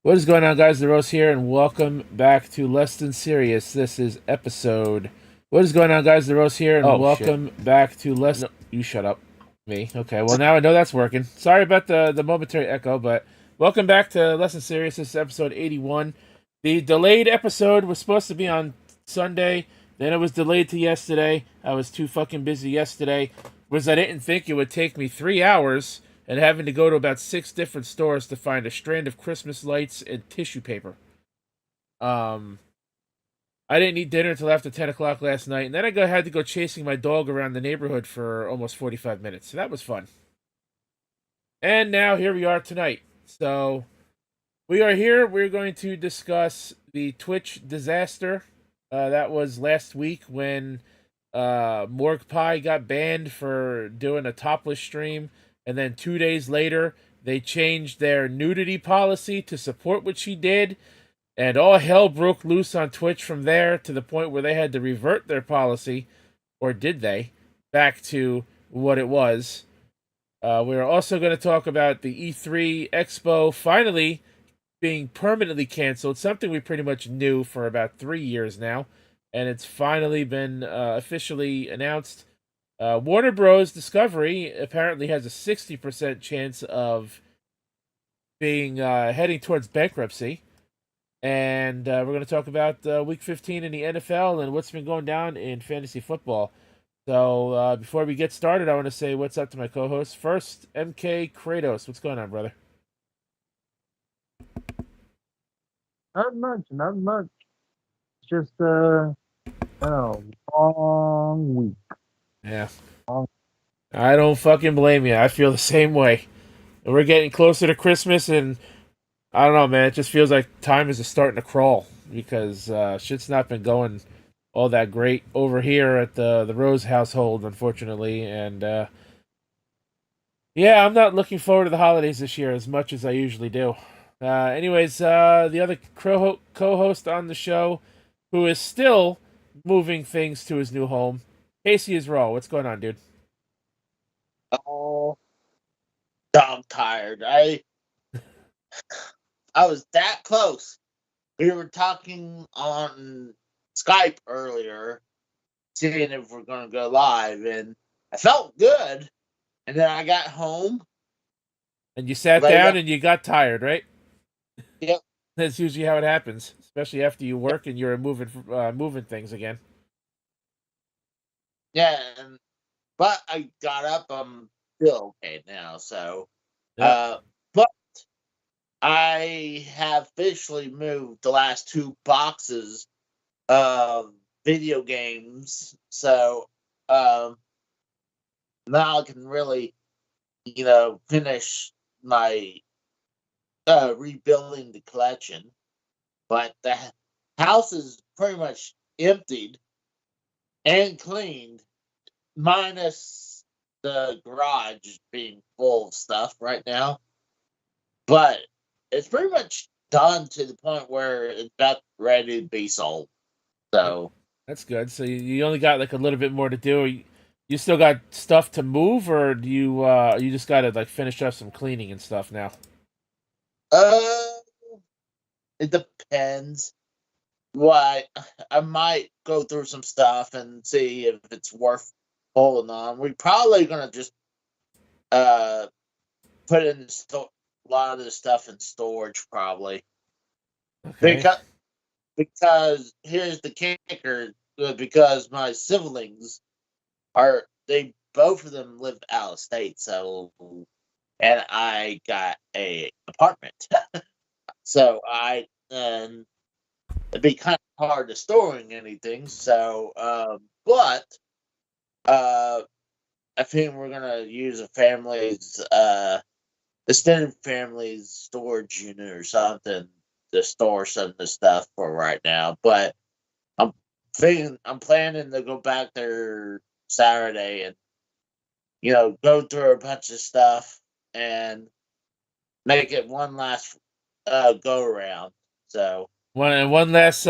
What is going on, guys? The Rose here, and welcome back to Less Than Serious. This is episode. What is going on, guys? The Rose here, and welcome back to Less. No, you shut up, me. Okay, well now I know that's working. Sorry about the momentary echo, but welcome back to Less Than Serious. This is episode 81. The delayed episode was supposed to be on Sunday, then it was delayed to yesterday. I was too fucking busy yesterday. I didn't think it would take me 3 hours and having to go to about 6 different stores to find a strand of Christmas lights and tissue paper. Um, I didn't eat dinner until after 10 o'clock last night, and then had to go chasing my dog around the neighborhood for almost 45 minutes. So that was fun. And now here we are tonight. So we are here. We're going to discuss the Twitch disaster. That was last week when Morg Pie got banned for doing a topless stream, and then 2 days later they changed their nudity policy to support what she did, and all hell broke loose on Twitch from there to the point where they had to revert their policy, or did they, back to what it was. We're also going to talk about the E3 Expo finally being permanently canceled, something we pretty much knew for about 3 years now, and it's finally been officially announced. Warner Bros. Discovery apparently has a 60% chance of being heading towards bankruptcy, and we're going to talk about Week 15 in the NFL and what's been going down in fantasy football. So before we get started, I want to say what's up to my co-host. First, MK Kratos. What's going on, brother? Not much, not much. It's just long week. Yeah. Long. I don't fucking blame you. I feel the same way. And we're getting closer to Christmas, and I don't know, man. It just feels like time is just starting to crawl because shit's not been going all that great over here at the Rose household, unfortunately. And yeah, I'm not looking forward to the holidays this year as much as I usually do. Anyways, the other co-host on the show, who is still moving things to his new home, Casey is raw. What's going on, dude? Oh, I'm tired. I was that close. We were talking on Skype earlier, seeing if we're gonna go live, and I felt good. And then I got home. And you sat down and you got tired, right? Yep. That's usually how it happens, especially after you work and you're moving things again. Yeah, but I got up. I'm still okay now. So, Yep. but I have officially moved the last 2 boxes of video games. So, now I can really, finish my rebuilding the collection. But the house is pretty much emptied and cleaned, minus the garage being full of stuff right now. But it's pretty much done to the point where it's about ready to be sold. So That's good. So you only got like a little bit more to do. You still got stuff to move, or do you just got to like finish up some cleaning and stuff now? uh it depends. What I might go through some stuff and see if it's worth holding on. We're probably gonna just uh put in a lot of the stuff in storage, probably. Okay. Because here's the kicker: because my siblings they both of them live out of state, so and I got a apartment, so it'd be kind of hard to storing anything. So, but I think we're gonna use a family's extended family's storage unit or something to store some of the stuff for right now. But I'm planning to go back there Saturday and go through a bunch of stuff and make it one last go around. So one last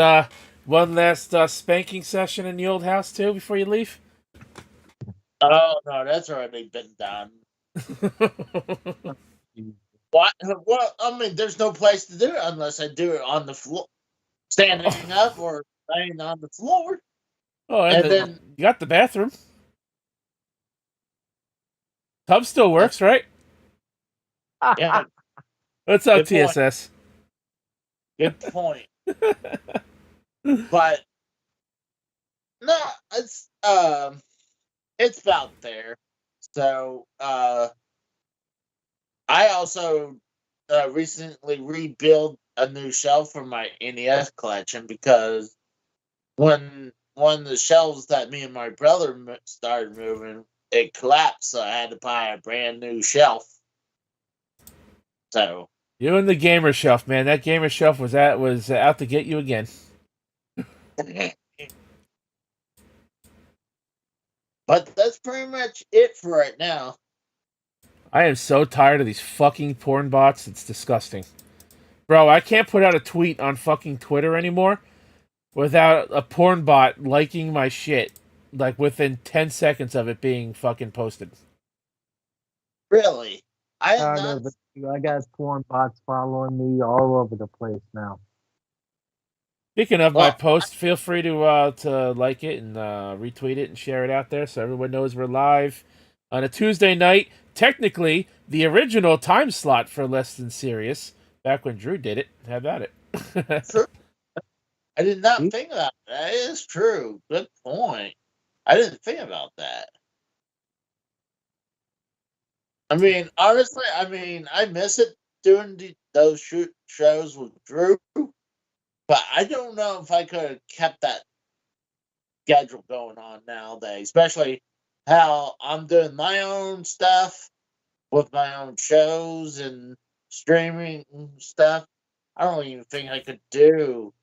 spanking session in the old house too before you leave. oh no, that's already been done. What? Well, I mean, there's no place to do it unless I do it on the floor, standing up or laying on the floor. Oh, and And then, you got the bathroom. Tub still works, right? yeah, What's up, good point. TSS? Good point. But no, it's about there. So, I also recently rebuilt a new shelf for my NES collection because when one of the shelves that me and my brother started moving, it collapsed, so I had to buy a brand new shelf. So You and the gamer shelf, man. That gamer shelf was out to get you again. but that's pretty much it for right now. I am so tired of these fucking porn bots. It's disgusting. Bro, I can't put out a tweet on fucking Twitter anymore without a porn bot liking my shit, like within 10 seconds of it being fucking posted. Really, I am I not. know, but I got porn bots following me all over the place now. Speaking of my Well, post, feel free to like it and retweet it and share it out there so everyone knows we're live on a Tuesday night. Technically, the original time slot for Less Than Serious, back when Drew did it. How about it? true. I did not think about that. That is true. Good point. I didn't think about that. I mean, honestly, I miss it doing those shows with Drew, but I don't know if I could have kept that schedule going on nowadays, especially how I'm doing my own stuff with my own shows and streaming stuff. I don't even think I could do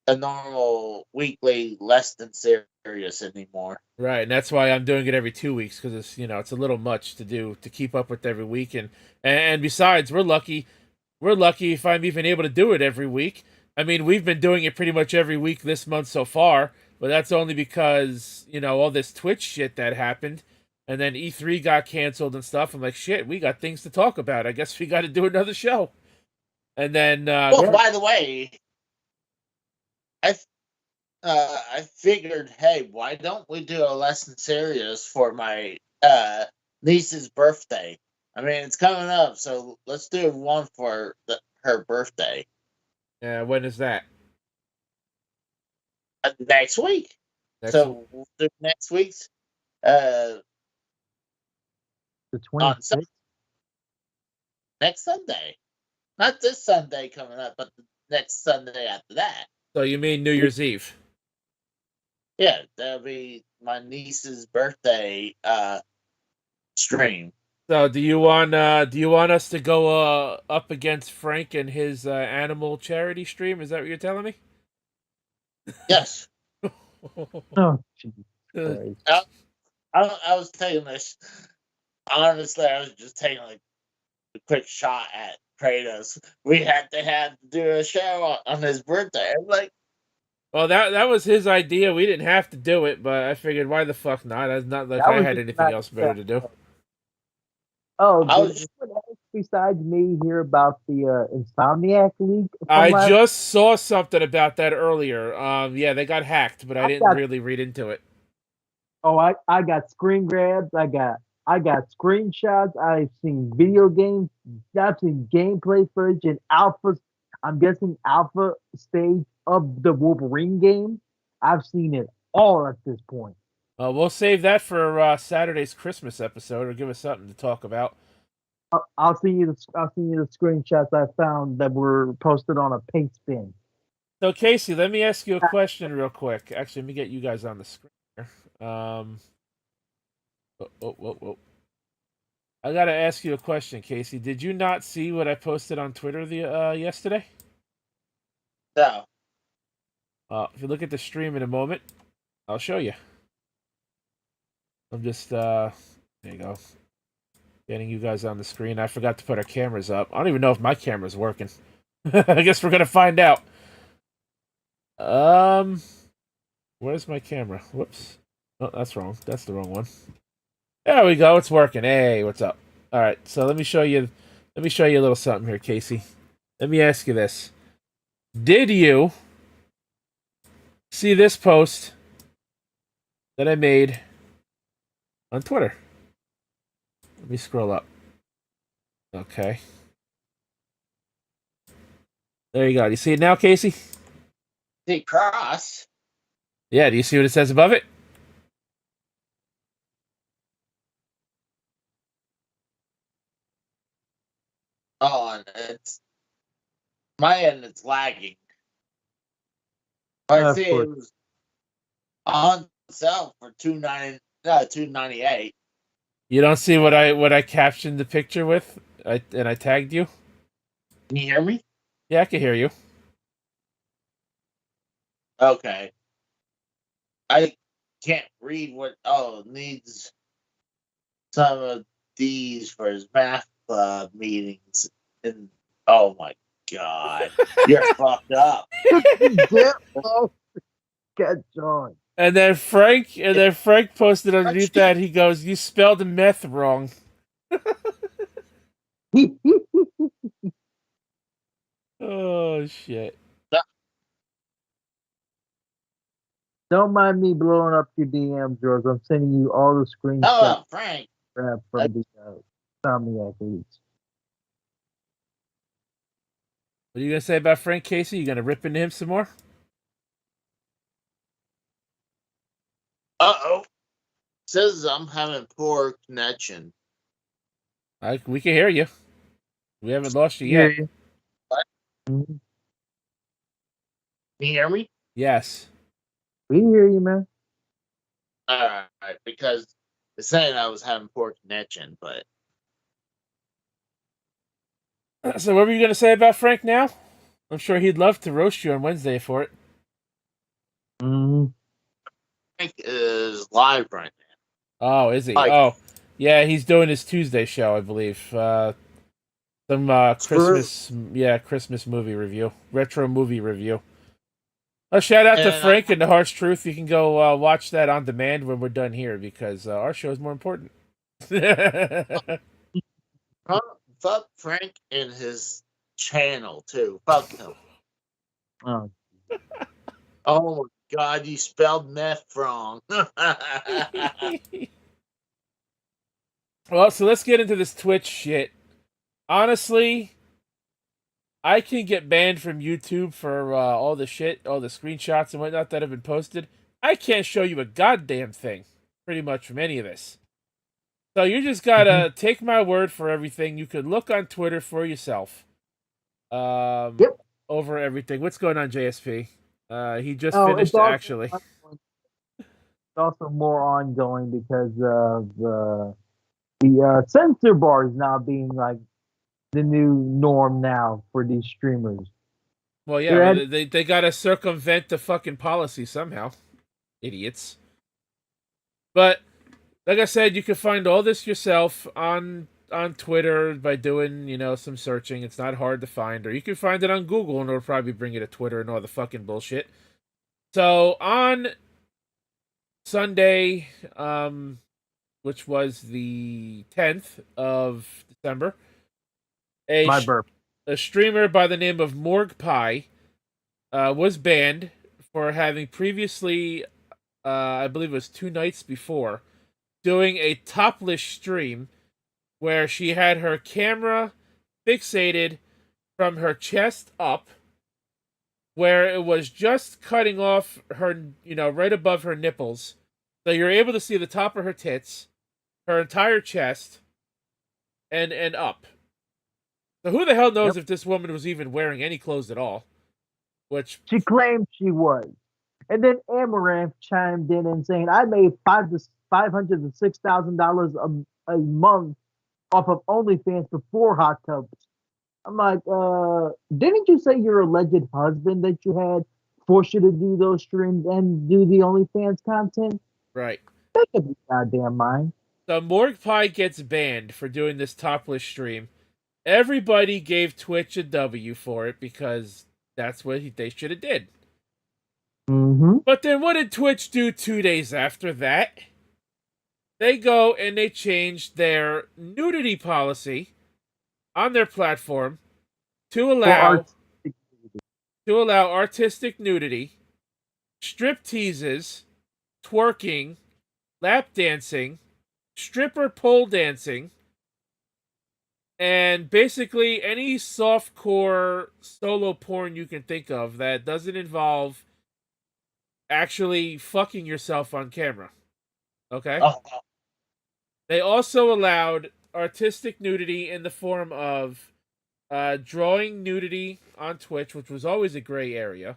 a normal weekly less than serious anymore. Right, and that's why I'm doing it every 2 weeks because it's a little much to do to keep up with every week, and besides, we're lucky. We're lucky if I'm even able to do it every week. I mean, we've been doing it pretty much every week this month so far, but that's only because all this Twitch shit that happened, and then E3 got canceled and stuff. I'm like, shit, we got things to talk about. I guess we got to do another show, and then Well, by the way, I I figured, hey, why don't we do a lesson series for my niece's birthday? I mean, it's coming up, so let's do one for her birthday when is that? next week. Next So we'll do next week's uh, The on 26th. next Sunday, not this Sunday coming up, but the next Sunday after that. So you mean New Year's Eve? Yeah, that'll be my niece's birthday stream. So do you want us to go up against Frank and his animal charity stream? Is that what you're telling me? Yes. Oh, Jesus Christ. I was taking this. Honestly, I was just taking like a quick shot at Kratos. We had to do a show on his birthday. I'm like, Well, that was his idea. We didn't have to do it, but I figured, why the fuck not? It's not like That I was had just anything not else better to do. Oh, I did was just anyone else besides me hear about the Insomniac leak from I last? just saw something about that earlier. Yeah, they got hacked, but I I didn't got really read into it. I got screen grabs. I got screenshots. I've seen video games. I've seen gameplay footage and alpha. I'm guessing alpha stage of the Wolverine game. I've seen it all at this point. We'll save that for Saturday's Christmas episode, or give us something to talk about. I'll send you the screenshots I found that were posted on a paint spin. So, Casey, let me ask you a question real quick. Actually, let me get you guys on the screen here. Oh. I gotta ask you a question, Casey. Did you not see what I posted on Twitter yesterday? no. If you look at the stream in a moment, I'll show you. I'm just there you go, getting you guys on the screen. I forgot to put our cameras up. I don't even know if my camera's working. I guess we're gonna find out. Where's my camera? Whoops. Oh, that's wrong. That's the wrong one. There we go. It's working. Hey, what's up? All right. So let me show you Let me show you a little something here, Casey. Let me ask you this. Did you see this post that I made on Twitter? Let me scroll up. Okay. There you go. Do you see it now, Casey? The cross. Yeah, do you see what it says above it? Oh, and it's my end. It's lagging. I Of see course. it was on sale for $298. You don't see what I captioned the picture with? And I tagged you? Can you hear me? Yeah, I can hear you. Okay. I can't read what. Oh, needs some of these for his math meetings. And oh my god, you're fucked up. Get off. Get John. And then Frank posted underneath that, he goes, "You spelled meth wrong." Oh shit. Don't mind me blowing up your DMs, George. I'm sending you all the screenshots Oh, Frank. from the Insomniac leaks. What are you gonna say about Frank Casey? You gonna rip into him some more? Uh-oh. Says I'm having poor connection. We can hear you. We haven't lost you Hear yet. you. What? Mhm. Can you hear me? Yes. We hear you, man. Alright, because it's saying I was having poor connection, but So what were you gonna say about Frank now? I'm sure he'd love to roast you on Wednesday for it. Mm-hmm. Frank is live right Oh, is he? now. Like, Oh, yeah, he's doing his Tuesday show, I believe. Some Christmas movie review, retro movie review. A shout out to and Frank and the Harsh Truth. You can go watch that on demand when we're done here because our show is more important. fuck Frank and his channel too. Fuck him. Oh, Oh my god, you spelled meth wrong. Well, so let's get into this Twitch shit. Honestly, I can get banned from YouTube for all the shit, all the screenshots and whatnot that have been posted. I can't show you a goddamn thing, pretty much, from any of this. So you just gotta take my word for everything. You could look on Twitter for yourself. Yep. Over everything. What's going on, JSP? He just Oh, it's finished, also actually. it's also more ongoing because of the censor bars now being like the new norm now for these streamers. Well, yeah, They're well, they gotta circumvent the fucking policy somehow. Idiots. But like I said, you can find all this yourself on Twitter by doing, some searching. It's not hard to find. Or you can find it on Google and it'll probably bring you to Twitter and all the fucking bullshit. So on Sunday, which was the 10th of December, my burp. a streamer by the name of Morg Pie was banned for having previously, I believe it was 2 nights before, doing a topless stream where she had her camera fixated from her chest up, where it was just cutting off her, right above her nipples. So you're able to see the top of her tits, her entire chest, and up. So who the hell knows if this woman was even wearing any clothes at all? Which She claimed she was. And then Amaranth chimed in and saying, I made $506,000 a month off of OnlyFans before hot tubs. I'm like, didn't you say your alleged husband that you had forced you to do those streams and do the OnlyFans content? right. That could be goddamn mine. So Morg Pie gets banned for doing this topless stream. Everybody gave Twitch a W for it because that's what they should have did. Mm-hmm. But then what did Twitch do 2 days after that? They go and they change their nudity policy on their platform to For allow artistic. artistic nudity, strip teases, twerking, lap dancing, stripper pole dancing, and basically any softcore solo porn you can think of that doesn't involve actually fucking yourself on camera. Okay? Oh, They also allowed artistic nudity in the form of drawing nudity on Twitch, which was always a gray area.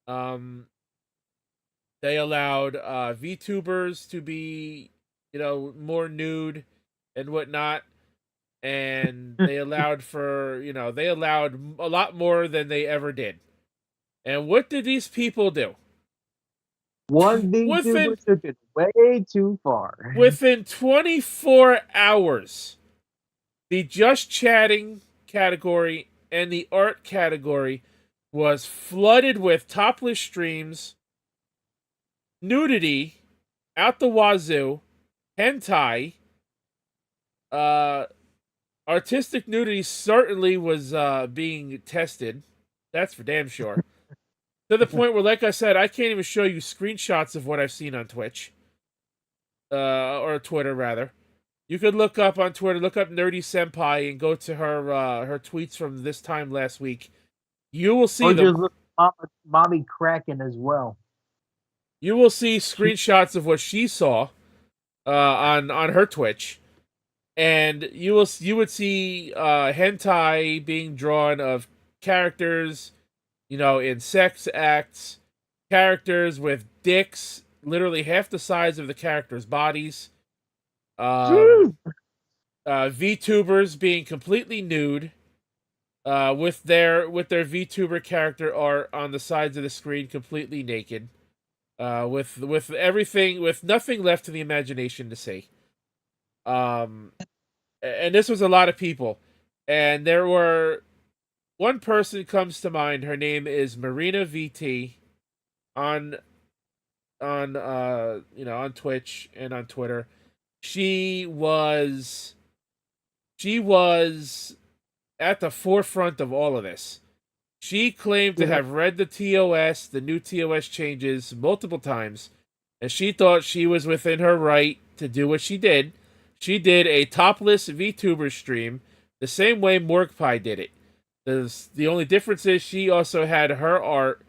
They allowed VTubers to be, more nude and whatnot. And they allowed they allowed a lot more than they ever did. And what did these people do? One Within VTuber took it way too far. within 24 hours, the just chatting category and the art category was flooded with topless streams, nudity out the wazoo, hentai, artistic nudity certainly was being tested. That's for damn sure. To the point where, like I said, I can't even show you screenshots of what I've seen on Twitch. Or Twitter, rather. You could look up on Twitter, look up Nerdy Senpai, and go to her tweets from this time last week. You will see Or them. just look at mommy cracking as well. You will see screenshots of what she saw on her Twitch, and you would see hentai being drawn of characters, in sex acts, characters with dicks literally half the size of the characters' bodies. VTubers being completely nude, with their VTuber character art on the sides of the screen, completely naked, with everything, with nothing left to the imagination to see. And this was a lot of people, and there were one person comes to mind. Her name is Marina VT on on Twitch and on Twitter. She was at the forefront of all of this. She claimed to have read the TOS, the new TOS changes, multiple times, and she thought she was within her right to do what she did. She did a topless VTuber stream the same way Morgpie did it. The only difference is she also had her art,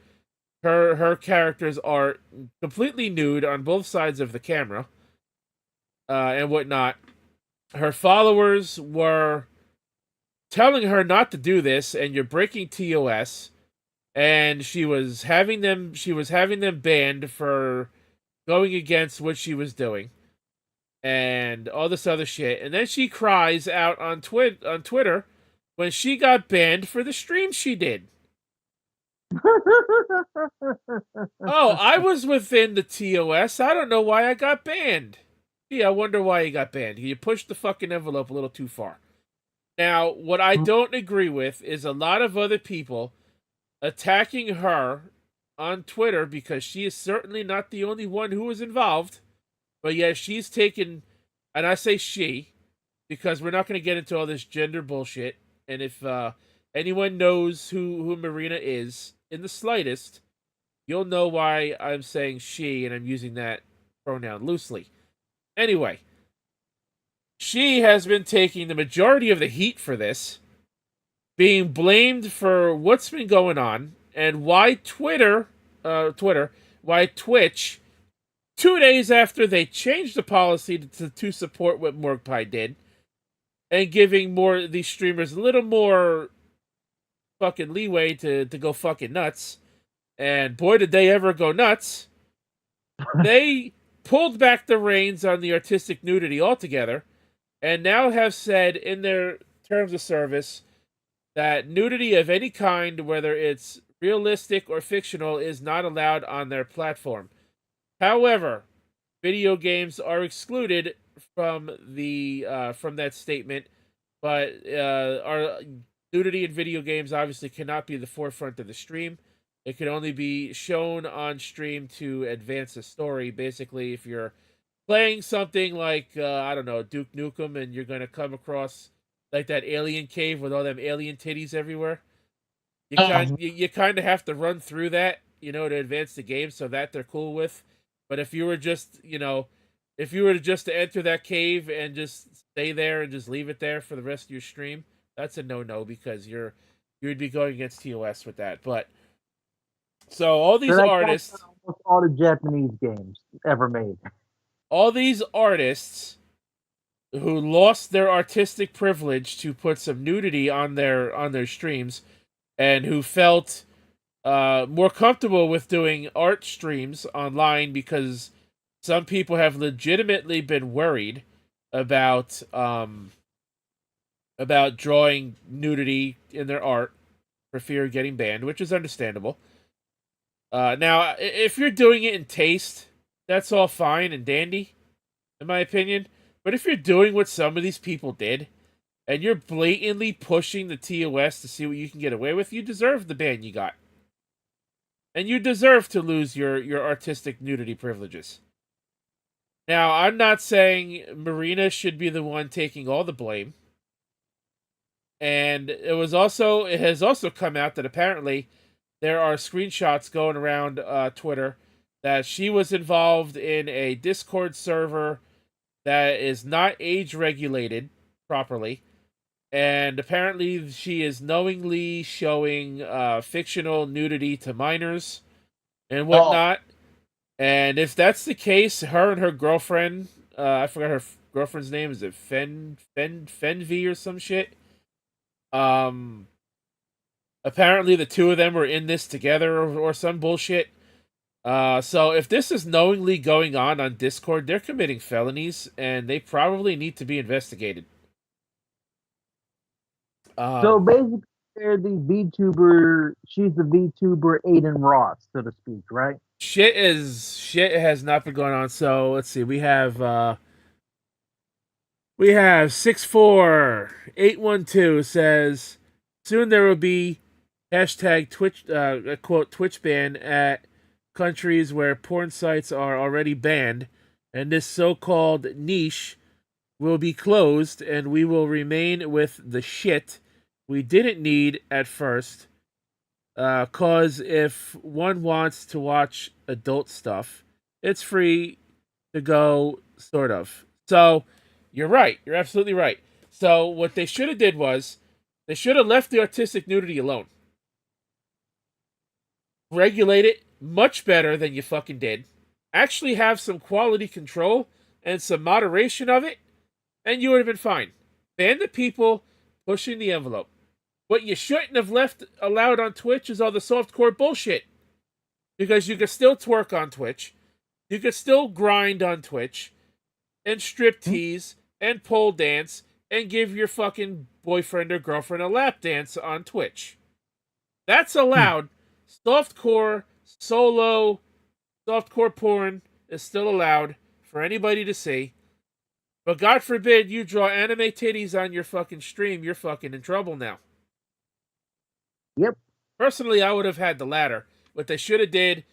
her character's art, completely nude on both sides of the camera, and whatnot. Her followers were telling her not to do this, and you're breaking TOS. And she was having them banned for going against what she was doing, and all this other shit. And then she cries out on Twitter when she got banned for the stream she did. Oh, I was within the TOS. I don't know why I got banned. Gee, I wonder why you got banned. You pushed the fucking envelope a little too far. Now, what I don't agree with is a lot of other people attacking her on Twitter, because she is certainly not the only one who was involved. But yes, she's taken, and I say she, because we're not going to get into all this gender bullshit. And if anyone knows who Marina is in the slightest, you'll know why I'm saying she, and I'm using that pronoun loosely. Anyway, she has been taking the majority of the heat for this, being blamed for what's been going on, and why why Twitch, 2 days after they changed the policy to support what Morgpie did, and giving these streamers a little more fucking leeway to go fucking nuts, and boy did they ever go nuts, they pulled back the reins on the artistic nudity altogether, and now have said in their terms of service that nudity of any kind, whether it's realistic or fictional, is not allowed on their platform. However, video games are excluded from that statement, but our nudity in video games obviously cannot be the forefront of the stream. It can only be shown on stream to advance the story. Basically, if you're playing something like I don't know, Duke Nukem, and you're going to come across like that alien cave with all them alien titties everywhere. Oh, You kind of have to run through that, to advance the game, so that they're cool with. But if you were just, if you were just to enter that cave and just stay there and just leave it there for the rest of your stream, that's a no because you'd be going against TOS with that. But so So that counts for almost all the Japanese games ever made. all these artists who lost their artistic privilege to put some nudity on their streams, and who felt more comfortable with doing art streams online because some people have legitimately been worried about drawing nudity in their art for fear of getting banned, which is understandable. Now, if you're doing it in taste, that's all fine and dandy, in my opinion. But if you're doing what some of these people did, and you're blatantly pushing the TOS to see what you can get away with, you deserve the ban you got. And you deserve to lose your artistic nudity privileges. Now, I'm not saying Marina should be the one taking all the blame. And it has also come out that apparently there are screenshots going around Twitter that she was involved in a Discord server that is not age regulated properly. And apparently she is knowingly showing fictional nudity to minors and whatnot. And if that's the case, her and her girlfriend, I forgot her girlfriend's name, is it Fenv or some shit? Apparently the two of them were in this together or some bullshit. So if this is knowingly going on Discord, they're committing felonies and they probably need to be investigated. So basically, they're the VTuber. She's the VTuber Aiden Ross, so to speak, right? Shit has not been going on. So let's see. We have 64812 says soon there will be hashtag Twitch quote Twitch ban at countries where porn sites are already banned, and this so-called niche will be closed, and we will remain with the shit we didn't need at first. Cause if one wants to watch adult stuff, it's free to go, sort of. So, you're right. You're absolutely right. So, what they should have did was, they should have left the artistic nudity alone. Regulate it much better than you fucking did. Actually have some quality control and some moderation of it, and you would have been fine. Ban the people pushing the envelope. What you shouldn't have left allowed on Twitch is all the softcore bullshit. Because you could still twerk on Twitch. You could still grind on Twitch. And strip tease. And pole dance. And give your fucking boyfriend or girlfriend a lap dance on Twitch. That's allowed. Softcore, solo, softcore porn is still allowed for anybody to see. But God forbid you draw anime titties on your fucking stream, you're fucking in trouble now. Yep. Personally, I would have had the latter. What they should do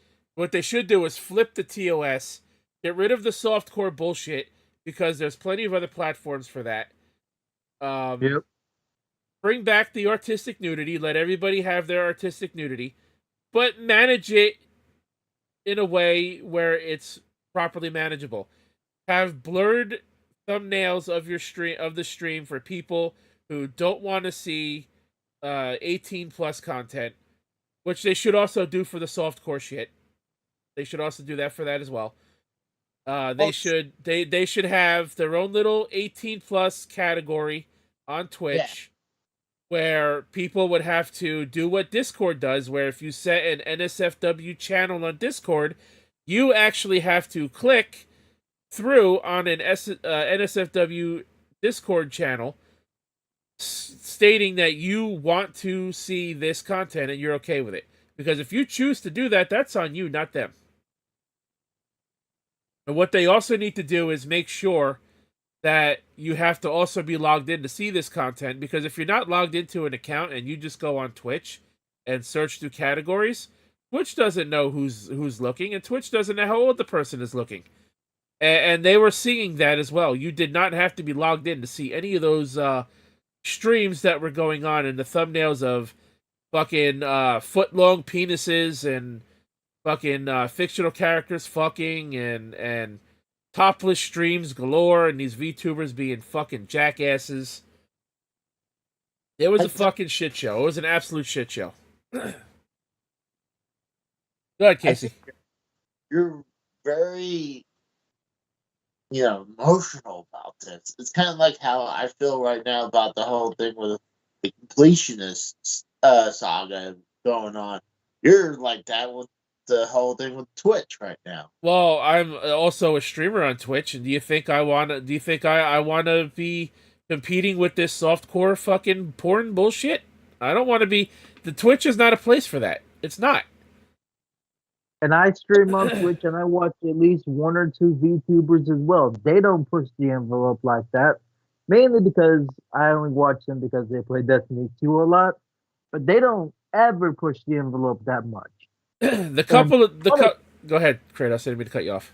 is flip the TOS, get rid of the softcore bullshit, because there's plenty of other platforms for that. Yep. Bring back the artistic nudity, let everybody have their artistic nudity, but manage it in a way where it's properly manageable. Have blurred thumbnails of the stream for people who don't want to see 18 plus content, which they should also do for the softcore shit. They should also do that for that as well. They should have their own little 18 plus category on Twitch, where people would have to do what Discord does, where if you set an NSFW channel on Discord, you actually have to click through on an NSFW Discord channel stating that you want to see this content and you're okay with it. Because if you choose to do that, that's on you, not them. And what they also need to do is make sure that you have to also be logged in to see this content, because if you're not logged into an account and you just go on Twitch and search through categories, Twitch doesn't know who's looking, and Twitch doesn't know how old the person is looking. And they were seeing that as well. You did not have to be logged in to see any of those streams that were going on and the thumbnails of fucking foot-long penises and fucking fictional characters fucking and topless streams galore and these VTubers being fucking jackasses. It was a fucking shit show. It was an absolute shit show. Go ahead, Casey. You're very, emotional about this. It's kind of like how I feel right now about the whole thing with the completionist saga going on. You're like that with the whole thing with Twitch right now. Well, I'm also a streamer on Twitch, and do you think I wanna be competing with this softcore fucking porn bullshit? I don't want to be. The Twitch is not a place for that. It's not. And I stream on Twitch and I watch at least one or two VTubers as well. They don't push the envelope like that. Mainly because I only watch them because they play Destiny 2 a lot. But they don't ever push the envelope that much. Go ahead, Kratos. I didn't mean to cut you off.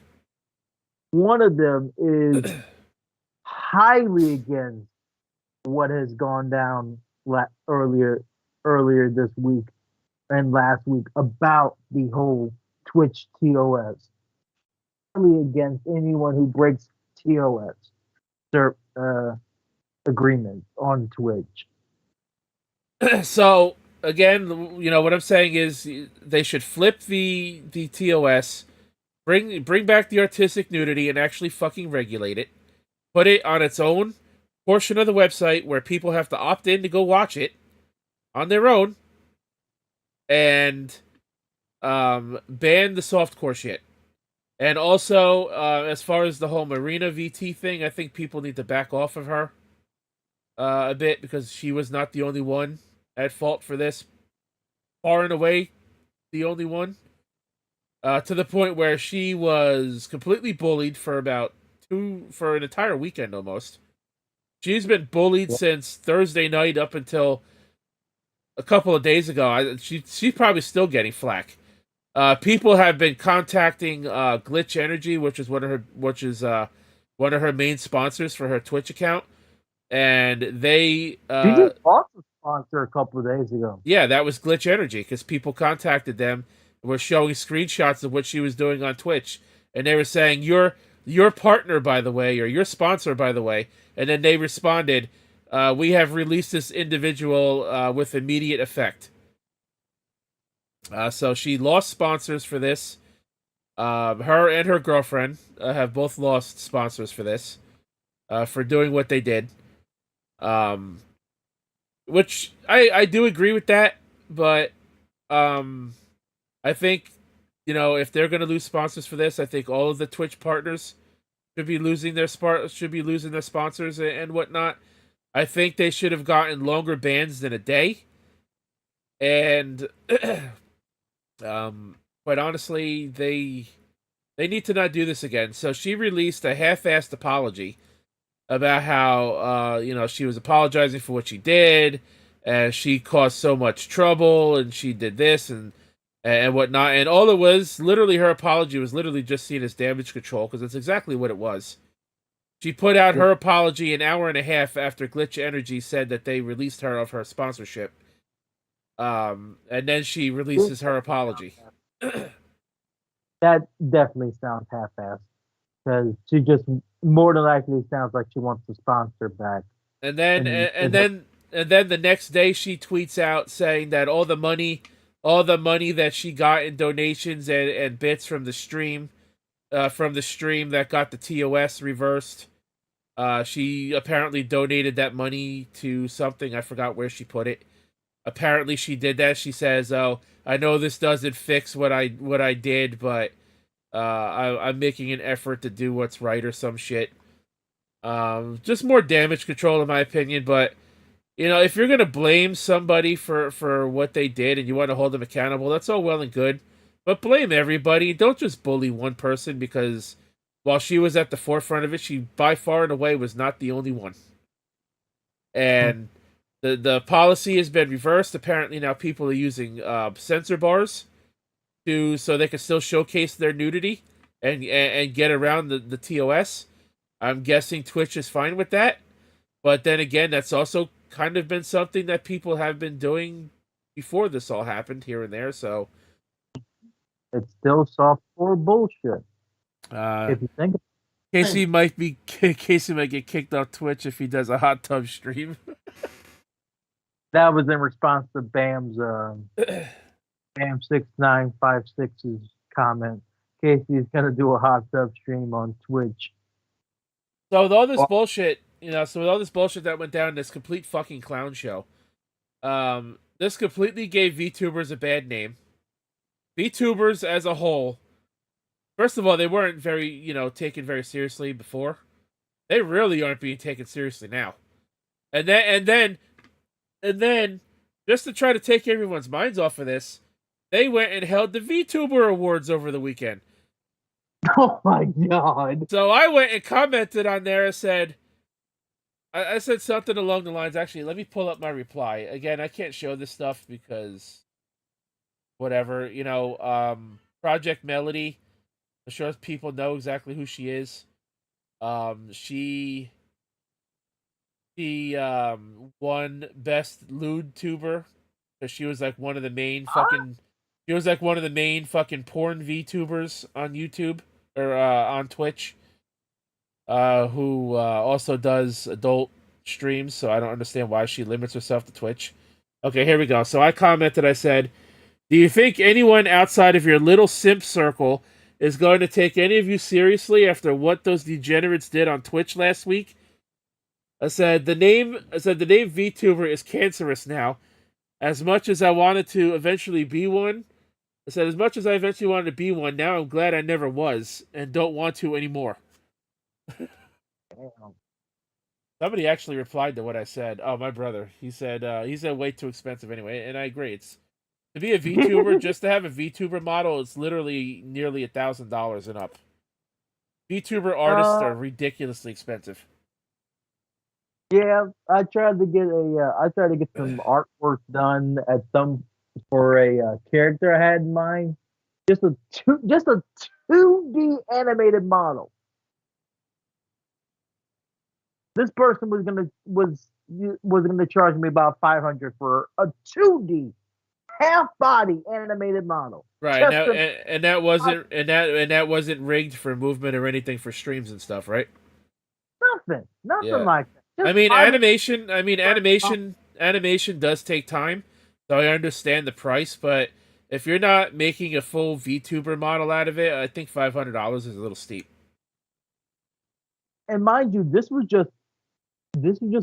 One of them is highly against what has gone down earlier this week and last week about the whole Twitch TOS. Highly against anyone who breaks TOS agreement on Twitch. So again, what I'm saying is they should flip the TOS, bring back the artistic nudity, and actually fucking regulate it. Put it on its own portion of the website where people have to opt in to go watch it on their own, and ban the softcore shit. And also, as far as the whole Marina VT thing, I think people need to back off of her a bit because she was not the only one at fault for this. Far and away, the only one. To the point where she was completely bullied for an entire weekend almost. She's been bullied since Thursday night up until a couple of days ago. She's probably still getting flack. People have been contacting Glitch Energy, which is one of her main sponsors for her Twitch account, and they she just bought the sponsor a couple of days ago. Yeah, that was Glitch Energy because people contacted them and were showing screenshots of what she was doing on Twitch, and they were saying your partner, by the way, or your sponsor, by the way, and then they responded, we have released this individual with immediate effect. So she lost sponsors for this. Her and her girlfriend have both lost sponsors for this, for doing what they did. Which I do agree with that, but I think, if they're going to lose sponsors for this, I think all of the Twitch partners should be losing their sponsors and whatnot. I think they should have gotten longer bans than a day. And quite honestly, they need to not do this again. So she released a half-assed apology about how she was apologizing for what she did, and she caused so much trouble, and she did this and whatnot. And all it was, literally, her apology was literally just seen as damage control, because that's exactly what it was. She put out her apology an hour and a half after Glitch Energy said that they released her of her sponsorship. And then she releases her apology. That definitely sounds half-assed, because she just more than likely sounds like she wants the sponsor back. And then the next day she tweets out saying that all the money that she got in donations and bits from the stream that got the TOS reversed, she apparently donated that money to something. I forgot where she put it. Apparently she did that. She says, "Oh, I know this doesn't fix what I did, but I'm making an effort to do what's right," or some shit. Just more damage control in my opinion, but if you're gonna blame somebody for what they did and you want to hold them accountable, that's all well and good. But blame everybody. Don't just bully one person, because while she was at the forefront of it, she by far and away was not the only one. And the policy has been reversed. Apparently now people are using censor bars so they can still showcase their nudity and get around the TOS. I'm guessing Twitch is fine with that. But then again, that's also kind of been something that people have been doing before this all happened here and there. So It's still softcore bullshit. If you think Casey might get kicked off Twitch if he does a hot tub stream. that was in response to Bam's Bam6956's comment. Casey's gonna do a hot tub stream on Twitch. So with all this bullshit, that went down, this complete fucking clown show, this completely gave VTubers a bad name. VTubers as a whole, first of all, they weren't very, taken very seriously before. They really aren't being taken seriously now. And then, just to try to take everyone's minds off of this, they went and held the VTuber Awards over the weekend. Oh my god. So I went and commented on there and said, I said something along the lines, actually, let me pull up my reply. Again, I can't show this stuff because whatever, Project Melody, I'm sure people know exactly who she is. She won Best Lewd Tuber because she was like one of the main fucking porn VTubers on YouTube or on Twitch. Who also does adult streams, so I don't understand why she limits herself to Twitch. Okay, here we go. So I commented, I said, do you think anyone outside of your little simp circle is going to take any of you seriously after what those degenerates did on Twitch last week? I said the name VTuber is cancerous now. As much as I wanted to eventually be one, now I'm glad I never was and don't want to anymore. Somebody actually replied to what I said. Oh, my brother. He said way too expensive anyway, and I agree. It's to be a VTuber, just to have a VTuber model, it's literally nearly $1,000 and up. VTuber artists are ridiculously expensive. Yeah, I tried to get some artwork done for a character I had in mind. Just a 2D animated model. This person was gonna charge me about $500 for a 2D half body animated model. Right, and that wasn't rigged for movement or anything for streams and stuff, right? Nothing like that. Animation does take time, so I understand the price, but if you're not making a full VTuber model out of it, I think $500 is a little steep. And mind you, this was just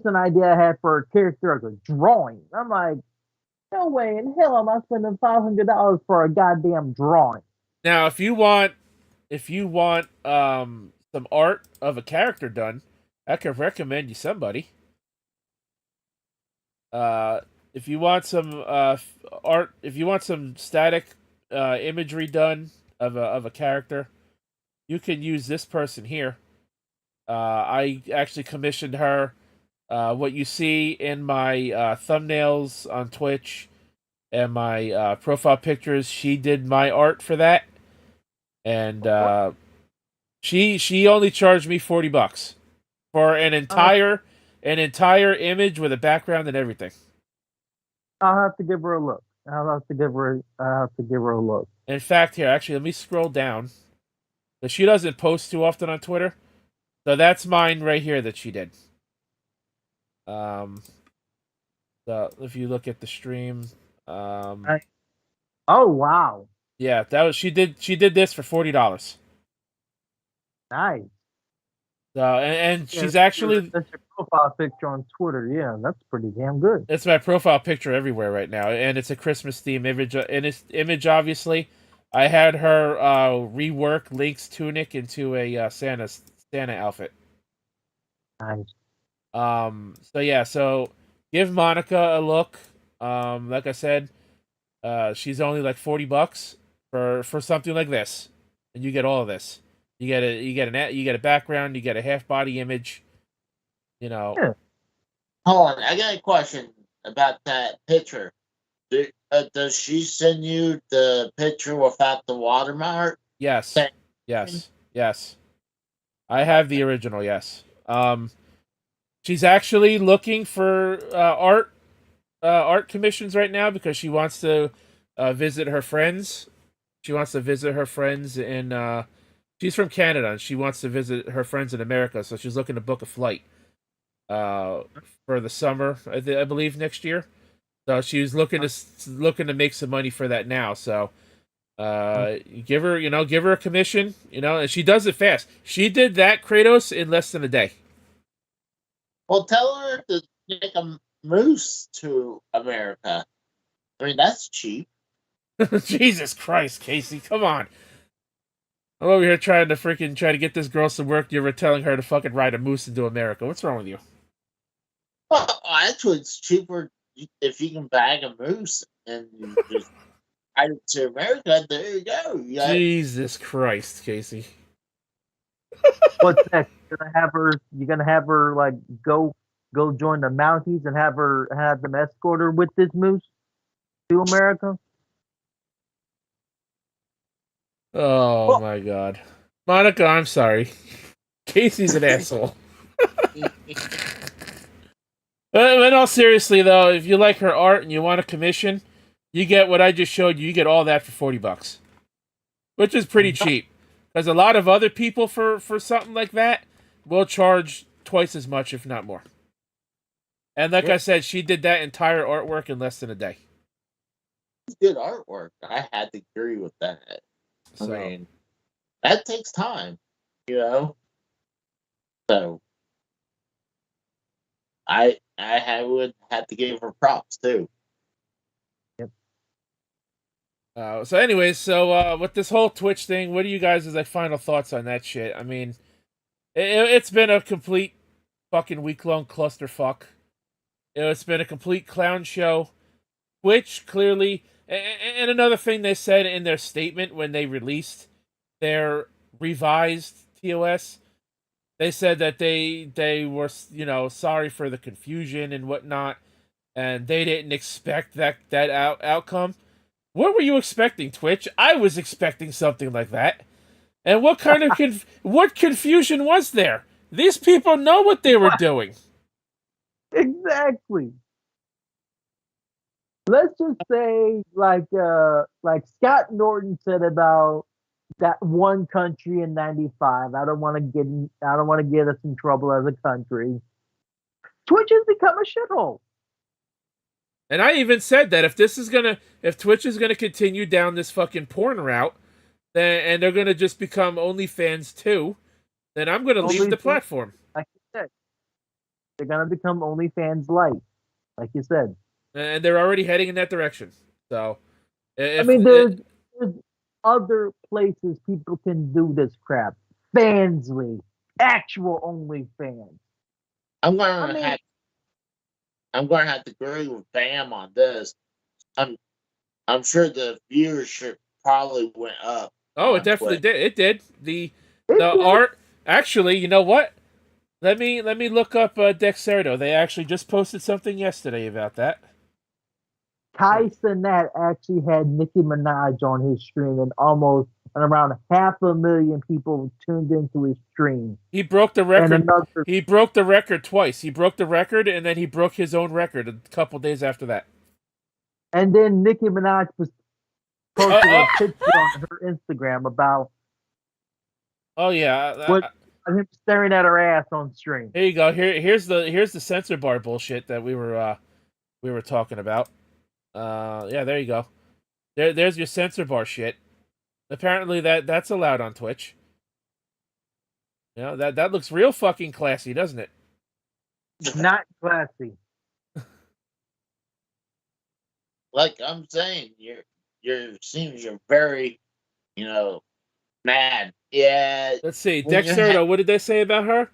an idea I had for a character as a drawing. I'm like, no way in hell am I spending $500 for a goddamn drawing. Now, if you want some art of a character done, I could recommend you somebody. If you want some art, if you want some static imagery done of a character, you can use this person here. I actually commissioned her. What you see in my thumbnails on Twitch and my profile pictures, she did my art for that, and she only charged me $40 for an entire image with a background and everything. I'll have to give her a look. In fact, here, actually, let me scroll down. She doesn't post too often on Twitter, so that's mine right here that she did. So if you look at the stream, oh wow, yeah, that was she did this for $40. Nice. And she's actually that's your profile picture on Twitter. Yeah, that's pretty damn good. It's my profile picture everywhere right now, and it's a Christmas theme image. Obviously, I had her rework Link's tunic into a Santa outfit. Nice. So give Monica a look. Like I said, she's only like $40 for something like this, and you get all of this. You get a background, you get a half body image. Yeah. Hold on, I got a question about that picture. Does she send you the picture without the watermark? Yes. Yes. I have the original. Yes. She's actually looking for art commissions right now because she wants to visit her friends. She wants to visit her friends in. She's from Canada and she wants to visit her friends in America, so she's looking to book a flight uh, for the summer, I believe next year. So she's looking to make some money for that now. So give her a commission, and she does it fast. She did that, Kratos, in less than a day. Well, tell her to take a moose to America. I mean, that's cheap. Jesus Christ, Casey, come on. I'm over here trying to get this girl some work. You're telling her to fucking ride a moose into America. What's wrong with you? Well, actually, it's cheaper if you can bag a moose and you just ride it to America. There you go. Jesus Christ, Casey. What's next? You're gonna have her like go join the Mounties and have them escort her with this moose to America. Oh my God, Monica, I'm sorry. Casey's an asshole. But in all seriously, though, if you like her art and you want a commission, you get what I just showed you. You get all that for $40, which is pretty cheap. Because a lot of other people for something like that will charge twice as much, if not more. And like I said, she did that entire artwork in less than a day. Good artwork. I had to agree with that. So, I mean, that takes time, So I would have to give her props too. Yep. So anyways, with this whole Twitch thing, what are you guys' final thoughts on that shit? I mean, it's been a complete fucking week-long clusterfuck. It's been a complete clown show. Twitch clearly, and another thing they said in their statement when they released their revised TOS, they said that they were sorry for the confusion and whatnot, and they didn't expect that outcome. What were you expecting, Twitch? I was expecting something like that. And what kind of what confusion was there? These people know what they were doing. Exactly. Let's just say, like Scott Norton said about that one country in '95. I don't want to get us in trouble as a country. Twitch has become a shithole. And I even said that if Twitch is gonna continue down this fucking porn route, and they're gonna just become OnlyFans too, then I'm gonna leave the platform. Like you said, they're gonna become OnlyFans light, like you said. And they're already heading in that direction. So, there's other places people can do this crap. Fansly, actual OnlyFans. I'm gonna have to agree with Bam on this. I'm sure the viewership probably went up. Oh, it definitely did. It did. The art. Actually, you know what? Let me look up Dexerto. They actually just posted something yesterday about that. Tyson Nat actually had Nicki Minaj on his stream, and around 500,000 people tuned into his stream. He broke the record. He broke the record twice. He broke the record, and then he broke his own record a couple days after that. And then Nicki Minaj was posting a picture on her Instagram about. Oh yeah, him staring at her ass on stream. Here you go. Here's the censor bar bullshit that we were talking about. Yeah, there you go. There's your censor bar shit. Apparently that's allowed on Twitch. That looks real fucking classy, doesn't it? Not classy. Like I'm saying, you're very, mad. Yeah. Let's see. Dexerto, what did they say about her?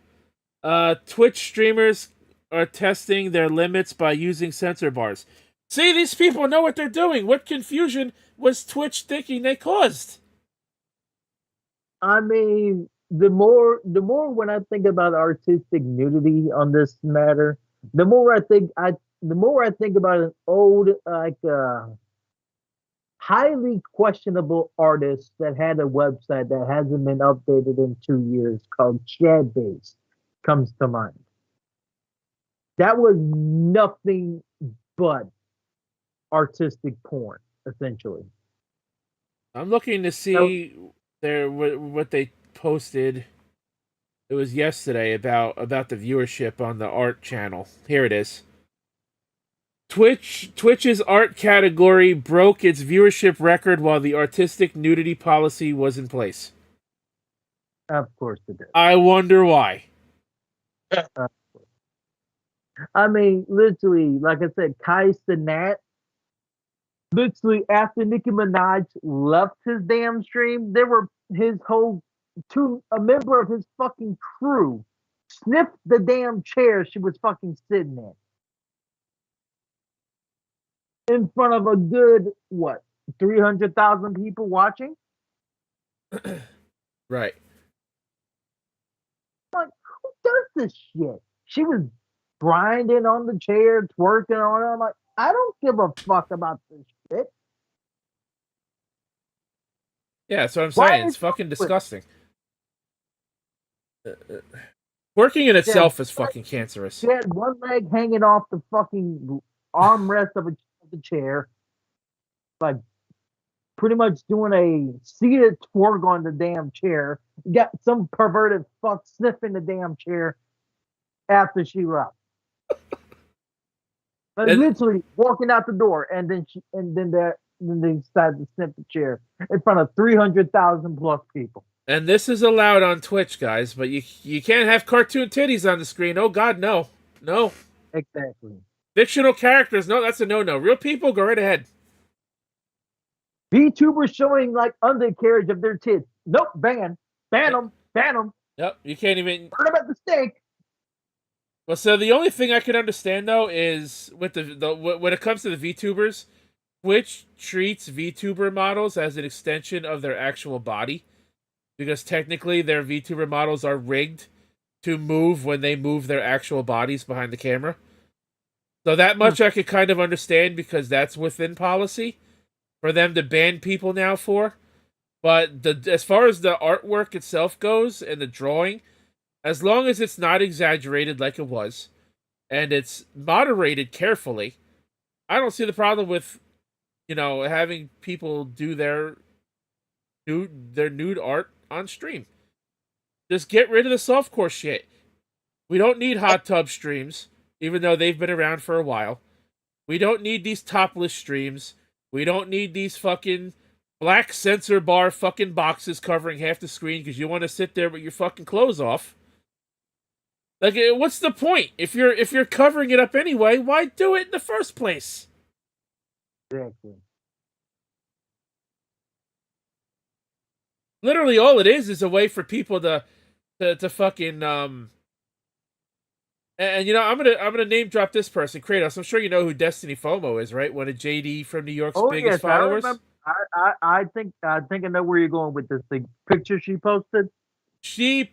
Twitch streamers are testing their limits by using censor bars. See, these people know what they're doing. What confusion was Twitch thinking they caused? I mean, the more when I think about artistic nudity on this matter, the more I think about an old, highly questionable artist that had a website that hasn't been updated in 2 years called Shadbase comes to mind. That was nothing but artistic porn, essentially. I'm looking to see what they posted. It was yesterday about the viewership on the art channel. Here it is. Twitch's art category broke its viewership record while the artistic nudity policy was in place. Of course it did. I wonder why. I mean, literally, like I said, Kai Cenat, literally after Nicki Minaj left his damn stream, there were his whole a member of his fucking crew sniffed the damn chair she was fucking sitting in front of a good what 300,000 people watching. Right. Like, who does this shit? She was grinding on the chair, twerking on it. I'm like, I don't give a fuck about this shit. Yeah, that's what I'm saying. It's fucking disgusting. Working in itself is fucking cancerous. She had one leg hanging off the fucking armrest of the chair, like pretty much doing a seated twerk on the damn chair. You got some perverted fuck sniffing the damn chair after she left. But literally walking out the door, and then they decided to sniff the chair in front of 300,000 plus people. And this is allowed on Twitch, guys, but you can't have cartoon titties on the screen. Oh God, no. Exactly. Fictional characters, no, that's a no. Real people, go right ahead. VTubers showing like undercarriage of their tits. Nope, ban them. Yep, you can't even burn them at the stake. Well, so the only thing I can understand though is with the when it comes to the VTubers, Twitch treats VTuber models as an extension of their actual body, because technically their VTuber models are rigged to move when they move their actual bodies behind the camera. So that much I could kind of understand, because that's within policy for them to ban people now for. But as far as the artwork itself goes and the drawing, as long as it's not exaggerated like it was, and it's moderated carefully, I don't see the problem with, having people do their nude art on stream. Just get rid of the softcore shit. We don't need hot tub streams, even though they've been around for a while. We don't need these topless streams. We don't need these fucking black censor bar fucking boxes covering half the screen because you want to sit there with your fucking clothes off. Like, what's the point? If you're covering it up anyway, why do it in the first place? Exactly. Literally, all it is a way for people to fucking And I'm gonna name drop this person, Kratos. I'm sure you know who Destiny FOMO is, right? One of JD from New York's biggest followers. I think I know where you're going with this. The picture she posted. She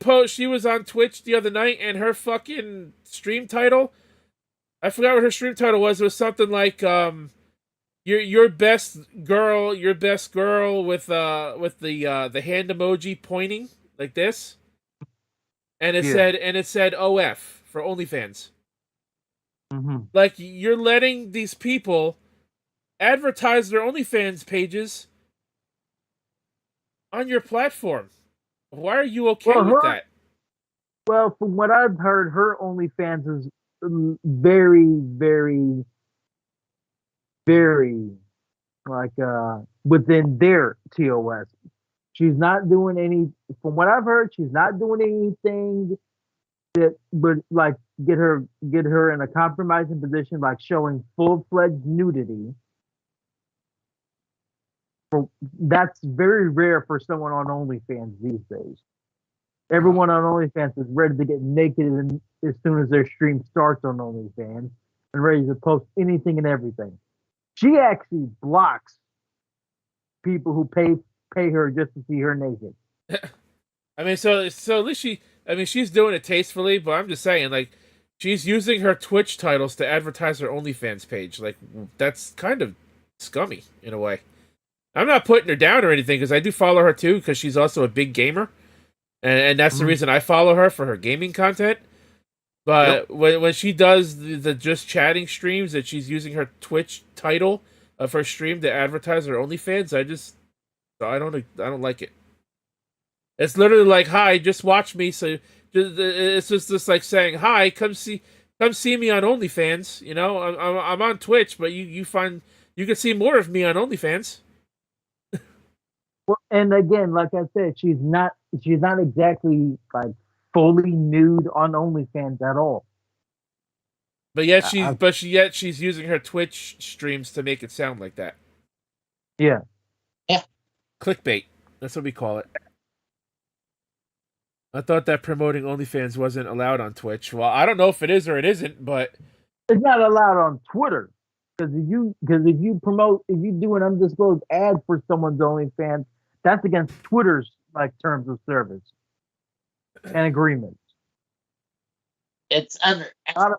was on Twitch the other night, and her fucking stream title, I forgot what her stream title was. It was something like your best girl with the hand emoji pointing like this, and it said OF for OnlyFans. Mm-hmm. Like, you're letting these people advertise their OnlyFans pages on your platform. Why are you okay with that? Well, from what I've heard, her OnlyFans is very, very, very like within their TOS. She's not doing any. From what I've heard, she's not doing anything that would like get her in a compromising position, like showing full-fledged nudity. That's very rare for someone on OnlyFans these days. Everyone on OnlyFans is ready to get naked as soon as their stream starts on OnlyFans and ready to post anything and everything. She actually blocks people who pay her just to see her naked. I mean, so at least she's doing it tastefully, but I'm just saying, like, she's using her Twitch titles to advertise her OnlyFans page. Like, that's kind of scummy in a way. I'm not putting her down or anything, because I do follow her too, because she's also a big gamer, and that's the reason I follow her, for her gaming content. But when she does the just chatting streams, that she's using her Twitch title of her stream to advertise her OnlyFans, I don't like it. It's literally like, "Hi, just watch me." So it's just like saying, "Hi, come see me on OnlyFans." You know, I'm on Twitch, but you can see more of me on OnlyFans. Well, and again, like I said, she's not exactly like fully nude on OnlyFans at all. But yet she's using her Twitch streams to make it sound like that. Yeah. Yeah. Clickbait. That's what we call it. I thought that promoting OnlyFans wasn't allowed on Twitch. Well, I don't know if it is or it isn't, but It's not allowed on Twitter. Because if you do an undisclosed ad for someone's OnlyFans, that's against Twitter's like terms of service and agreements. It's under A lot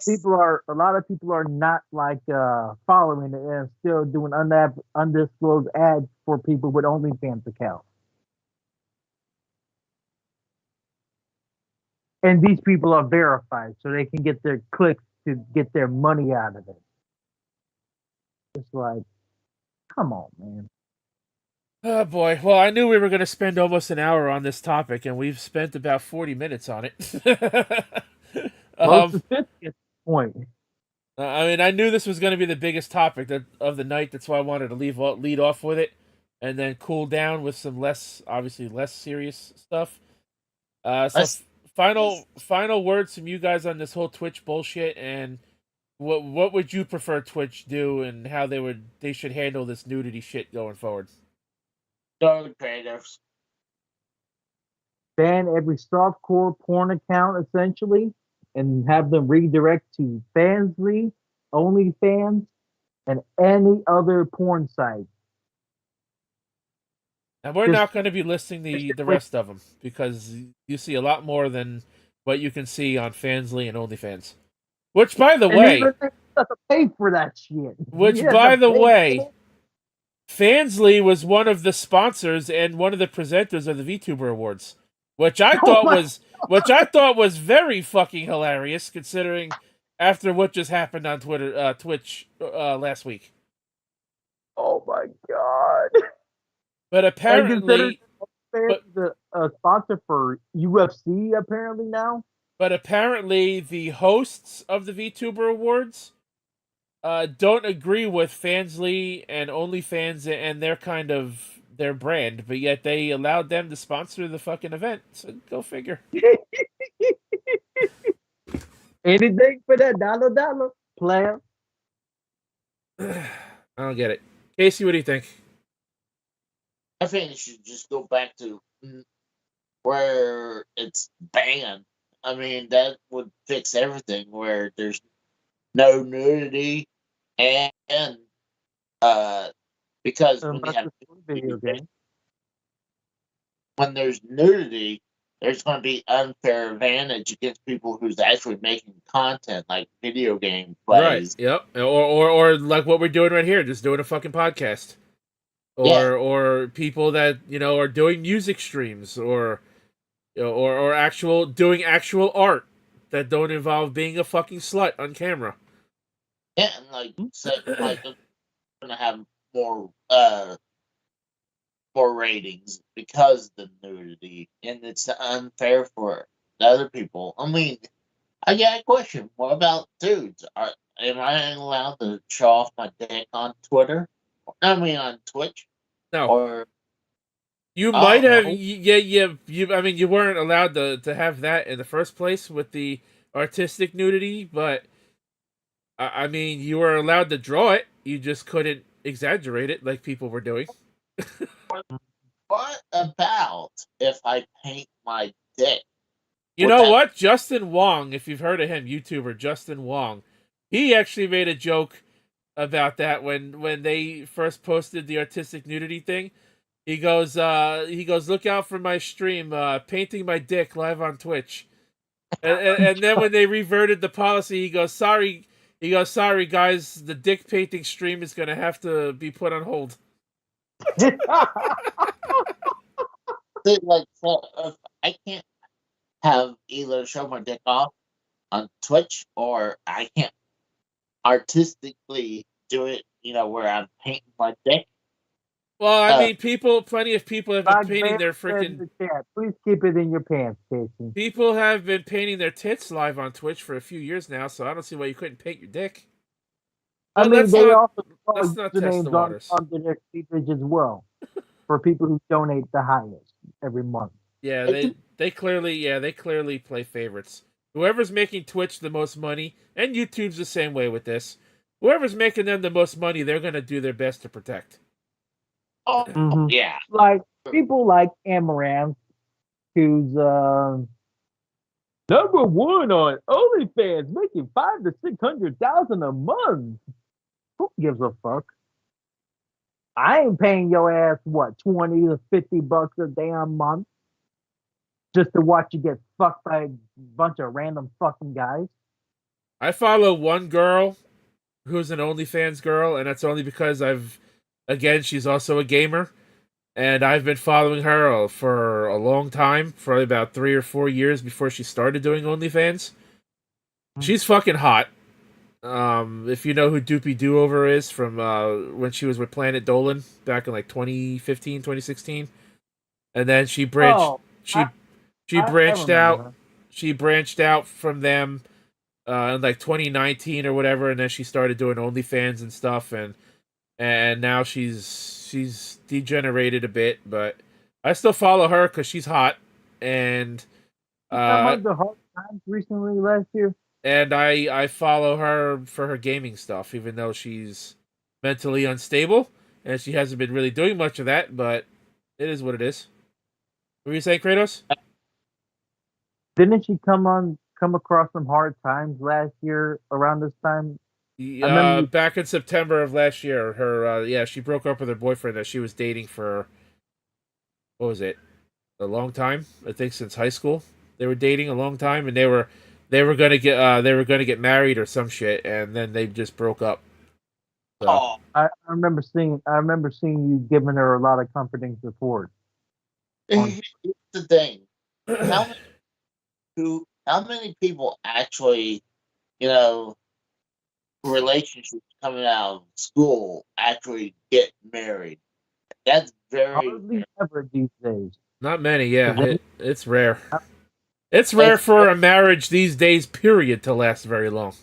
of people are not like following it and still doing undisclosed ads for people with OnlyFans accounts. And these people are verified, so they can get their clicks to get their money out of it. It's like, come on, man. oh boy. Well, I knew we were going to spend almost an hour on this topic, and we've spent about 40 minutes on it. Close to 50 at this point. I mean, I knew this was going to be the biggest topic of the night. That's why I wanted to lead off with it, and then cool down with some less serious stuff. Final words from you guys on this whole Twitch bullshit, and what would you prefer Twitch do, and how they should handle this nudity shit going forward? Go creators. Ban every softcore porn account essentially, and have them redirect to Fansly, OnlyFans, and any other porn site. And we're not going to be listing the rest of them, because you see a lot more than what you can see on Fansly and OnlyFans. Which, by the way, you have to pay for that shit. Which, by the way, Fansly was one of the sponsors and one of the presenters of the VTuber Awards, which I thought was very fucking hilarious, considering after what just happened on Twitch last week. Oh my god! But apparently, the sponsor for UFC apparently now. But apparently, the hosts of the VTuber Awards don't agree with Fansly and OnlyFans and their brand, but yet they allowed them to sponsor the fucking event. So go figure. Anything for that dollar player. I don't get it. Casey, what do you think? I think it should just go back to where it's banned. I mean, that would fix everything, where there's no nudity and because when you have when there's nudity, there's going to be unfair advantage against people who's actually making content like video game plays. Right. Yep. Or like what we're doing right here, just doing a fucking podcast. Or people that, are doing music streams or doing actual art that don't involve being a fucking slut on camera. Yeah, and like gonna have more ratings because of the nudity, and it's unfair for the other people. I mean, I got a question. What about dudes? Am I allowed to show off my dick on Twitter? I mean, on Twitch? No. Or you might have. Yeah. I mean, you weren't allowed to have that in the first place with the artistic nudity, but I mean, you were allowed to draw it. You just couldn't exaggerate it like people were doing. What about if I paint my dick? You know what? Justin Wong, if you've heard of him, YouTuber Justin Wong, he actually made a joke about that when they first posted the artistic nudity thing. He goes, look out for my stream, painting my dick live on Twitch. And then when they reverted the policy, he goes, sorry guys, the dick painting stream is gonna have to be put on hold. Like, I can't have either show my dick off on Twitch, or I can't artistically do it. Where I'm painting my dick. Well, I mean, plenty of people have been Like painting Bear their said in freaking. the chat, please keep it in your pants, Casey. People have been painting their tits live on Twitch for a few years now, so I don't see why you couldn't paint your dick. I But mean, they also let's call not test the usernames on waters. under their cleavage as well for people who donate the highest every month. Yeah, they clearly play favorites. Whoever's making Twitch the most money, and YouTube's the same way with this. Whoever's making them the most money, they're gonna do their best to protect. Oh, yeah. Like people like Amaranth, who's number one on OnlyFans, making $500,000 to $600,000 a month. Who gives a fuck? I ain't paying your ass what $20 to $50 a damn month just to watch you get fucked by a bunch of random fucking guys. I follow one girl who's an OnlyFans girl, and that's only because she's also a gamer, and I've been following her for a long time, for about 3 or 4 years before she started doing OnlyFans. She's fucking hot. If you know who Doopy Doover is from when she was with Planet Dolan back in like 2015, 2016, and then she branched out. Her. She branched out from them in like 2019 or whatever, and then she started doing OnlyFans and stuff, and now she's degenerated a bit, but I still follow her because she's hot, and the hard times recently last year. And I follow her for her gaming stuff, even though she's mentally unstable and she hasn't been really doing much of that. But it is what it is. What were you saying, Kratos? Didn't she come across some hard times last year around this time? Back in September of last year, she broke up with her boyfriend that she was dating for, what was it, a long time? I think since high school they were dating a long time, and they were gonna get married or some shit, and then they just broke up. So. Oh, I remember seeing you giving her a lot of comforting support. Here's the thing: how many people actually, relationships coming out of school actually get married? That's hardly ever these days. Not many, yeah. It's rare. It's rare for a marriage these days, period, to last very long.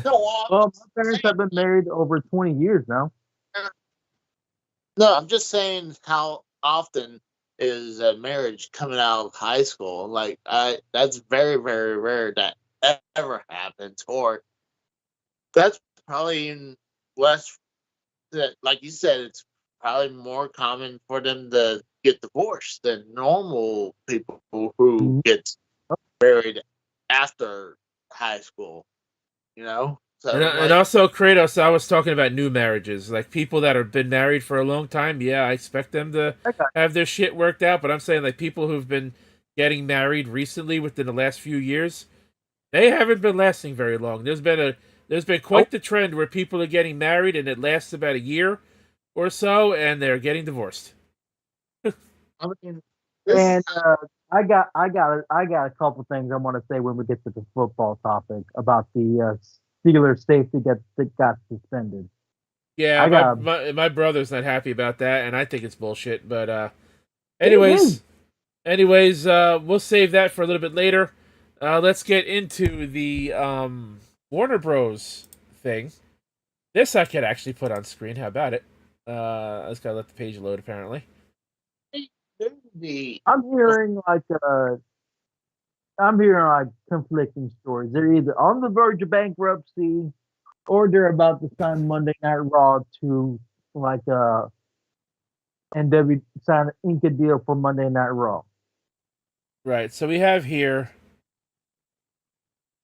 Well, my parents have been married over 20 years now. No, I'm just saying, how often is a marriage coming out of high school? Like, that's very, very rare that ever happens. Or that's probably even less. Like you said, it's probably more common for them to get divorced than normal people who get married after high school. So And also, Kratos, I was talking about new marriages, like people that have been married for a long time. Yeah, I expect them to have their shit worked out, but I'm saying like people who've been getting married recently within the last few years, they haven't been lasting very long. There's been quite the trend where people are getting married and it lasts about a year or so, and they're getting divorced. And I got a couple things I want to say when we get to the football topic about the Steelers safety that got suspended. Yeah, my brother's not happy about that, and I think it's bullshit. But anyways, we'll save that for a little bit later. Let's get into the Warner Bros. Thing. This I could actually put on screen. How about it? I just gotta let the page load, apparently. I'm hearing conflicting stories. They're either on the verge of bankruptcy or they're about to sign Monday Night Raw to NW sign an Inca deal for Monday Night Raw. Right. So we have here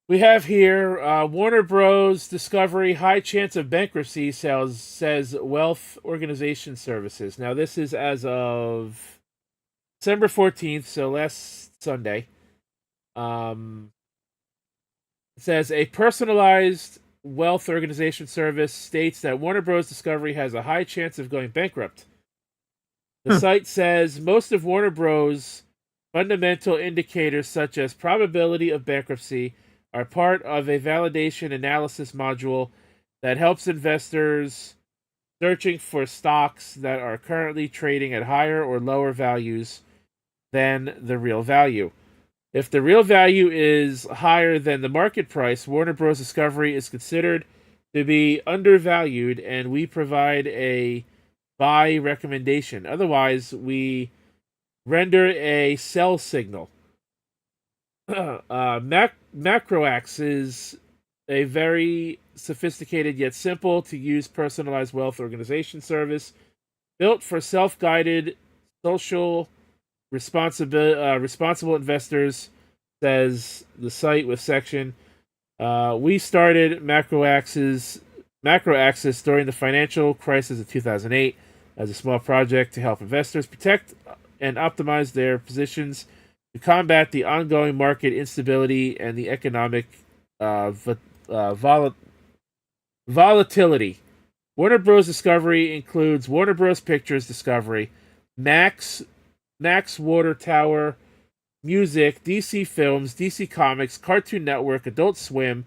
Warner Bros. Discovery high chance of bankruptcy says Wealth Organization Services. Now this is as of December 14th, so last Sunday. It says a personalized wealth organization service states that Warner Bros. Discovery has a high chance of going bankrupt. The site says most of Warner Bros. Fundamental indicators such as probability of bankruptcy are part of a validation analysis module that helps investors searching for stocks that are currently trading at higher or lower values than the real value. If the real value is higher than the market price, Warner Bros. Discovery is considered to be undervalued, and we provide a buy recommendation. Otherwise, we render a sell signal. Macroax is a very sophisticated yet simple to use personalized wealth organization service built for self-guided social responsible investors, says the site with section. We started Macroaxis during the financial crisis of 2008 as a small project to help investors protect and optimize their positions to combat the ongoing market instability and the economic volatility. Warner Bros. Discovery includes Warner Bros. Pictures Discovery, Max Water Tower, Music, DC Films, DC Comics, Cartoon Network, Adult Swim,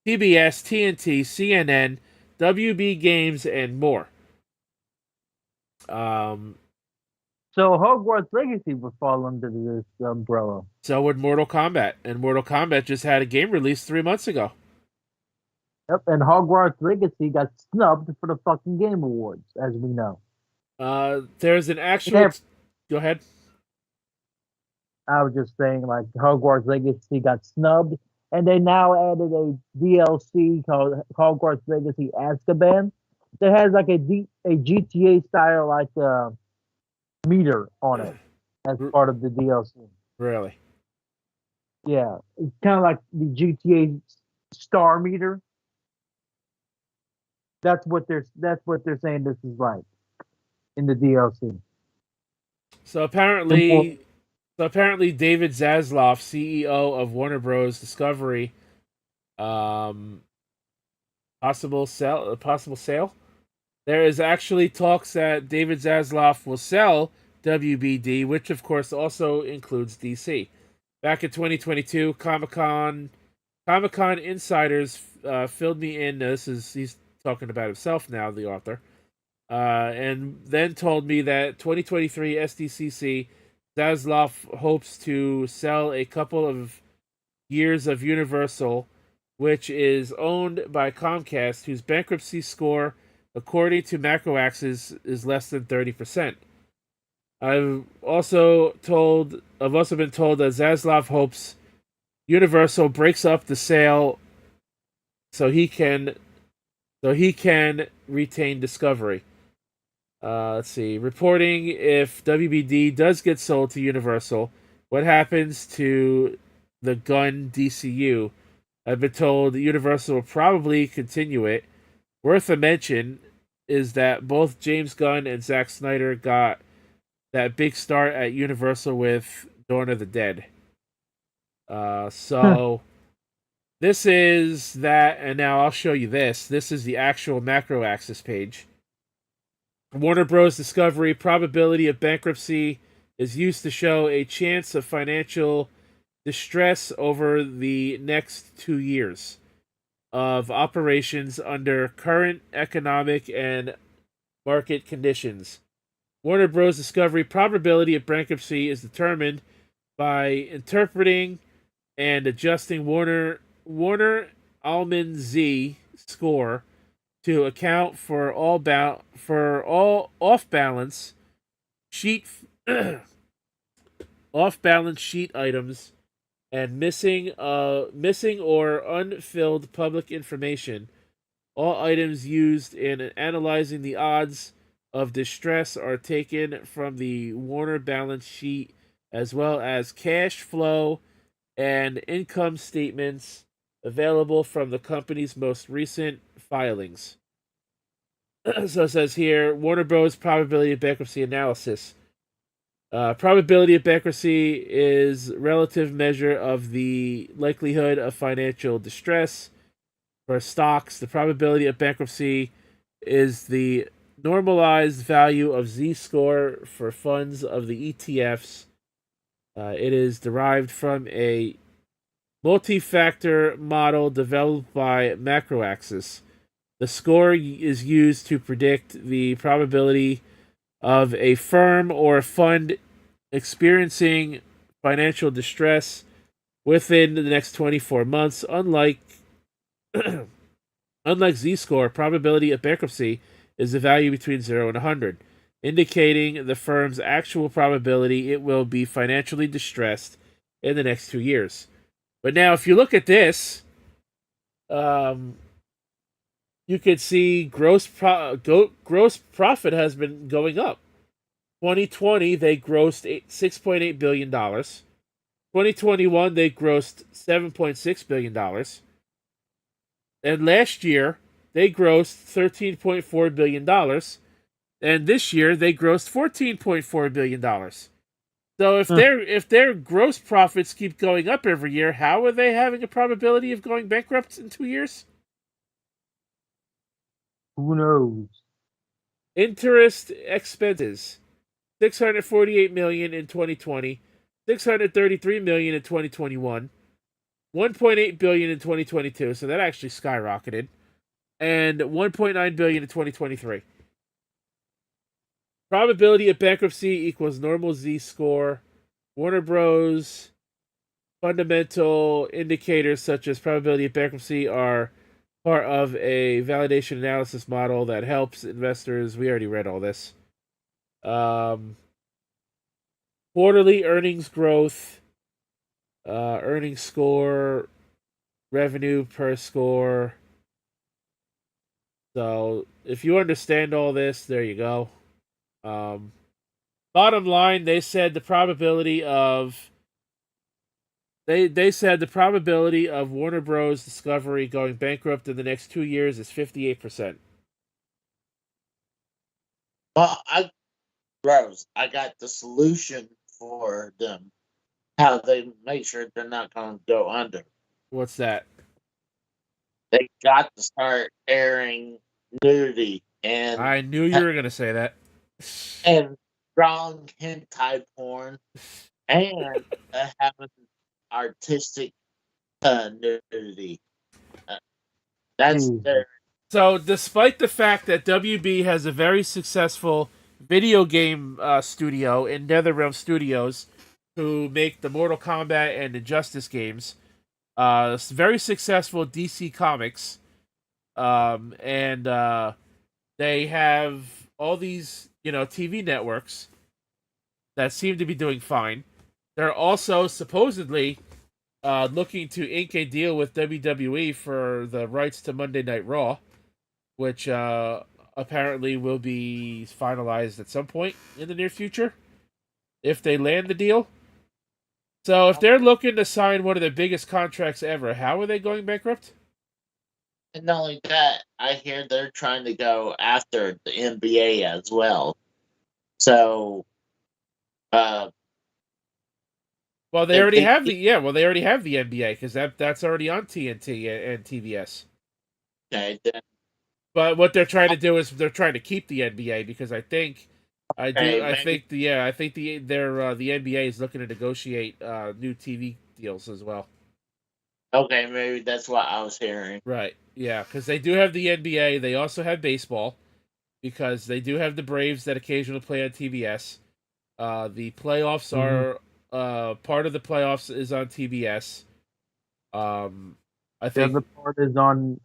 PBS, TNT, CNN, WB Games, and more. So Hogwarts Legacy would fall under this umbrella. So would Mortal Kombat, and Mortal Kombat just had a game released 3 months ago. Yep, and Hogwarts Legacy got snubbed for the fucking Game Awards, as we know. There's an actual. Go ahead. I was just saying, like, Hogwarts Legacy got snubbed, and they now added a DLC called Hogwarts Legacy Azkaban that has like a GTA style like meter on it as part of the DLC. Really? Yeah, it's kind of like the GTA star meter. That's what they're saying this is like in the DLC. So apparently David Zaslav, CEO of Warner Bros. Discovery, possible sale. There is actually talks that David Zaslav will sell WBD, which of course also includes DC. Back in 2022, Comic-Con insiders filled me in. He's talking about himself now, the author, and then told me that 2023 SDCC, Zaslav hopes to sell a couple of years of Universal, which is owned by Comcast, whose bankruptcy score, according to Macroaxis, is less than 30%. I've also been told that Zaslav hopes Universal breaks up the sale so he can retain Discovery. Let's see. Reporting if WBD does get sold to Universal, what happens to the Gunn DCU? I've been told Universal will probably continue it. Worth a mention is that both James Gunn and Zack Snyder got that big start at Universal with Dawn of the Dead. So this is that, and now I'll show you this. This is the actual Macroaxis page. Warner Bros. Discovery probability of bankruptcy is used to show a chance of financial distress over the next 2 years of operations under current economic and market conditions. Warner Bros. Discovery probability of bankruptcy is determined by interpreting and adjusting Warner Allman Z score to account for all off balance sheet items and missing or unfilled public information. All items used in analyzing the odds of distress are taken from the Warner balance sheet, as well as cash flow and income statements available from the company's most recent filings. So it says here, Warner Bros. Probability of bankruptcy analysis. Probability of bankruptcy is relative measure of the likelihood of financial distress. For stocks, the probability of bankruptcy is the normalized value of Z-score for funds of the ETFs. It is derived from a multi-factor model developed by MacroAxis. The score is used to predict the probability of a firm or fund experiencing financial distress within the next 24 months. Unlike Z-score, probability of bankruptcy is a value between 0 and 100, indicating the firm's actual probability it will be financially distressed in the next 2 years. But now, if you look at this, you could see gross profit has been going up. 2020, they grossed $6.8 billion. 2021, they grossed $7.6 billion. And last year, they grossed $13.4 billion. And this year, they grossed $14.4 billion. So if their gross profits keep going up every year, how are they having a probability of going bankrupt in 2 years? Who knows? Interest expenses: $648 million in 2020, $633 million in 2021, $1.8 billion in 2022. So that actually skyrocketed, and $1.9 billion in 2023. Probability of bankruptcy equals normal Z-score. Warner Bros. Fundamental indicators such as probability of bankruptcy are part of a validation analysis model that helps investors. We already read all this. Quarterly earnings growth, earnings score, revenue per score. So if you understand all this, there you go. Bottom line, they said the probability of Warner Bros. Discovery going bankrupt in the next 2 years is 58%. Well, I got the solution for them. How they make sure they're not going to go under. What's that? They got to start airing nudity and I knew you were going to say that. And strong hentai porn and having artistic nudity. That's their. So, despite the fact that WB has a very successful video game studio in NetherRealm Studios, who make the Mortal Kombat and Injustice games, very successful DC Comics, and they have all these TV networks that seem to be doing fine. They're also supposedly looking to ink a deal with WWE for the rights to Monday Night Raw, which apparently will be finalized at some point in the near future, if they land the deal. So if they're looking to sign one of the biggest contracts ever, how are they going bankrupt? And not only that, I hear they're trying to go after the NBA as well. So, well, they already have the NBA because that's already on TNT and TBS. Okay, then. But what they're trying to do is they're trying to keep the NBA because the NBA is looking to negotiate new TV deals as well. Okay, maybe that's what I was hearing. Right, yeah, because they do have the NBA. They also have baseball because they do have the Braves that occasionally play on TBS. The playoffs are part of the playoffs is on TBS. I think the other part is on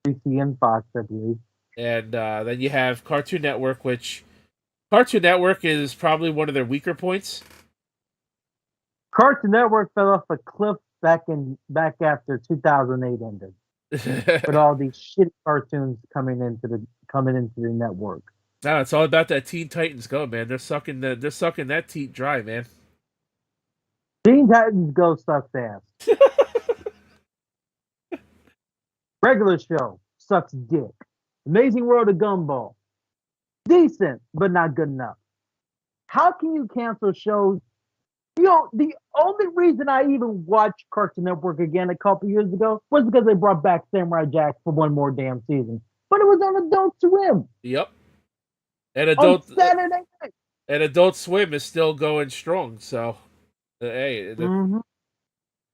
ABC and Fox, I believe. And then you have Cartoon Network, which Cartoon Network is probably one of their weaker points. Cartoon Network fell off a cliff back after 2008 ended, with all these shit cartoons coming into the network. No, it's all about that Teen Titans Go, man. They're sucking that teat dry, man. Teen Titans Go sucks ass. Regular show sucks dick. Amazing World of Gumball, decent but not good enough. How can you cancel shows? The only reason I even watched Cartoon Network again a couple years ago was because they brought back Samurai Jack for one more damn season. But it was on Adult Swim. Yep. And on Saturday night. And Adult Swim is still going strong, so hey.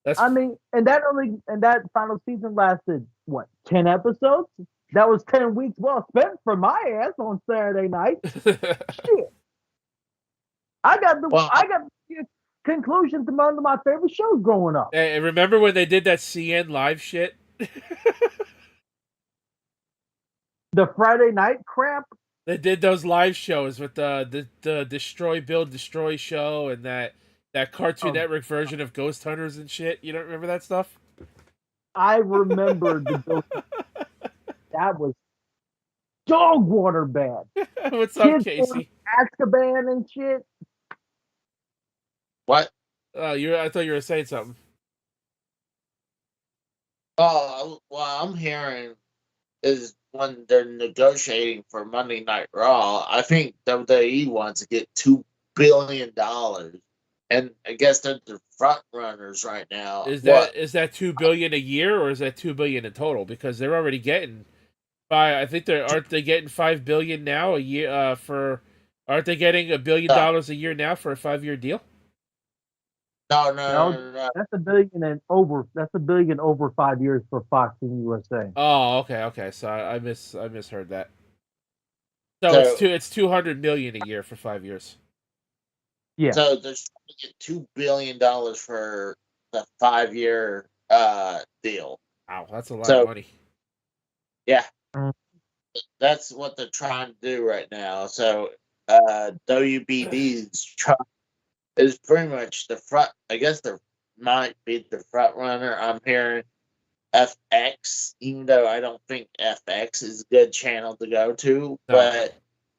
That's I mean, and that final season lasted what 10 episodes? That was 10 weeks well spent for my ass on Saturday night. Shit, Well, I got the conclusion to one of my favorite shows growing up. Hey, remember when they did that CN live shit? The Friday night crap. They did those live shows with the Destroy Build Destroy show and that Cartoon Oh, Network version of Ghost Hunters and shit. You don't remember that stuff? I remember the Ghost. That was dog water bad. What's up, Kids going Casey? to Azkaban and shit. what? I thought you were saying something. Oh, what I'm hearing is when they're negotiating for Monday Night Raw, I think WWE wants to get $2 billion, and I guess they're the front runners right now. Is What? that $2 billion a year or is that $2 billion in total? Because they're already getting five. I think aren't they getting $5 billion now a year for? Aren't they getting $1 billion a year now for a 5-year deal? No, no, No, no, no, no. that's That's $1 billion over 5 years for Fox and USA. Oh, okay. So I misheard that. So So, it's 200 million a year for 5 years. Yeah. so they're trying to get $2 billion for the 5-year deal. Wow, that's a lot of So, money. yeah, Mm. that's what they're trying to do right now. So, WBD is pretty much the front. I guess they might be the front runner. I'm hearing FX, even though I don't think FX is a good channel to go to, No, but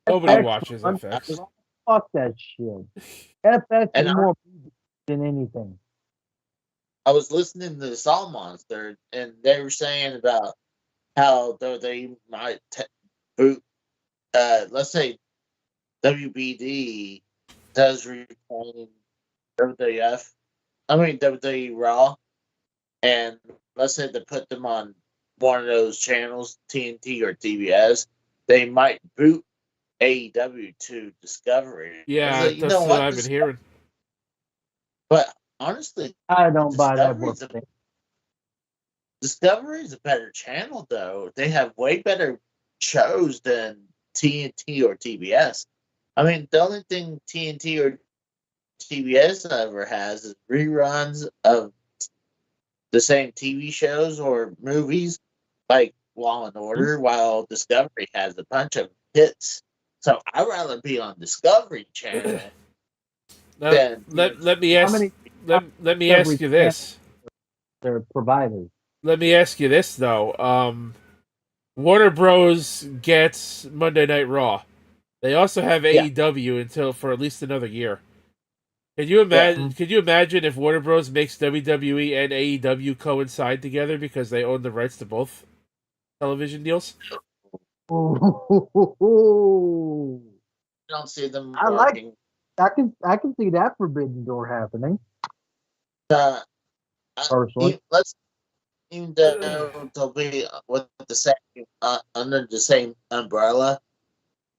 nobody FX, watches FX. fuck that shit. FX is and more than anything. I was listening to the Saw Monster, and they were saying about how though they might boot, let's say WBD does retain WWF, I mean WWE Raw, and let's say they put them on one of those channels, TNT or TBS, they might boot AEW to Discovery. I was Yeah, like, you know that's what what? I've been hearing. But honestly, I don't buy that Discovery's book. Discovery's a better channel, though. They have way better shows than TNT or TBS. I mean, the only thing TNT or TBS ever has is reruns of the same TV shows or movies, like Law and Order, while Discovery has a bunch of hits. So I'd rather be on Discovery Channel Let, than let me How ask many let me Discovery ask you Channel this. their providers? Let me ask you this though. Warner Bros gets Monday Night Raw. They also have yeah, AEW until for at least another year. Can you yeah. imagine? Could you imagine if Warner Bros makes WWE and AEW coincide together because they own the rights to both television deals? Ooh. I don't see them I like. working. I can see that forbidden door happening. Uh, Personally, let's even though they'll be with the same under the same umbrella,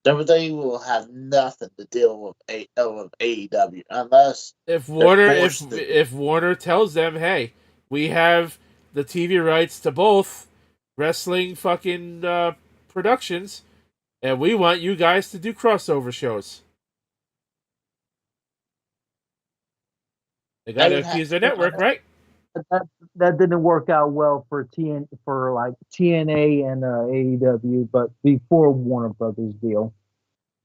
WWE will have nothing to deal with AEW unless If they're Warner forced to. if Warner tells them, "Hey, we have the TV rights to both wrestling fucking productions, and we want you guys to do crossover shows," they They gotta would have. appease their network, right? that that didn't work out well for like TNA and AEW, but before Warner Brothers deal.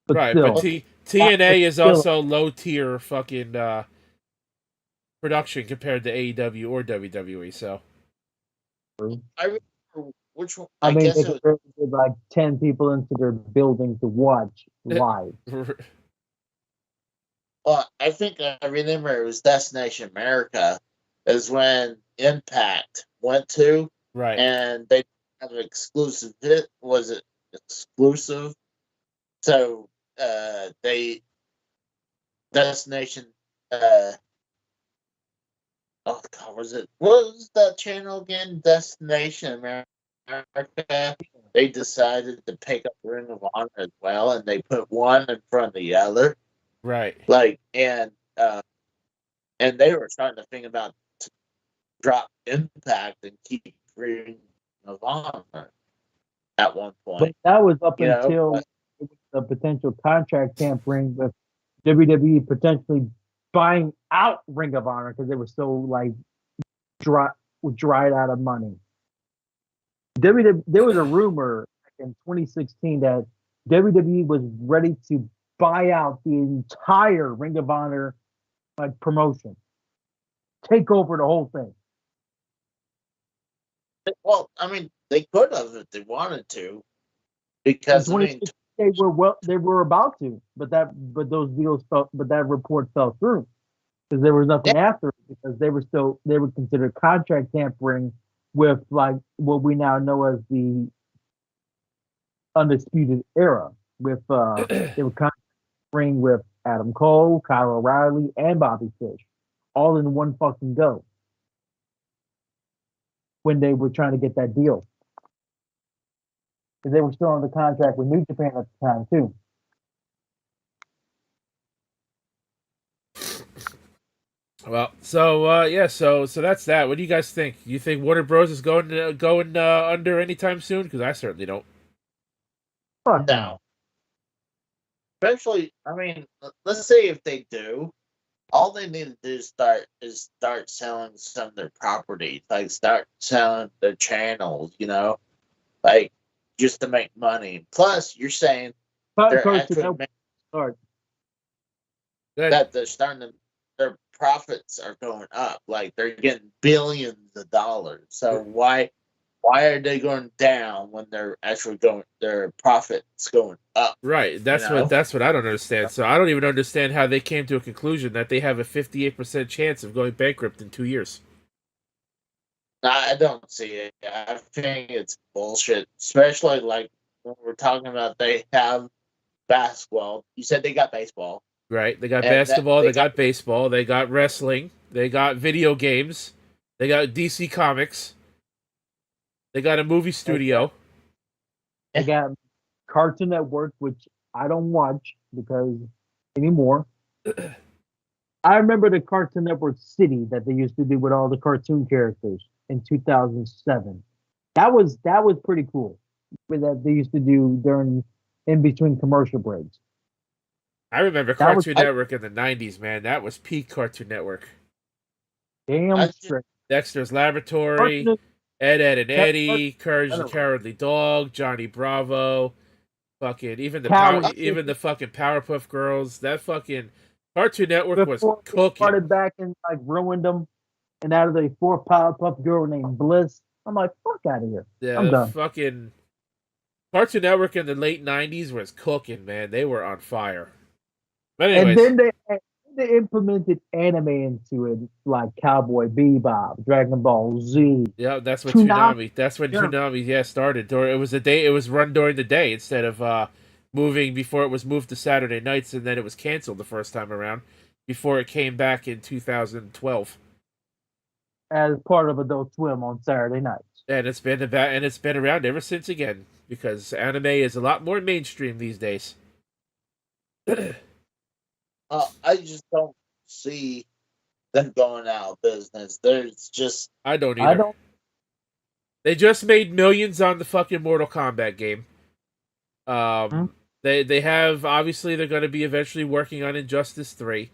But Right, but still, that was TNA is still also low tier fucking production compared to AEW or WWE. So I remember which one. I I mean, guess they it could was. barely get like 10 people into their building to watch live. Well, I think I remember it was Destination America, is when Impact went to, right. and they have an exclusive hit. Was it exclusive? So they Destination. Oh God, was it? What was that channel again? Destination America. They decided to pick up Ring of Honor as well, and they put one in front of the other. Right. Like, and they were starting to think about drop Impact and keep Ring of Honor at one But point. that was up You know, until the potential contract tampering with WWE potentially buying out Ring of Honor because they were so like dry, dried out of money. WWE, there was a rumor in 2016 that WWE was ready to buy out the entire Ring of Honor like promotion, take over the whole thing. well, I mean, they could have if they wanted to, In because I mean, 2016, they were about to, but that report fell through because there was nothing after it because they were considered contract tampering with like what we now know as the Undisputed Era. With they were tampering with Adam Cole, Kyle O'Reilly, and Bobby Fish, all in one fucking go when they were trying to get that deal. Because they were still under contract with New Japan at the time too. Well, so yeah, so that's that. What do you guys think? You think Warner Bros is going under anytime soon? Because I certainly don't. Fuck no. Especially, I mean, let's say if they do, all they need to do is start selling some of their properties, like start selling their channels, you know, like just to make money. Plus, you're saying they're actually that they're starting to, their profits are going up, like they're getting billions of dollars. So why are they going down when they're actually going their profits going up? Right. That's what I don't understand. So I don't even understand how they came to a conclusion that they have a 58% chance of going bankrupt in 2 years. I don't see it. I think it's bullshit. Especially like when we're talking about they have basketball. You said they got baseball. Right. They got basketball, they got baseball, they got wrestling, they got video games, they got DC Comics, they got a movie studio. They got Cartoon Network, which I don't watch because anymore. I remember the Cartoon Network City that they used to do with all the cartoon characters in 2007. That was pretty cool. That they used to do during in between commercial breaks. I remember Cartoon Network in the 90s, man. That was peak Cartoon Network. Damn straight. Dexter's Laboratory, Ed, and Eddie, Courage the Cowardly Dog, Johnny Bravo, fucking even the fucking Powerpuff Girls. That fucking Cartoon Network was cooking. Started back and like ruined them, and out of the 4 Powerpuff Girl named Bliss, I'm like, fuck out of here. I'm done. Fucking Cartoon Network in the late 90s was cooking, man. They were on fire. But anyways. And then they implemented anime into it, like Cowboy Bebop, Dragon Ball Z. Yeah, that's what Toonami. That's when Toonami started. It was run during the day instead of moving before it was moved to Saturday nights, and then it was canceled the first time around before it came back in 2012 as part of Adult Swim on Saturday nights. And it's been around ever since again because anime is a lot more mainstream these days. I just don't see them going out of business. There's just I don't either. They just made millions on the fucking Mortal Kombat game. They have obviously they're going to be eventually working on Injustice 3.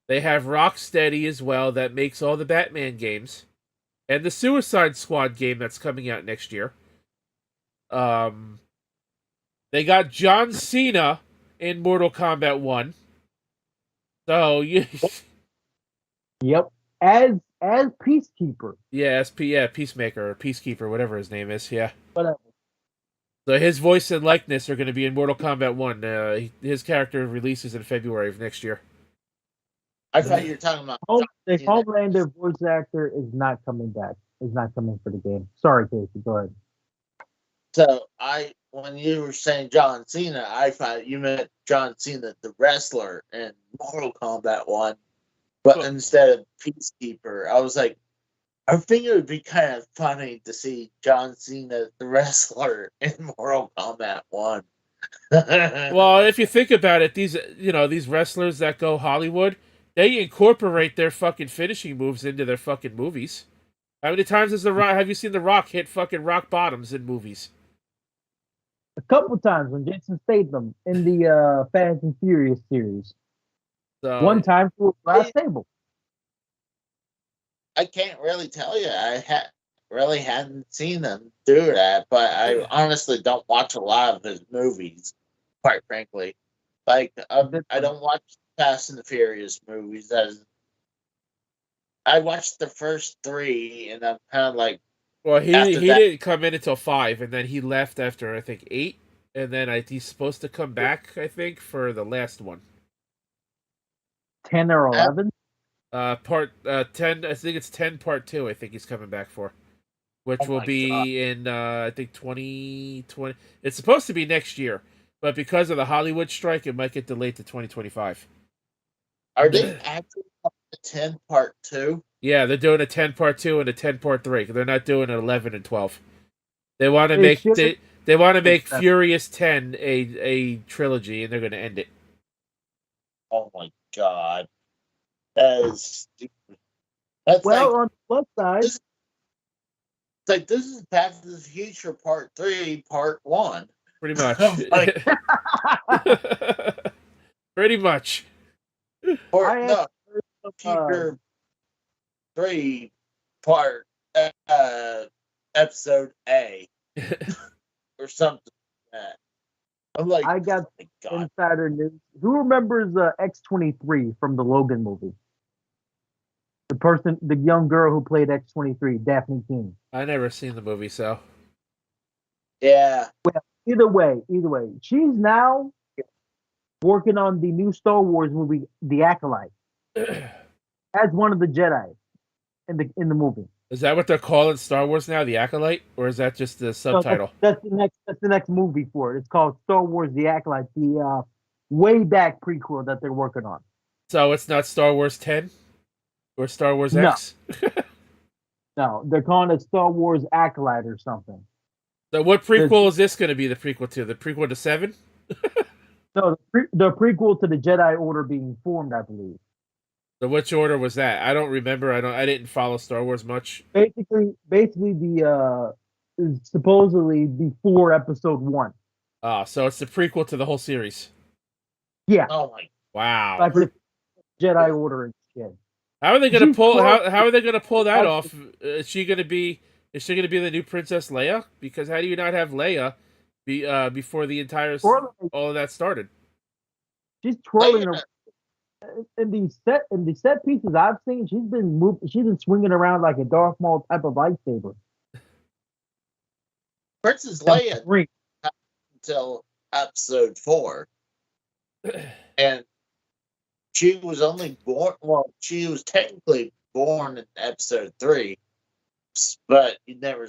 They have Rocksteady as well that makes all the Batman games, and the Suicide Squad game that's coming out next year. They got John Cena in Mortal Kombat 1. So you, yep, as Peacekeeper. Yeah, Peacemaker or Peacekeeper, whatever his name is. Yeah. Whatever. So his voice and likeness are going to be in Mortal Kombat 1. His character releases in February of next year. I thought you were talking about the Homelander voice actor is not coming back. Is not coming for the game. Sorry, Casey. Go ahead. So when you were saying John Cena, I thought you meant John Cena, the wrestler in Mortal Kombat 1. But instead of Peacekeeper, I was like, I think it would be kind of funny to see John Cena, the wrestler, in Mortal Kombat 1. Well, if you think about it, these wrestlers that go Hollywood, they incorporate their fucking finishing moves into their fucking movies. How many times has have you seen The Rock hit fucking rock bottoms in movies? A couple times when Jason Statham in the Fast and Furious series. So One time for glass table. I can't really tell you. Really hadn't seen him do that, but I honestly don't watch a lot of his movies, quite frankly. Like I don't watch Fast and the Furious movies. I watched the first three, and I'm kind of like, well, he after he that, didn't come in until 5, and then he left after I think 8, and then he's supposed to come back I think for the last one. 10 or 11? Part 10. I think it's 10 Part 2. I think he's coming back for, which oh will my god, be in I think 2020. It's supposed to be next year, but because of the Hollywood strike, it might get delayed to 2025. are they actually on the 10 Part 2? Yeah, they're doing a 10 Part 2 and a 10 Part 3. They're not doing an 11 and 12. They want to make they want to make Furious 10 a trilogy, and they're going to end it. Oh my god, that is stupid. That's well, like, on the plus side, this is Back to the Future Part 3, Part 1. Pretty much. Like, Pretty much. or no, Future 3 Part Episode A or something like that. I'm like, I got oh my god. insider news. Who remembers X-23 from the Logan movie? The young girl who played X-23, Daphne King. I never seen the movie, so. Yeah. Well, either way, she's now working on the new Star Wars movie, The Acolyte, as one of the Jedi in the movie. Is that what they're calling Star Wars now, The Acolyte, or is that just the subtitle? No, that's the next movie for it. It's called Star Wars: The Acolyte, the way back prequel that they're working on. So it's not Star Wars 10 or Star Wars X? No, they're calling it Star Wars Acolyte or something. So what prequel is this going to be the prequel to? The prequel to 7? No, the prequel to the Jedi Order being formed, I believe. So which order was that? I don't remember. I didn't follow Star Wars much. Basically the supposedly before Episode 1. So it's the prequel to the whole series. Yeah. Oh my. Wow. Like the Jedi Order and shit. How are they going to pull? How are they going to pull that off? Is she going to be the new Princess Leia? Because how do you not have Leia before the entire all of that started? She's twirling her. In the set pieces I've seen, she's been swinging around like a Darth Maul type of lightsaber. Princess Leia until Episode 4, and she was only born. Well, she was technically born in Episode 3, but you never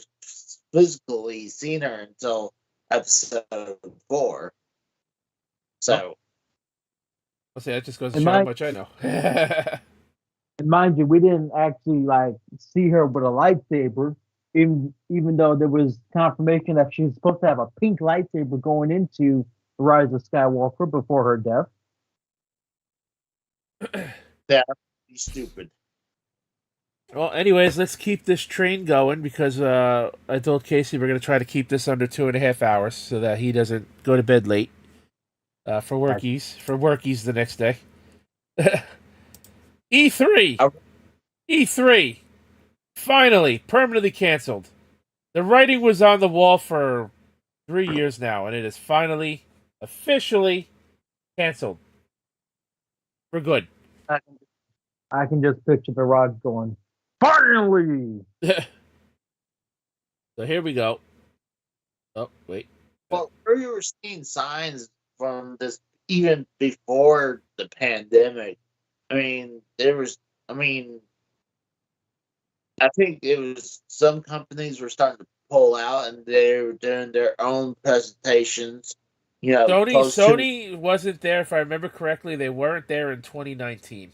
physically seen her until Episode 4. So. I'll say that just goes to show how much I know. And mind you, we didn't actually see her with a lightsaber, even though there was confirmation that she was supposed to have a pink lightsaber going into the Rise of Skywalker before her death. Yeah, he's stupid. Well, anyways, let's keep this train going because I told Casey we're going to try to keep this under 2.5 hours so that he doesn't go to bed late. For workies the next day. E3! E3! Finally, permanently canceled. The writing was on the wall for 3 years now, and it is finally, officially canceled. For good. I can just picture the Rock going, finally! So here we go. Oh, wait. Well, we were seeing signs from this even before the pandemic. I mean, I think it was some companies were starting to pull out and they were doing their own presentations. You know, Sony wasn't there, if I remember correctly. They weren't there in 2019.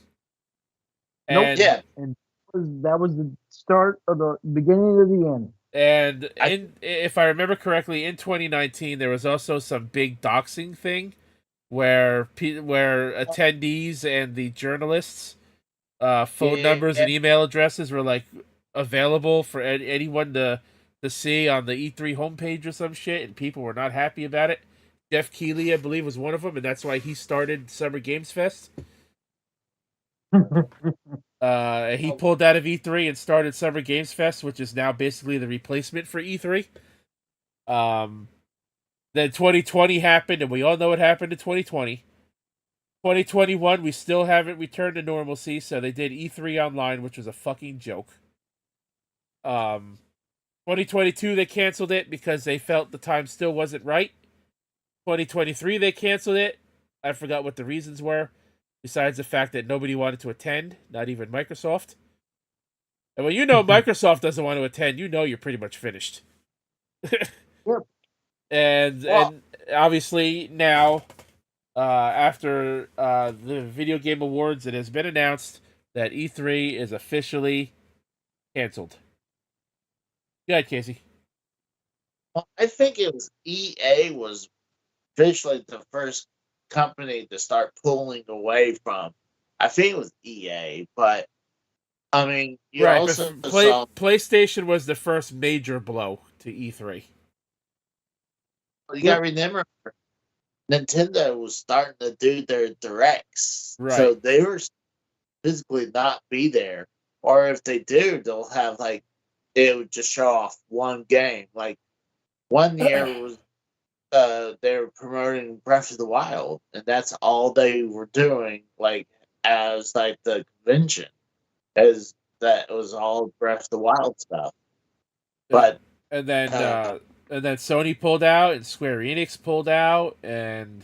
And, nope. Yeah, and that was the start of the beginning of the end. And if I remember correctly, in 2019 there was also some big doxing thing, where attendees and the journalists' phone numbers and email addresses were available for anyone to see on the E3 homepage or some shit, and people were not happy about it. Jeff Keighley, I believe, was one of them, and that's why he started Summer Games Fest. He pulled out of E3 and started Summer Games Fest, which is now basically the replacement for E3. Then 2020 happened, and we all know what happened in 2020. 2021, we still haven't returned to normalcy, so they did E3 online, which was a fucking joke. 2022, they canceled it because they felt the time still wasn't right. 2023, they canceled it. I forgot what the reasons were, besides the fact that nobody wanted to attend, not even Microsoft. And when you know Microsoft doesn't want to attend, you know you're pretty much finished. Yep. And obviously now, after the Video Game Awards, it has been announced that E3 is officially canceled. Go ahead, Casey. Well, I think it was EA was officially the first company to start pulling away from. I think it was EA, but I mean, you Right, also but saw PlayStation was the first major blow to E3. you got to remember Nintendo was starting to do their directs, Right. so they were physically not be there, or if they do, they'll have like it would just show off one game. Like one year was they were promoting Breath of the Wild, and that's all they were doing. Like as like the convention, as that was all Breath of the Wild stuff. But and then Sony pulled out, and Square Enix pulled out, and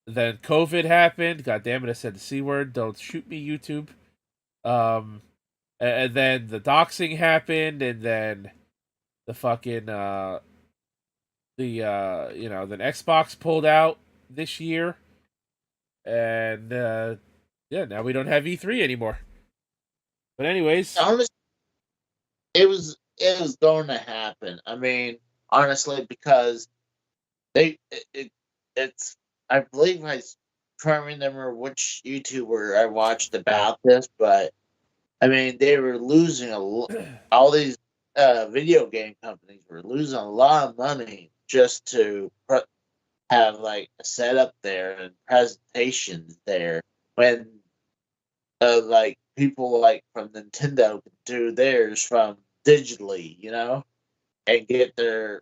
then COVID happened. God damn it! I said the C word. Don't shoot me, YouTube. And then the doxing happened, and then the fucking then Xbox pulled out this year, and now we don't have E3 anymore. But anyways, honestly, it was going to happen. I mean, honestly, because it's I believe I can't remember which YouTuber I watched about this, but I mean they were losing all these video game companies were losing a lot of money just to have like a setup there and presentations there when like people like from Nintendo could do theirs from digitally, and get their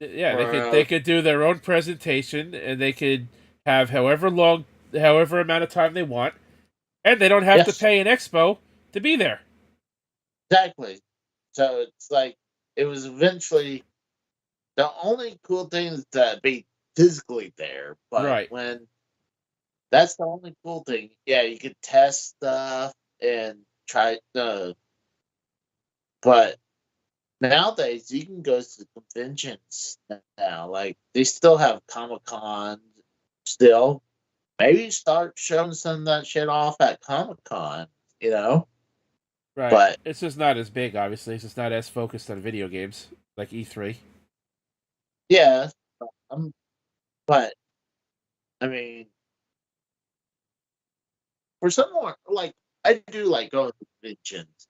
they could do their own presentation, and they could have however amount of time they want, and they don't have to pay an expo to be there. Exactly. So it's like it was eventually the only cool thing is to be physically there, but when that's the only cool thing, yeah, you could test stuff and try but nowadays you can go to conventions now. Like they still have Comic-Con still. Maybe start showing some of that shit off at Comic-Con, Right. But it's just not as big, obviously. It's just not as focused on video games like E3. Yeah. But I mean, for someone like I do like going to conventions.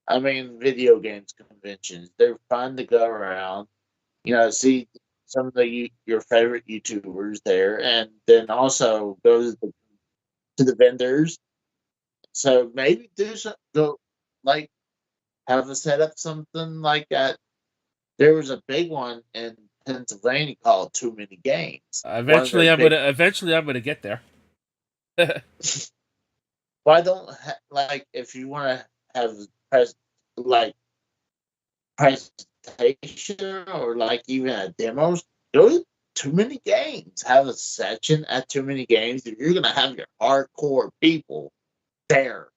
I mean, video games conventions. They're fun to go around. See some of your favorite YouTubers there, and then also go to the vendors. So maybe like have a set up something like that. There was a big one in Pennsylvania called Too Many Games. Eventually, I'm gonna get there. Why don't like if you want to have presentation or like even a demos, go to Too Many Games. Have a section at Too Many Games. You're gonna have your hardcore people there,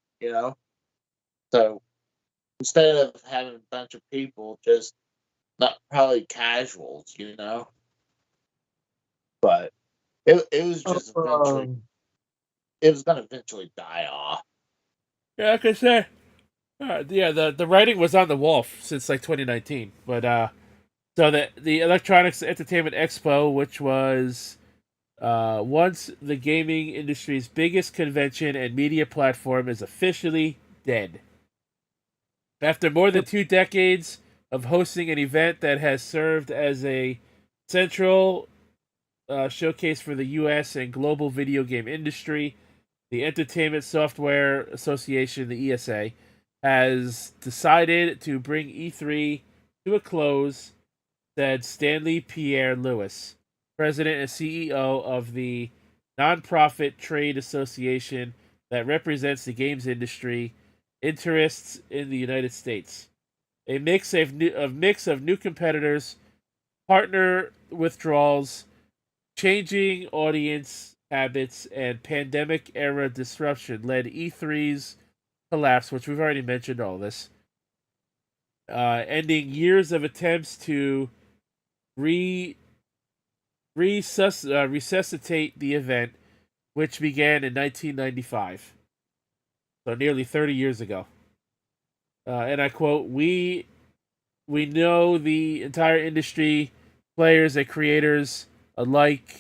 So instead of having a bunch of people, just not probably casuals, But it was just eventually it was gonna eventually die off. Yeah, like I said, the writing was on the wall since like 2019, but so the Electronics Entertainment Expo, which was once the gaming industry's biggest convention and media platform, is officially dead. After more than 2 decades of hosting an event that has served as a central showcase for the U.S. and global video game industry, the Entertainment Software Association, the ESA, has decided to bring E3 to a close, said Stanley Pierre Lewis, president and CEO of the nonprofit trade association that represents the games industry interests in the United States. A mix of new competitors, partner withdrawals, changing audience habits, and pandemic era disruption led E3's collapse, which we've already mentioned all this, ending years of attempts to resuscitate the event, which began in 1995, so nearly 30 years ago. And I quote, we know the entire industry, players and creators alike,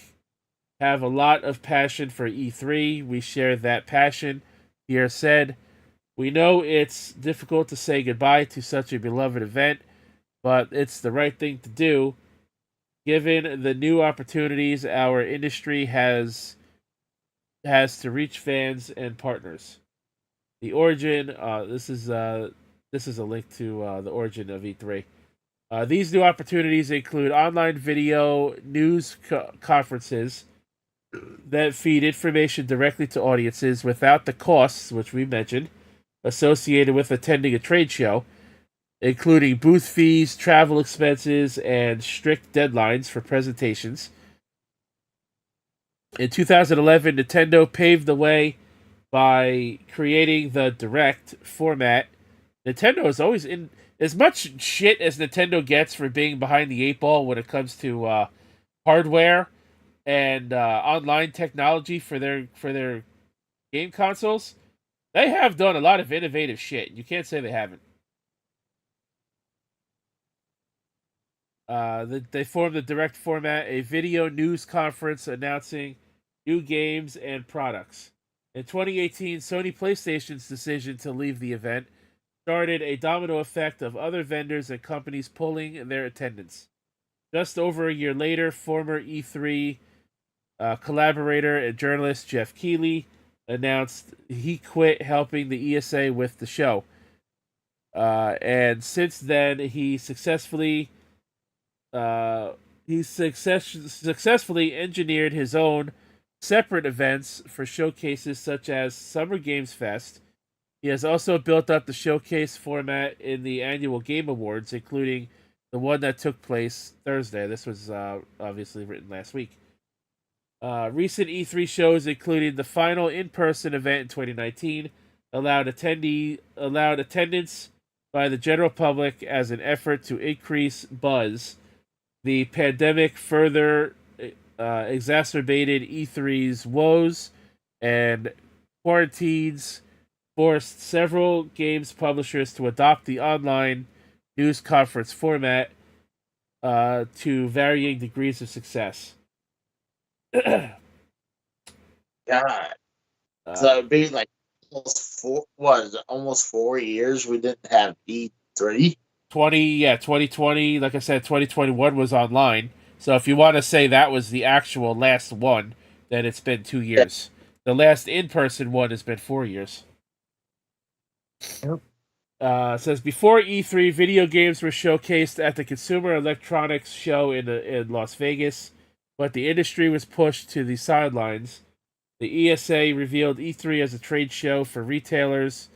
have a lot of passion for E3. We share that passion, Pierre said. We know it's difficult to say goodbye to such a beloved event, but it's the right thing to do, given the new opportunities our industry has to reach fans and partners. The origin. This is a link to the origin of E3. These new opportunities include online video news conferences that feed information directly to audiences without the costs, which we mentioned, associated with attending a trade show, including booth fees, travel expenses, and strict deadlines for presentations. In 2011, Nintendo paved the way by creating the Direct format. Nintendo is always in as much shit as Nintendo gets for being behind the eight ball when it comes to hardware and online technology for their game consoles. They have done a lot of innovative shit. You can't say they haven't. They formed the Direct format, a video news conference announcing new games and products. In 2018, Sony PlayStation's decision to leave the event started a domino effect of other vendors and companies pulling their attendance. Just over a year later, former E3 collaborator and journalist Jeff Keighley announced he quit helping the ESA with the show. And since then, he successfully engineered his own separate events for showcases such as Summer Games Fest. He has also built up the showcase format in the annual Game Awards, including the one that took place Thursday. This was obviously written last week. Recent E3 shows, including the final in-person event in 2019, allowed attendance by the general public as an effort to increase buzz. The pandemic further exacerbated E3's woes, and quarantines forced several games publishers to adopt the online news conference format to varying degrees of success. God. So it'd be like almost 4 years we didn't have E3. 2020, like I said, 2021 was online. So if you want to say that was the actual last one, then it's been 2 years. The last in-person one has been 4 years. Yep. Says before E3, video games were showcased at the Consumer Electronics Show in Las Vegas, but the industry was pushed to the sidelines. The ESA revealed E3 as a trade show for retailers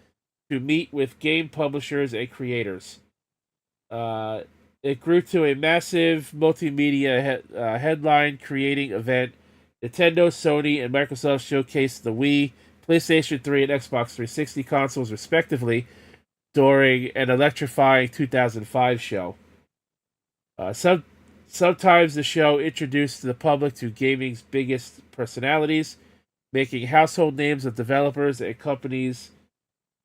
to meet with game publishers and creators. It grew to a massive multimedia headline creating event. Nintendo, Sony, and Microsoft showcased the Wii, PlayStation 3, and Xbox 360 consoles, respectively, during an electrifying 2005 show. Sometimes the show introduced the public to gaming's biggest personalities, making household names of developers and companies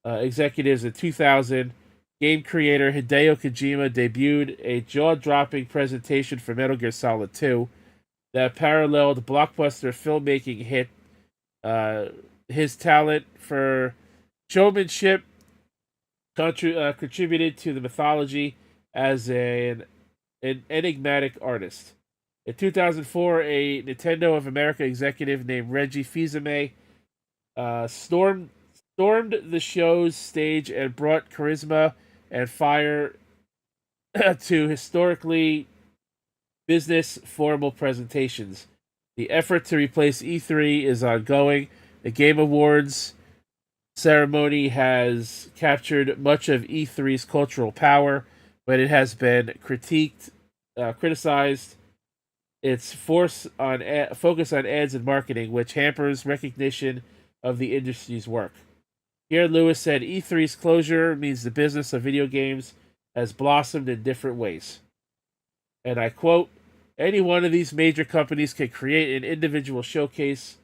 executives. In 2000, game creator Hideo Kojima debuted a jaw-dropping presentation for Metal Gear Solid 2 that paralleled blockbuster filmmaking hit. His talent for showmanship contributed to the mythology as an enigmatic artist. In 2004, a Nintendo of America executive named Reggie Fils-Aimé stormed the show's stage and brought charisma and fire to historically business formal presentations. The effort to replace E3 is ongoing. The Game Awards ceremony has captured much of E3's cultural power, but it has been criticized its focus on ads and marketing, which hampers recognition of the industry's work. Here, Lewis said E3's closure means the business of video games has blossomed in different ways. And I quote, any one of these major companies can create an individual showcase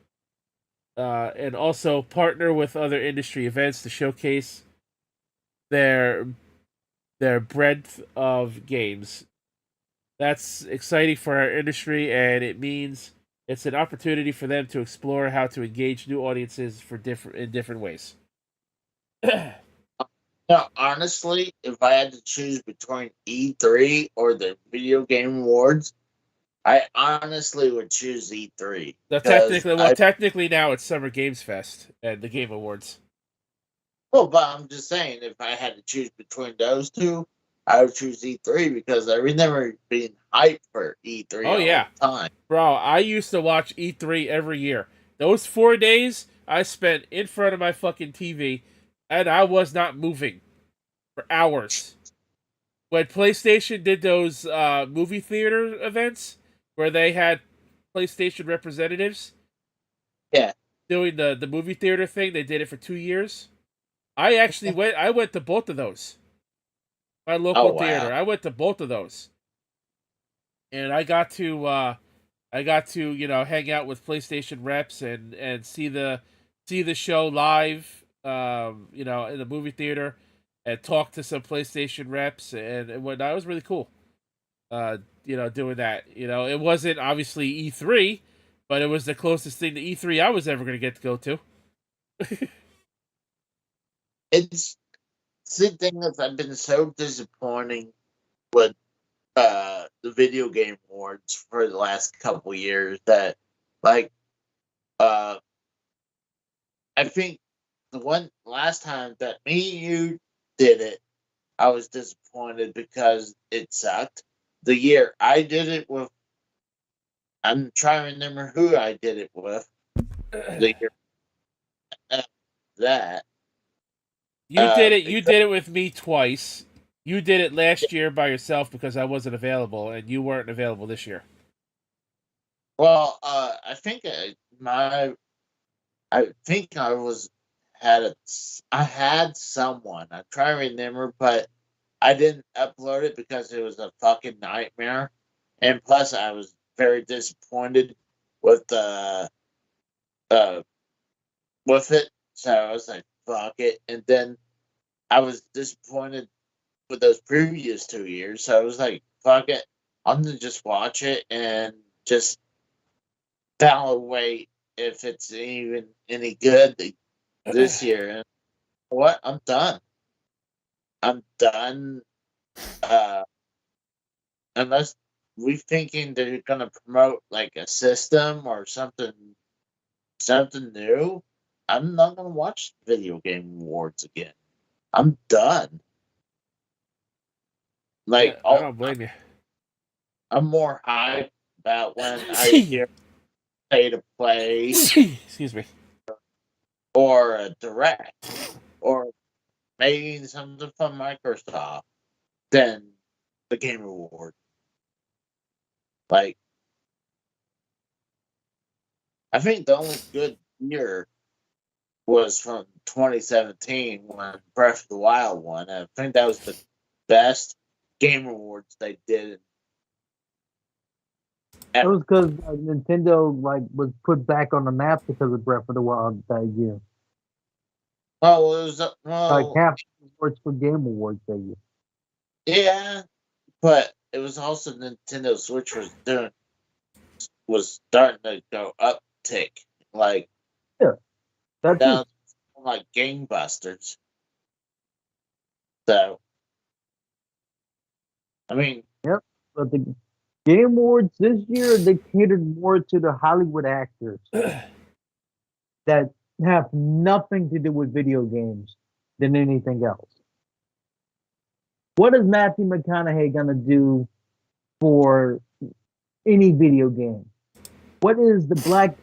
and also partner with other industry events to showcase their breadth of games. That's exciting for our industry, and it means it's an opportunity for them to explore how to engage new audiences in different ways. Now, honestly, if I had to choose between E3 or the Video Game Awards, I honestly would choose E3. Now, Because technically now it's Summer Games Fest and the Game Awards. well, but I'm just saying, if I had to choose between those two, I would choose E3 because I remember being hyped for E3 Oh all yeah, the time. bro! I used to watch E3 every year. Those 4 days I spent in front of my fucking TV, and I was not moving for hours. When PlayStation did those movie theater events where they had PlayStation representatives Yeah. doing the movie theater thing, they did it for 2 years. I actually went. I went to both of those. My local Oh wow. theater. I went to both of those, and I got to hang out with PlayStation reps and see the show live. In the movie theater, and talk to some PlayStation reps and whatnot. It was really cool. Doing that. It wasn't obviously E3, but it was the closest thing to E3 I was ever going to get to go to. It's the thing is I've been so disappointing with the video game awards for the last couple years that like uh I think the one last time that me and you did it, I was disappointed because it sucked. The year I did it with, I'm trying to remember who I did it with. The year after that, You did it. You because did it with me twice. You did it last year by yourself because I wasn't available, and you weren't available this year. well, I think I think I had someone. I try to remember, but I didn't upload it because it was a fucking nightmare. And plus, I was very disappointed with the uh with it. So I was like, "Fuck it." And then I was disappointed with those previous 2 years. So I was like, "Fuck it." I'm gonna just watch it and just evaluate if it's even any good this year. And what? I'm done. I'm done. Uh, unless we thinking they're gonna promote like a system or something new, I'm not gonna watch video game awards again. I'm done. Yeah, Like I oh, don't blame you. I'm more hyped about when I hear pay to play Excuse me. or a direct or maybe something from Microsoft than the Game Award. Like I think the only good year was from 2017 when Breath of the Wild won. I think that was the best Game Awards they did It was ever. because Nintendo was put back on the map because of Breath of the Wild that year. Well, it was Like well, half the awards for Game Awards that year. yeah, but it was also Nintendo Switch was starting to go uptick, like Yeah, that too. down like gangbusters. So, I mean, Yep. But the Game Awards this year, they catered more to the Hollywood actors that have nothing to do with video games than anything else. What is Matthew McConaughey gonna do for any video game? What is the Black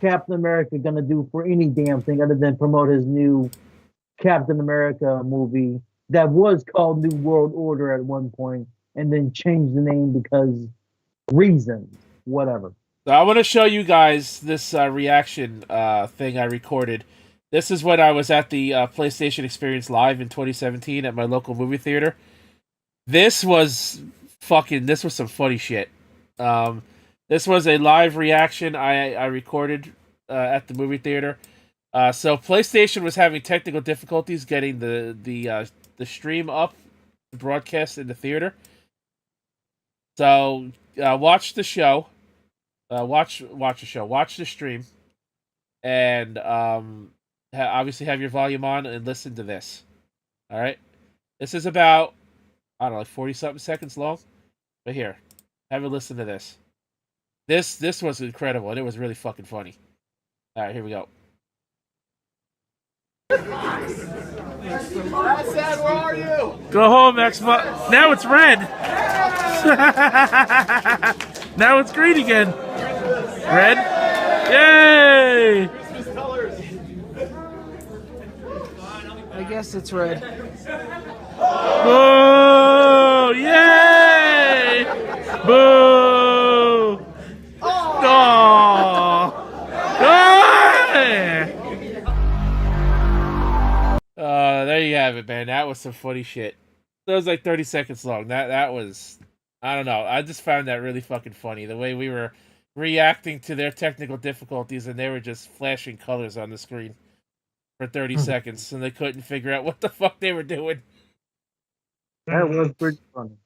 Captain America gonna do for any damn thing other than promote his new Captain America movie that was called New World Order at one point and then changed the name because reasons, whatever. So I want to show you guys this reaction thing I recorded. This is when I was at the PlayStation Experience Live in 2017 at my local movie theater. This was some funny shit. This was a live reaction I recorded at the movie theater. So PlayStation was having technical difficulties getting the stream up, the broadcast in the theater. So watch the show. Watch the show. Watch the stream, and obviously have your volume on and listen to this. All right, this is about, I don't know, like 40-something seconds long. But here, have a listen to this. This was incredible, and it was really fucking funny. All right, here we go. Dad, where are you? Go home, Xbox. Now it's red. Now it's green again. Red. Yay! I guess it's red. Boo! Yay! Boo! Oh! There you have it, man. That was some funny shit. That was like 30 seconds long. That was, I don't know. I just found that really fucking funny. The way we were reacting to their technical difficulties and they were just flashing colors on the screen for 30 seconds and they couldn't figure out what the fuck they were doing. That was pretty funny.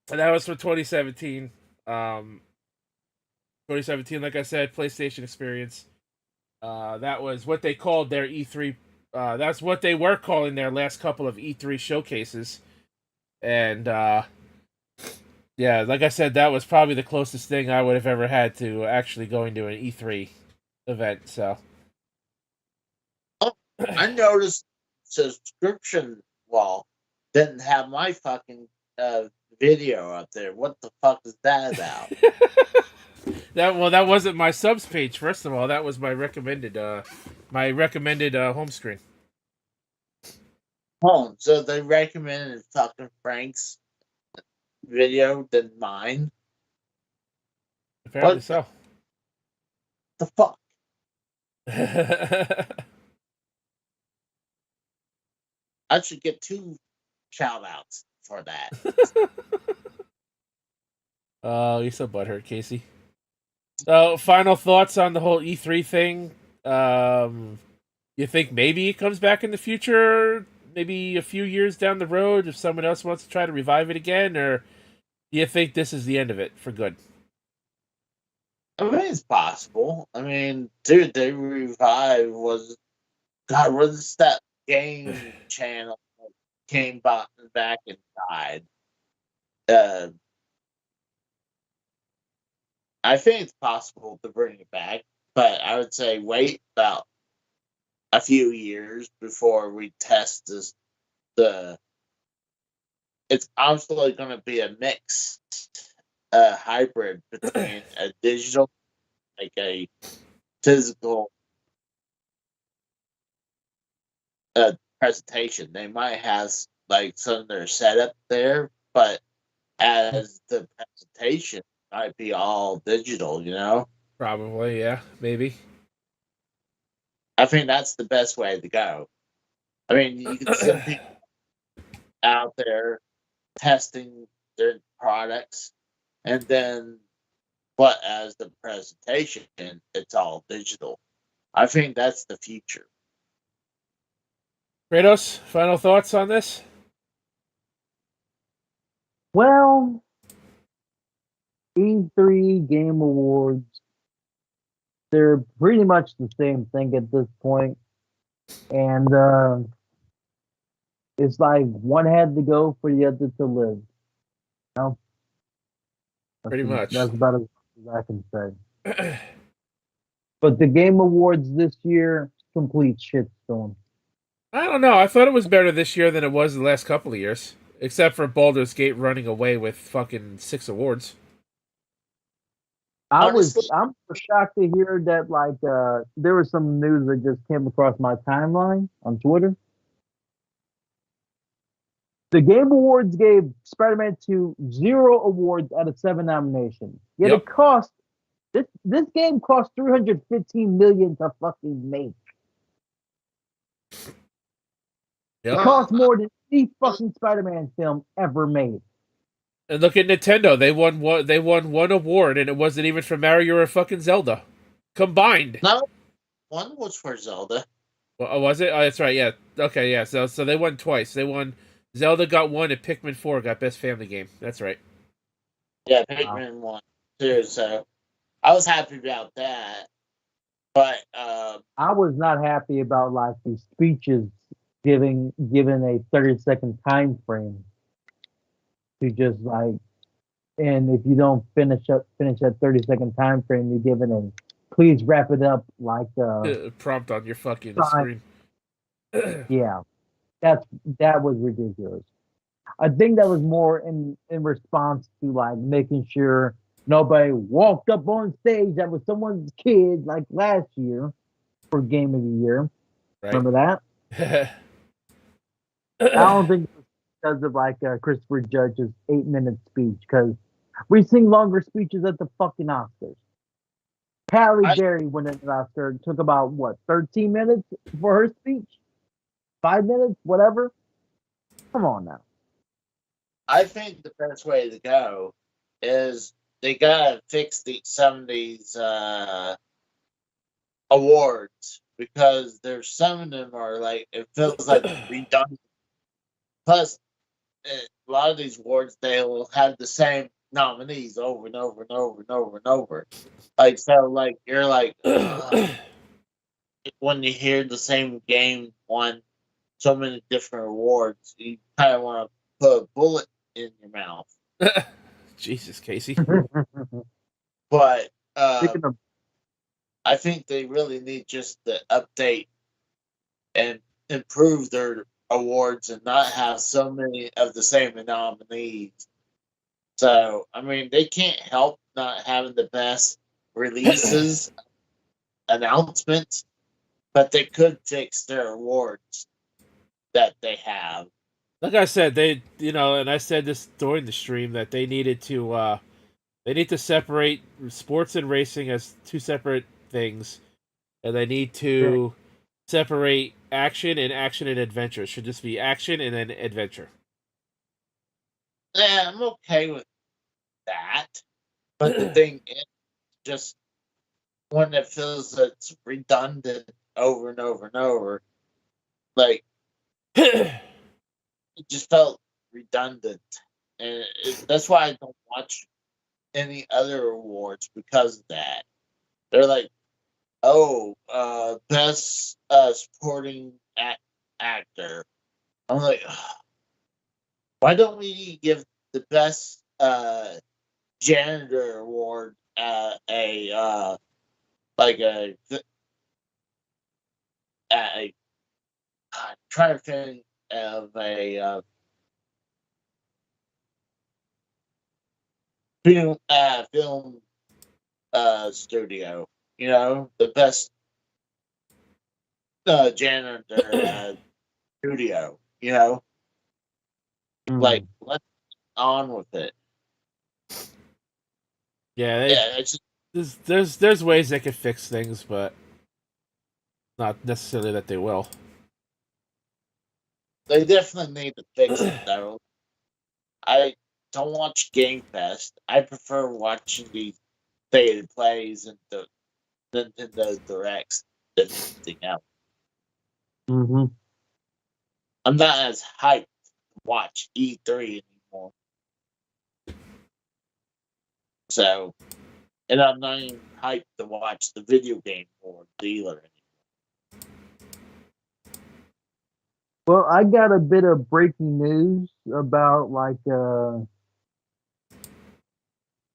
And that was for 2017. 2017, like I said, PlayStation Experience. That was what they called their E3. That's what they were calling their last couple of E3 showcases. And yeah, like I said, that was probably the closest thing I would have ever had to actually going to an E3 event. So I noticed subscription wall didn't have my fucking video up there. What the fuck is that about? that wasn't my subs page. First of all, that was my recommended home screen. Home. So they recommended fucking Frank's video than mine. Apparently What so. the fuck? I should get 2 shout outs for that. Oh, you're so butthurt, Casey. So, final thoughts on the whole E3 thing. You think maybe it comes back in the future, maybe a few years down the road, if someone else wants to try to revive it again, or do you think this is the end of it for good? I mean, it's possible. I mean, dude, they revived was that game channel that came back and died? I think it's possible to bring it back, but I would say wait about a few years before we test this. It's absolutely going to be a mixed hybrid between a digital, like a physical presentation. They might have like some of their setup there, but as the presentation might be all digital, you know? Probably, yeah, maybe. I think that's the best way to go. I mean, you can see people out there testing their products, and then, but as the presentation, it's all digital. I think that's the future. Kratos, final thoughts on this? Well, E3 Game Awards, they're pretty much the same thing at this point. And It's like one had to go for the other to live. You know? Pretty much. That's about as much as I can say. But the Game Awards this year, complete shitstorm. I don't know. I thought it was better this year than it was the last couple of years. Except for Baldur's Gate running away with fucking 6 awards. Honestly, I'm shocked to hear that there was some news that just came across my timeline on Twitter. The Game Awards gave Spider-Man 2 0 awards out of 7 nominations. Yet Yep. it cost this game cost $315 million to fucking make. Yep. It cost more than any fucking Spider-Man film ever made. And look at Nintendo. They won one award, and it wasn't even for Mario or fucking Zelda. Combined. no, one was for Zelda. Well, oh, was it? Oh, that's right, yeah. Okay, yeah. So they won twice. They won... Zelda got one, and Pikmin 4 got Best Family Game. That's right. Yeah, Pikmin won too, so I was happy about that. But I was not happy about these speeches given a 30-second time frame to just and if you don't finish that 30-second time frame, you're given a please wrap it up Prompt on your fucking sign. screen. Yeah, that was ridiculous. I think that was more in response to making sure nobody walked up on stage that was someone's kid like last year for Game of the Year. Right. Remember that? I don't think it was because of Christopher Judge's 8-minute speech, because we sing longer speeches at the fucking Oscars. Halle Berry went at the Oscar and took about 13 minutes for her speech? 5 minutes, whatever. Come on now. I think the best way to go is they gotta fix some of these awards, because there's some of them are it feels like redundant. Plus, a lot of these awards they'll have the same nominees over and over and over and over and over. You're when you hear the same game won so many different awards, you kind of want to put a bullet in your mouth. Jesus, Casey. But Speaking of, I think they really need just to update and improve their awards and not have so many of the same nominees. So, I mean, they can't help not having the best releases, announcements, but they could fix their awards that they have. Like I said, and I said this during the stream, that they need to separate sports and racing as two separate things, and they need to separate action and adventure. It should just be action and then adventure. Yeah, I'm okay with that. But the thing is, just when it feels it's redundant over and over and over, it just felt redundant. And that's why I don't watch any other awards, because of that. They're like, best supporting actor. I'm like, why don't we give the best janitor award I'm trying to think of a film studio. The best janitor studio. Let's on with it. Yeah, it's there's ways they could fix things, but not necessarily that they will. They definitely need to fix it, though. I don't watch Game Fest. I prefer watching the stated plays and the Nintendo Directs than anything else. Mm-hmm. I'm not as hyped to watch E3 anymore. So, and I'm not even hyped to watch the video game or dealer anymore. Well, I got a bit of breaking news about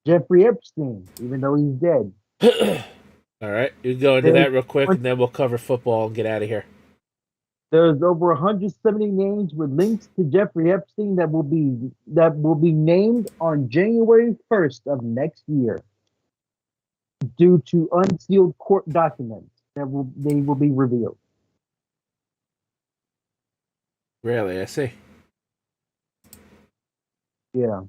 Jeffrey Epstein, even though he's dead. All right, you can go into that real quick, and then we'll cover football and get out of here. There's over 170 names with links to Jeffrey Epstein that will be named on January 1st of next year, due to unsealed court documents they will be revealed. Really, I see. Yeah.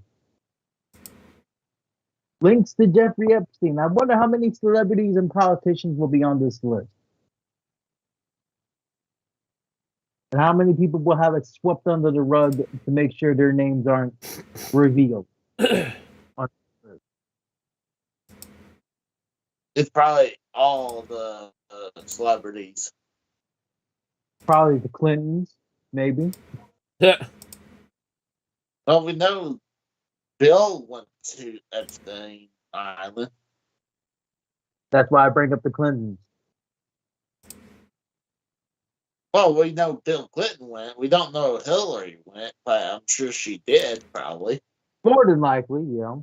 Links to Jeffrey Epstein. I wonder how many celebrities and politicians will be on this list. And how many people will have it swept under the rug to make sure their names aren't revealed. It's probably all the celebrities. Probably the Clintons, maybe. Yeah. Well, we know Bill went to Epstein Island. That's why I bring up the Clintons. Well, we know Bill Clinton went. We don't know if Hillary went, but I'm sure she did, probably. More than likely, yeah.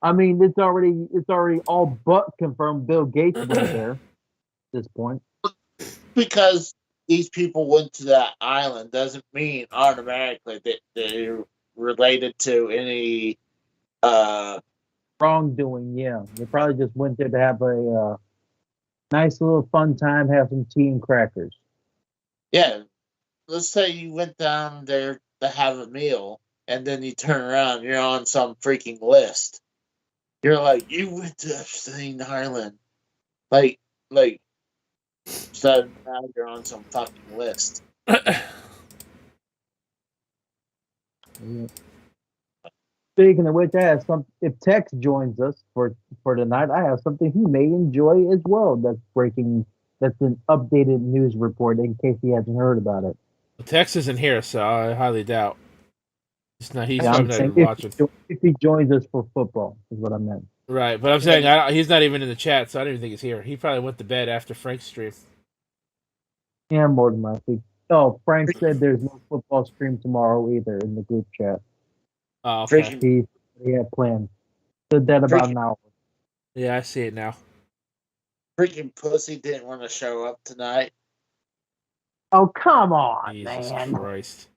I mean, it's already all but confirmed Bill Gates went there at this point. Because these people went to that island doesn't mean automatically that they're related to any Wrongdoing, yeah. They probably just went there to have a nice little fun time, have some tea and crackers. Yeah. Let's say you went down there to have a meal, and then you turn around, you're on some freaking list. You're like, you went to Epstein Island. Like, so now you're on some fucking list. Speaking of which, I have some. If Tex joins us for tonight, I have something he may enjoy as well. That's breaking. That's an updated news report in case he hasn't heard about it. Tex isn't here, so I highly doubt. He's not I'm even saying watching. if he joins us for football, is what I meant. Right, but I'm saying he's not even in the chat, so I don't even think he's here. He probably went to bed after Frank's stream. Yeah, more than likely. Oh, Frank said there's no football stream tomorrow either in the group chat. Oh, okay. He had plans. Said that about an hour. Yeah, I see it now. Freaking pussy didn't want to show up tonight. Oh, come on, Jesus man. Christ.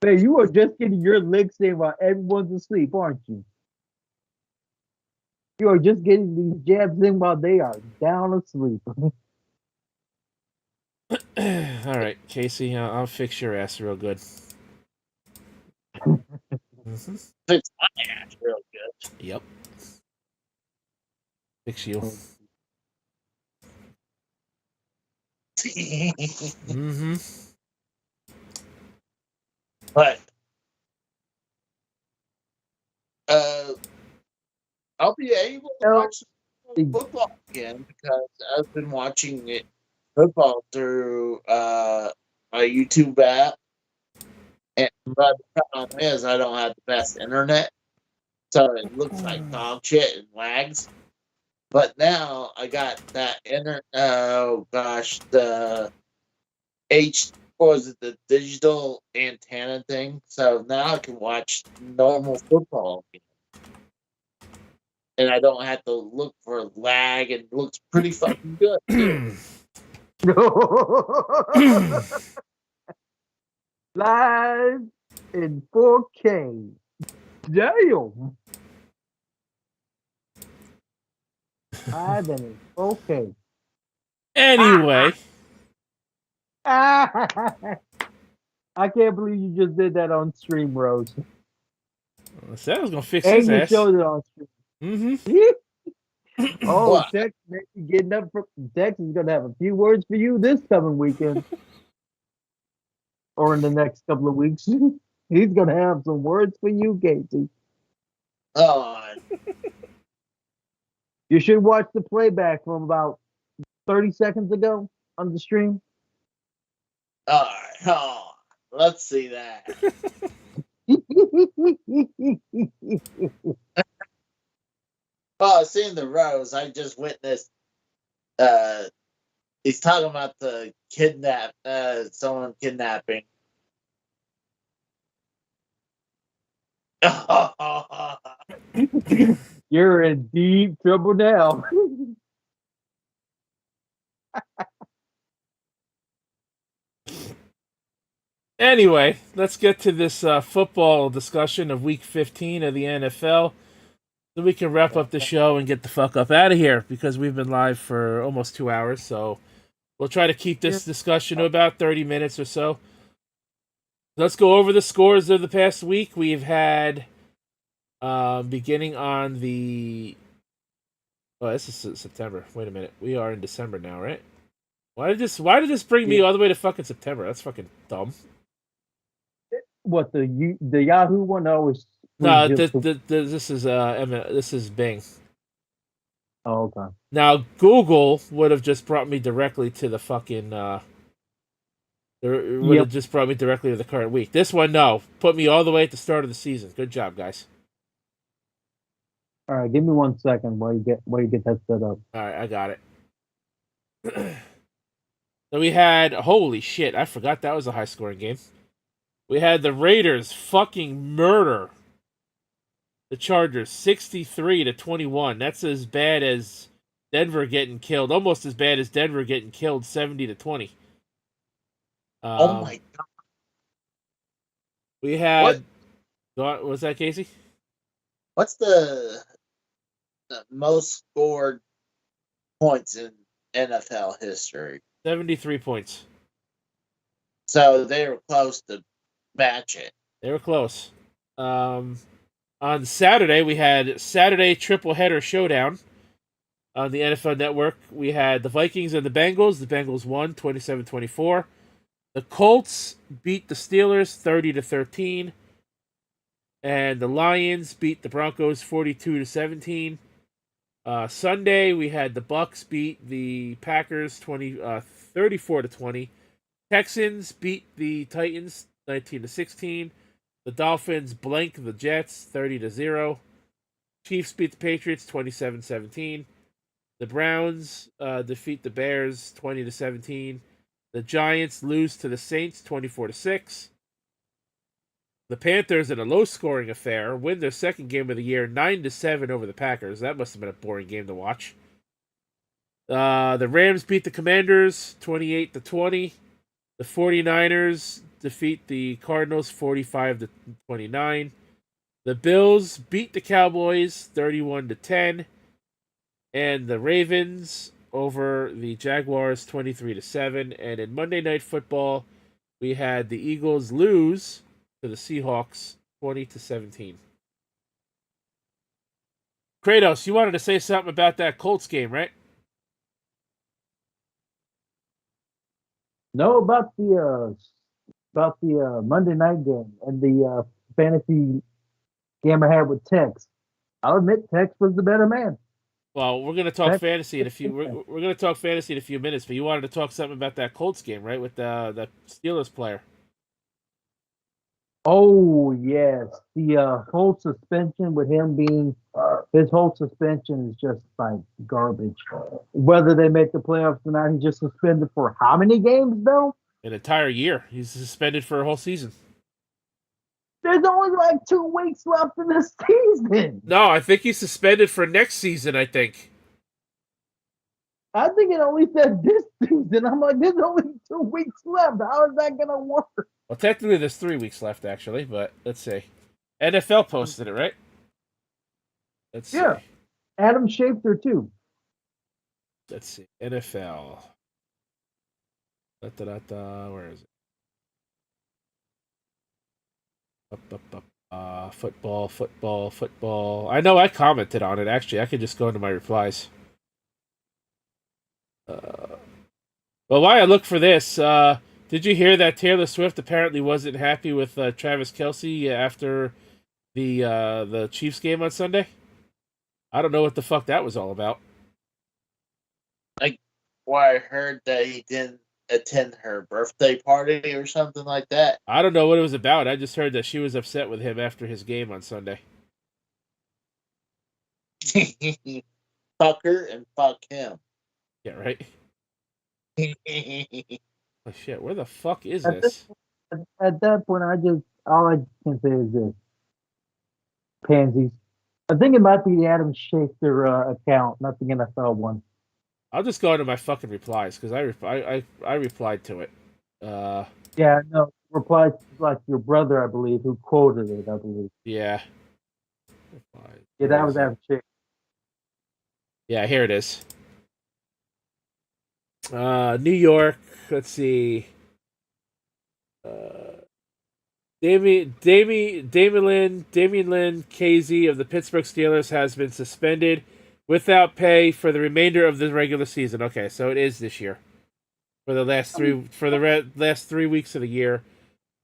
Man, you are just getting your licks in while everyone's asleep, aren't you? You are just getting these jabs in while they are down asleep. All right, Casey, I'll fix your ass real good. Fix my ass real good. Yep. Fix you. But I'll be able to watch football again because I've been watching football through my YouTube app. And but the problem is I don't have the best internet. So it looks like dog shit and lags. But now I got that the the digital antenna thing. So now I can watch normal football again. And I don't have to look for lag, and it looks pretty fucking good. Live in 4K. Damn. Live and in 4K. Anyway. I can't believe you just did that on stream, Rose. I said I was going to fix his ass. Showed it on stream. Oh, Tex getting up for Tex is gonna have a few words for you this coming weekend. Or in the next couple of weeks. He's gonna have some words for you, Casey. Oh. You should watch the playback from about 30 seconds ago on the stream. All right, oh, let's see that. Oh, seeing the Rose, I just witnessed He's talking about the someone kidnapping. You're in deep trouble now. Anyway, let's get to this football discussion of Week 15 of the NFL. So we can wrap up the show and get the fuck up out of here because we've been live for almost 2 hours. So we'll try to keep this discussion to about 30 minutes or so. Let's go over the scores of the past week. We've had, beginning on the... Oh, this is September. Wait a minute. We are in December now, right? Why did this bring me all the way to fucking September? That's fucking dumb. What the Yahoo one always? No, this is Bing. Oh, okay. Now Google would have just brought me directly to the fucking. It would have just brought me directly to the current week. This one, no, put me all the way at the start of the season. Good job, guys. All right, give me 1 second while you get that set up. All right, I got it. So we had, holy shit, I forgot that was a high scoring game. We had the Raiders fucking murder the Chargers 63-21. That's as bad as Denver getting killed. Almost as bad as Denver getting killed 70-20. Oh my god. We had what was that, Casey? What's the most scored points in NFL history? 73 points. So they were close to match it. They were close. On Saturday, we had Saturday triple header showdown on the NFL Network. We had the Vikings and the Bengals. The Bengals won 27-24. The Colts beat the Steelers 30-13. And the Lions beat the Broncos 42-17. Sunday, we had the Bucks beat the Packers 34-20. Texans beat the Titans 19-16. The Dolphins blank the Jets 30-0. Chiefs beat the Patriots 27-17. The Browns defeat the Bears 20-17. The Giants lose to the Saints 24-6. The Panthers, in a low-scoring affair, win their second game of the year 9-7 over the Packers. That must have been a boring game to watch. The Rams beat the Commanders 28-20. The 49ers defeat the Cardinals 45-29. The Bills beat the Cowboys 31-10. And the Ravens over the Jaguars 23-7. And in Monday Night Football, we had the Eagles lose to the Seahawks 20-17. Kratos, you wanted to say something about that Colts game, right? No, about the Monday night game and the fantasy game I had with Tex. I'll admit Tex was the better man. Well, we're gonna talk fantasy in a few. We're gonna talk fantasy in a few minutes, but you wanted to talk something about that Colts game, right? With the Steelers player. Oh yes, the whole suspension with him being his whole suspension is just like garbage. Whether they make the playoffs or not, he's just suspended for how many games though? An entire year. He's suspended for a whole season. There's only like 2 weeks left in the season. No, I think he's suspended for next season. I think it only said this season. I'm like, there's only 2 weeks left. How is that gonna work? Well, technically, there's 3 weeks left, actually, but let's see. NFL posted it, right? Let's see. Yeah. Adam Schefter, too. Let's see. NFL. Where is it? Football. I know I commented on it, actually. I could just go into my replies. Well, while I look for this, did you hear that Taylor Swift apparently wasn't happy with Travis Kelce after the Chiefs game on Sunday? I don't know what the fuck that was all about. I heard that he didn't attend her birthday party or something like that. I don't know what it was about. I just heard that she was upset with him after his game on Sunday. Fuck her and fuck him. Yeah, right? Oh shit, where the fuck is At this this? at that point, all I can say is this: pansies. I think it might be the Adam Schefter account, not the NFL one. I'll just go into my fucking replies because I replied to it. Yeah, no, replied like your brother, I believe, who quoted it. I believe. Yeah. Replies. Yeah, Where that was is it? Adam Schefter. Yeah, here it is. New York. Let's see. Damian Lynn KZ of the Pittsburgh Steelers has been suspended without pay for the remainder of the regular season. Okay, so it is this year for the last last 3 weeks of the year,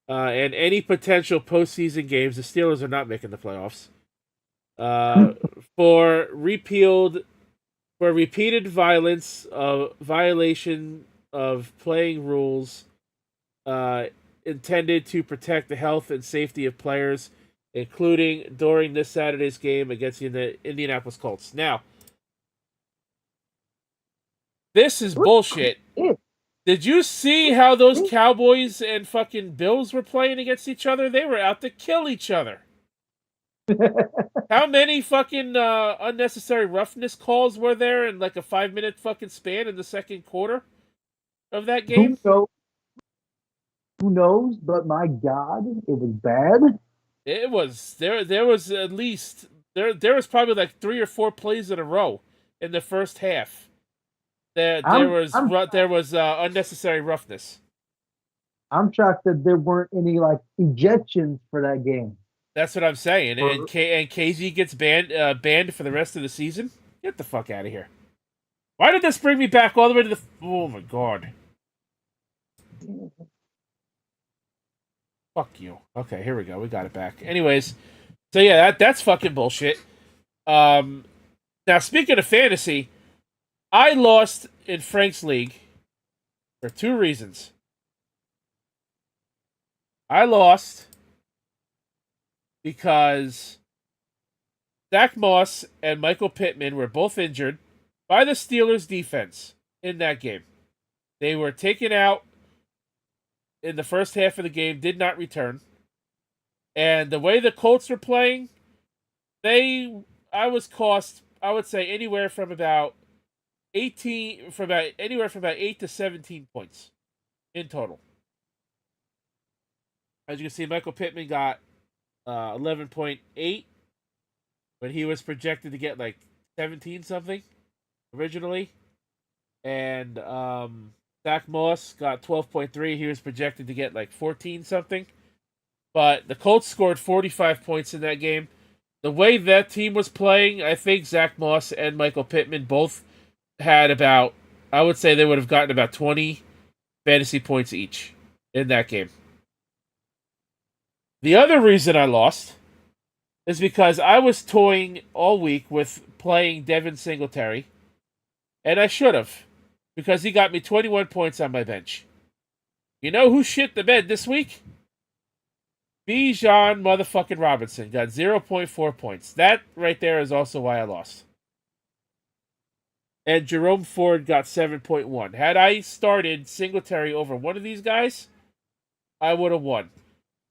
and any potential postseason games. The Steelers are not making the playoffs. For repeated violation of playing rules intended to protect the health and safety of players, including during this Saturday's game against the Indianapolis Colts. Now, this is bullshit. Did you see how those Cowboys and fucking Bills were playing against each other? They were out to kill each other. How many fucking unnecessary roughness calls were there in like a 5-minute fucking span in the second quarter of that game? Who knows? Who knows? But my God, it was bad. It was there was at least there was probably like 3 or 4 plays in a row in the first half. There was unnecessary roughness. I'm shocked that there weren't any like ejections for that game. That's what I'm saying. And KZ gets banned for the rest of the season. Get the fuck out of here. Why did this bring me back all the way to the? Oh my God. Fuck you. Okay, here we go. We got it back. Anyways, so yeah, that's fucking bullshit. Now speaking of fantasy, I lost in Frank's league for 2 reasons. I lost because Zach Moss and Michael Pittman were both injured by the Steelers' defense in that game. They were taken out in the first half of the game, did not return. And the way the Colts were playing, I would say anywhere from about 8 to 17 points in total. As you can see, Michael Pittman got 11.8 when he was projected to get like 17 something originally. And Zach Moss got 12.3. He was projected to get like 14 something. But the Colts scored 45 points in that game. The way that team was playing, I think Zach Moss and Michael Pittman both had about, I would say they would have gotten about 20 fantasy points each in that game. The other reason I lost is because I was toying all week with playing Devin Singletary, and I should have, because he got me 21 points on my bench. You know who shit the bed this week? Bijan motherfucking Robinson got 0.4 points. That right there is also why I lost. And Jerome Ford got 7.1. Had I started Singletary over one of these guys, I would have won.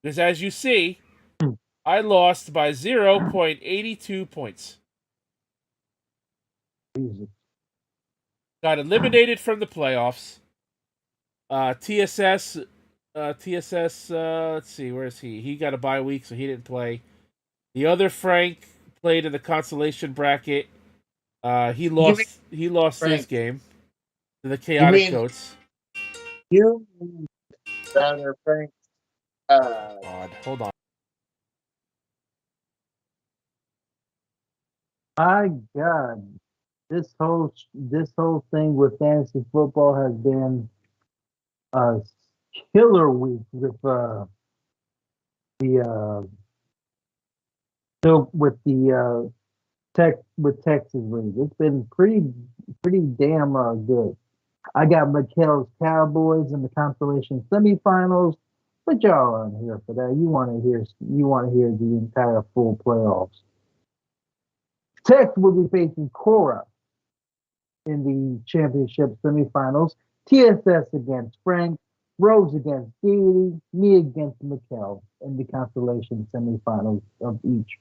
Because as you see, I lost by 0.82 points. Got eliminated from the playoffs. TSS, let's see, where is he? He got a bye week, so he didn't play. The other Frank played in the consolation bracket. He lost Frank. his game to the Chaotic Goats. You better Frank. God, hold on. My God, this whole thing with fantasy football has been a killer week with Texas League. It's been pretty damn good. I got McHale's Cowboys in the consolation semifinals, but y'all aren't here for that. You want to hear the entire full playoffs. Tech will be facing Cora in the championship semifinals. TSS against Frank, Rose against Deity, me against Mikkel in the consolation semifinals of each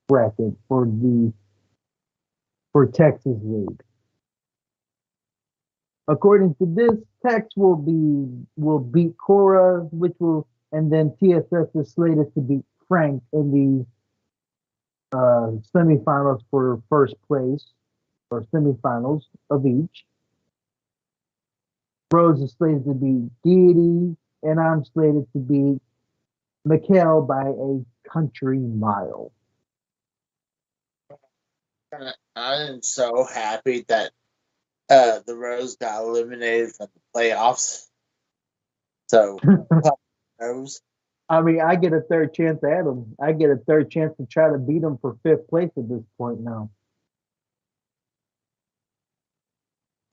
bracket for Texas League. According to this, Tex will beat Cora, and then TSS is slated to beat Frank in the semifinals for first place, or semifinals of each. Rose is slated to beat Deity, and I'm slated to beat Mikkel by a country mile. I'm so happy that the Rose got eliminated from the playoffs. So, Rose. I mean, I get a third chance at him. I get a third chance to try to beat him for fifth place at this point now.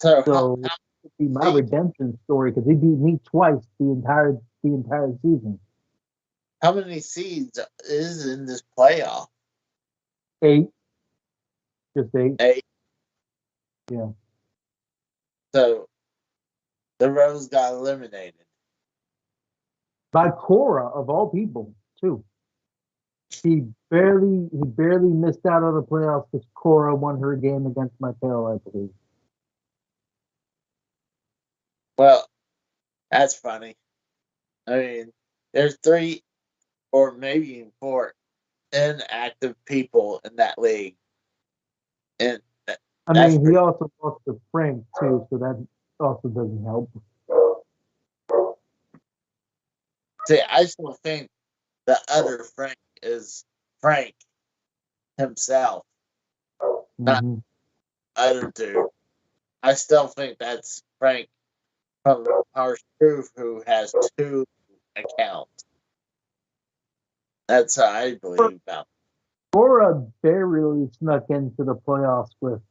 So it could be my redemption story because he beat me twice the entire season. How many seeds is in this playoff? 8. Just 8. 8. Yeah. So the Rose got eliminated. By Cora, of all people, too. He barely missed out on the playoffs because Cora won her game against Mattel, I believe. Well, that's funny. I mean, there's 3 or maybe even 4 inactive people in that league. And I mean, he also lost to Frank, too, so that also doesn't help. See, I still think the other Frank is Frank himself, not the other dude. I still think that's Frank from our Truth who has 2 accounts. That's how I believe about it. Cora barely snuck into the playoffs with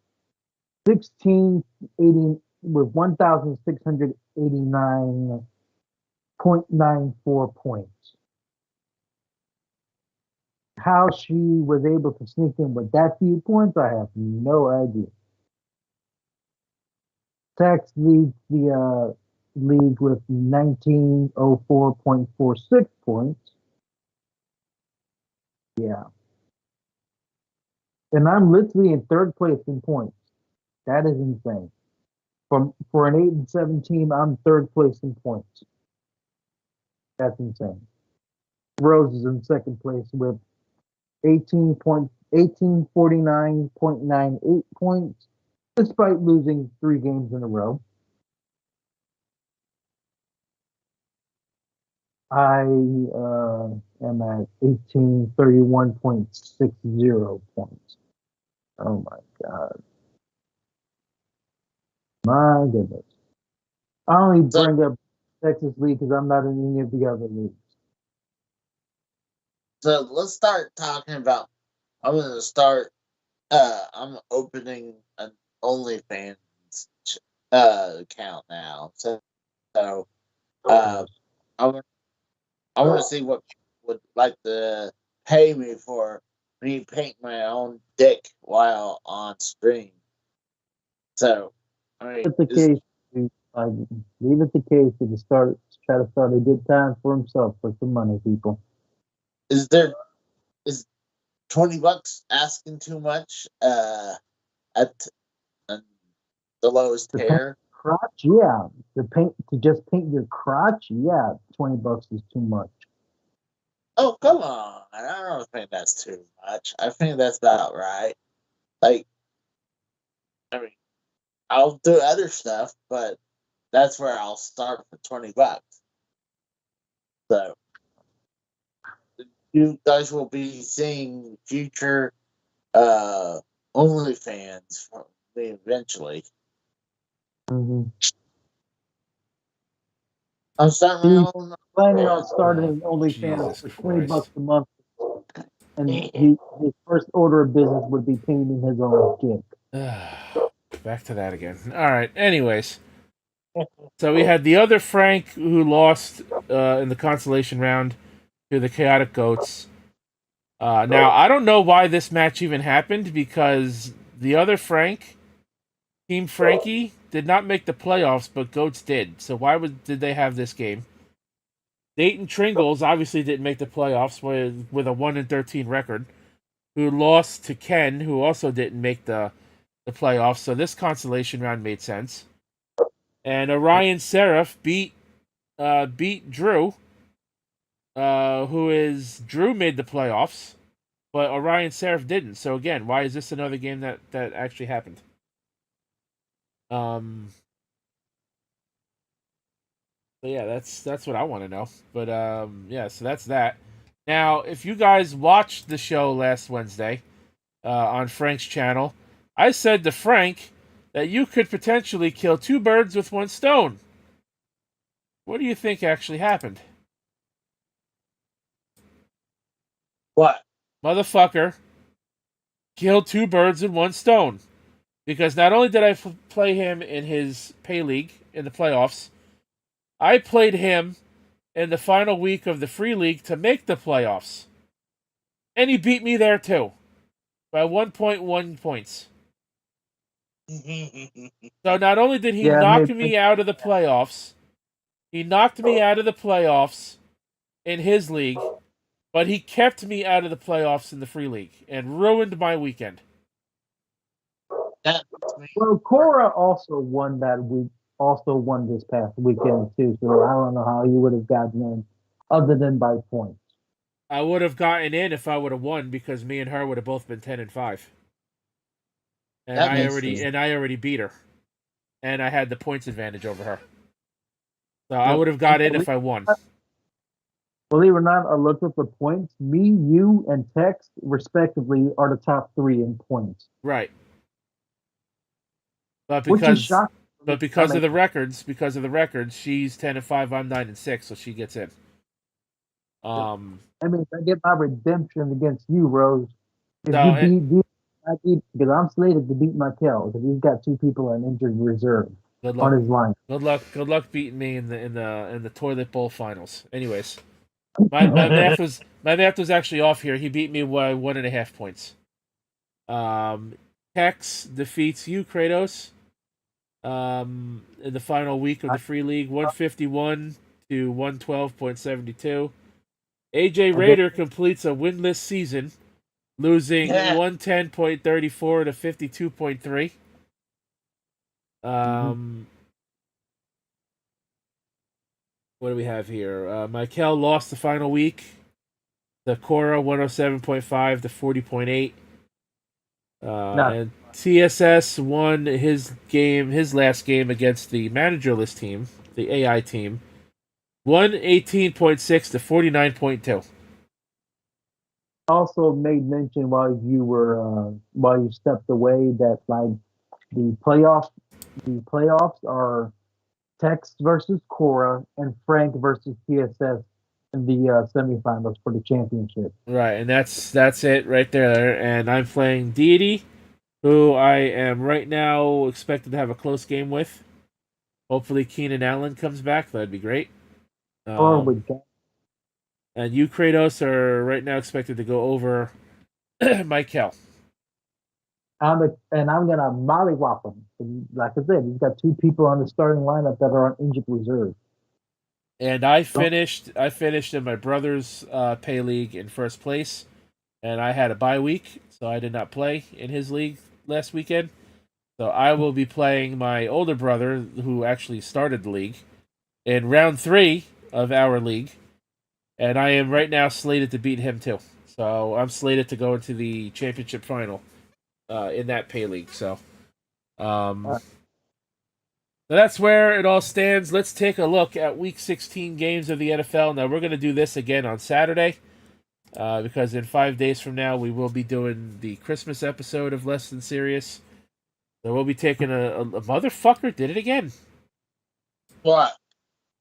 1,689.94 points. How she was able to sneak in with that few points, I have no idea. Tex leads the league with 1904.46 points. Yeah. And I'm literally in third place in points. That is insane. For an 8-7 team, I'm third place in points. That's insane. Rose is in second place with 1849.98 points, despite losing 3 games in a row. I am at 1831.60 points. Oh my God. My goodness. I only bring up Texas League because I'm not in any of the other leagues. So let's start talking about. I'm opening an OnlyFans account now. So I want to see what people would like to pay me for me paint my own dick while on stream. So I mean, leave it the case to try to start a good time for himself for some money, people. Is $20 asking too much at the lowest tier? Crotch, yeah. To just paint your crotch, yeah. $20 is too much. Oh, come on! I don't think that's too much. I think that's about right. Like, I mean, I'll do other stuff, but that's where I'll start for $20. So, you guys will be seeing future OnlyFans from me eventually. Mm-hmm. I'm starting my own. Planning on starting OnlyFans for $20 a month, and his first order of business would be painting his own dick. Back to that again. All right. Anyways, so we had the other Frank who lost in the consolation round to the Chaotic Goats. Now I don't know why this match even happened because the other Frank, Team Frankie, did not make the playoffs, but Goats did. So why did they have this game? Dayton Tringles obviously didn't make the playoffs with a 1-13 record, who lost to Ken, who also didn't make the playoffs. So this consolation round made sense. And Orion Seraph beat Drew, Drew made the playoffs, but Orion Seraph didn't. So again, why is this another game that actually happened? So yeah, that's what I want to know. But yeah, so that's that. Now, if you guys watched the show last Wednesday on Frank's channel, I said to Frank that you could potentially kill two birds with one stone. What do you think actually happened? What? Motherfucker killed two birds with one stone. Because not only did I play him in his pay league in the playoffs, I played him in the final week of the free league to make the playoffs. And he beat me there too. By 1.1 points. So not only did he knock me out of the playoffs, he knocked me out of the playoffs in his league, but he kept me out of the playoffs in the free league and ruined my weekend. Well, Cora also won that week, also won this past weekend too. So I don't know how you would have gotten in other than by points. I would have gotten in if I would have won because me and her would have both been 10-5. And I already beat her. And I had the points advantage over her. So I would have got in if I won. Believe it or not, I looked at the points. Me, you, and Tex, respectively, are the top three in points. Right. But because of the records, she's 10-5, I'm 9-6, so she gets in. I mean, I get my redemption against you, Rose. If so you beat because I'm slated to beat Michael because he's got two people on injured reserve on his line. Good luck beating me in the toilet bowl finals. Anyways, my math was actually off here. He beat me by 1.5 points. Tex defeats you, Kratos. In the final week of the free league, 151 to 112.72. AJ Raider completes a winless season, losing 110.34 to 52.3. What do we have here? Michael lost the final week. The Cora 107.5 to 40.8. And TSS won his last game against the managerless team, the AI team, 118.6 to 49.2. Also made mention while you stepped away that like the playoffs are Tex versus Cora and Frank versus TSS in the semifinals for the championship. Right, and that's it right there. And I'm playing Deity, who I am right now expected to have a close game with. Hopefully Keenan Allen comes back. That'd be great. And you, Kratos, are right now expected to go over Michael. I'm gonna mollywop him. Like I said, he's got two people on the starting lineup that are on injured reserve. And I finished in my brother's pay league in first place, and I had a bye week, so I did not play in his league last weekend. So I will be playing my older brother, who actually started the league, in round 3 of our league, and I am right now slated to beat him too. So I'm slated to go into the championship final in that pay league. So, so that's where it all stands. Let's take a look at Week 16 games of the NFL. Now we're going to do this again on Saturday because in 5 days from now we will be doing the Christmas episode of Less Than Serious. So we'll be taking a motherfucker did it again. What?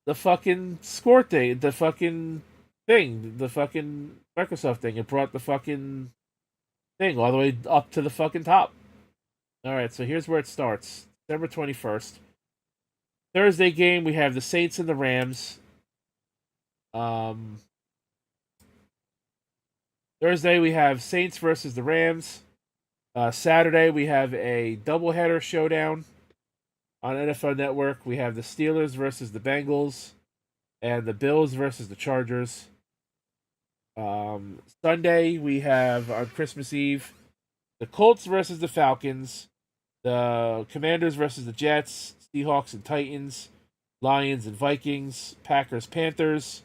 The fucking score thing, the fucking thing, the fucking Microsoft thing. It brought the fucking thing all the way up to the fucking top. Alright, so here's where it starts. December 21st. Thursday game, we have the Saints and the Rams. Thursday, we have Saints versus the Rams. Saturday, we have a doubleheader showdown. On NFL Network, we have the Steelers versus the Bengals and the Bills versus the Chargers. Sunday, we have on Christmas Eve the Colts versus the Falcons, the Commanders versus the Jets, Seahawks and Titans, Lions and Vikings, Packers, Panthers,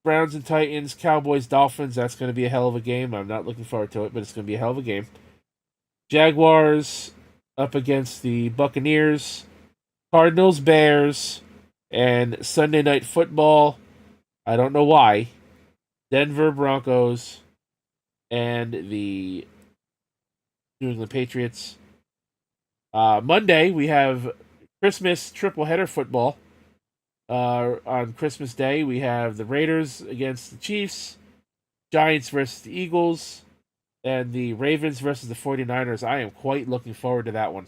Browns and Titans, Cowboys, Dolphins. That's going to be a hell of a game. I'm not looking forward to it, but it's going to be a hell of a game. Jaguars up against the Buccaneers, Cardinals, Bears, and Sunday Night Football. I don't know why. Denver Broncos and the New England Patriots. Monday, we have Christmas triple header football. On Christmas Day, we have the Raiders against the Chiefs, Giants versus the Eagles, and the Ravens versus the 49ers. I am quite looking forward to that one.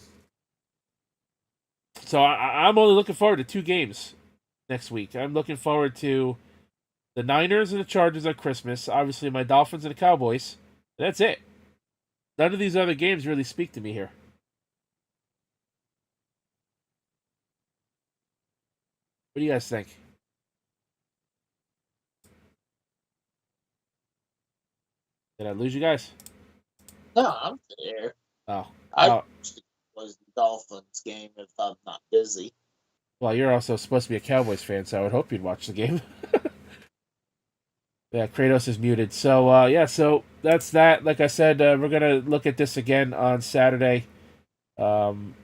So I'm only looking forward to 2 games next week. I'm looking forward to the Niners and the Chargers on Christmas. Obviously, my Dolphins and the Cowboys. That's it. None of these other games really speak to me here. What do you guys think? Did I lose you guys? No, I'm there. Oh. I was the Dolphins game if I'm not busy. Well, you're also supposed to be a Cowboys fan, so I would hope you'd watch the game. Yeah, Kratos is muted. So, so that's that. Like I said, we're going to look at this again on Saturday when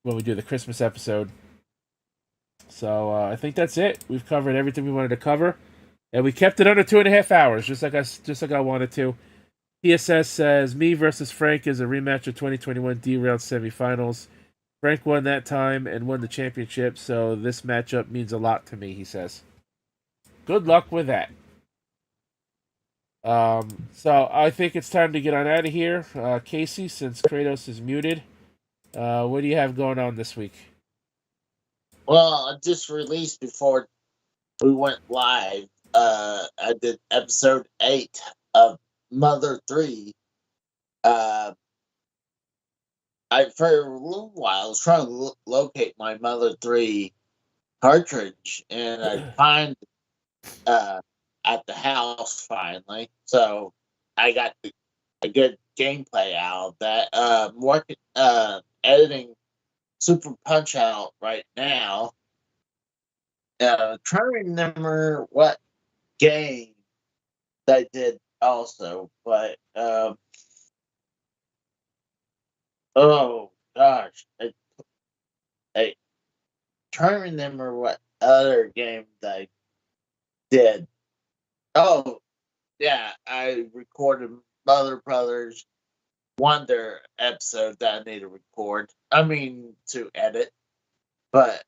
we do the Christmas episode. So, I think that's it. We've covered everything we wanted to cover. And we kept it under 2.5 hours, just like I wanted to. PSS says, me versus Frank is a rematch of 2021 derailed semifinals. Frank won that time and won the championship, so this matchup means a lot to me, he says. Good luck with that. So I think it's time to get on out of here. Casey, since Kratos is muted, what do you have going on this week? Well, I just released before we went live. I did episode 8 of Mother 3. For a little while I was trying to locate my Mother 3 cartridge, and I find at the house finally. So I got a good gameplay out of that. I'm working editing Super Punch Out right now. Trying to remember what game I did also, but oh gosh, I trying to remember what other game that I did. Oh yeah, I recorded Mother Brothers Wonder episode that I need to record. I mean to edit, but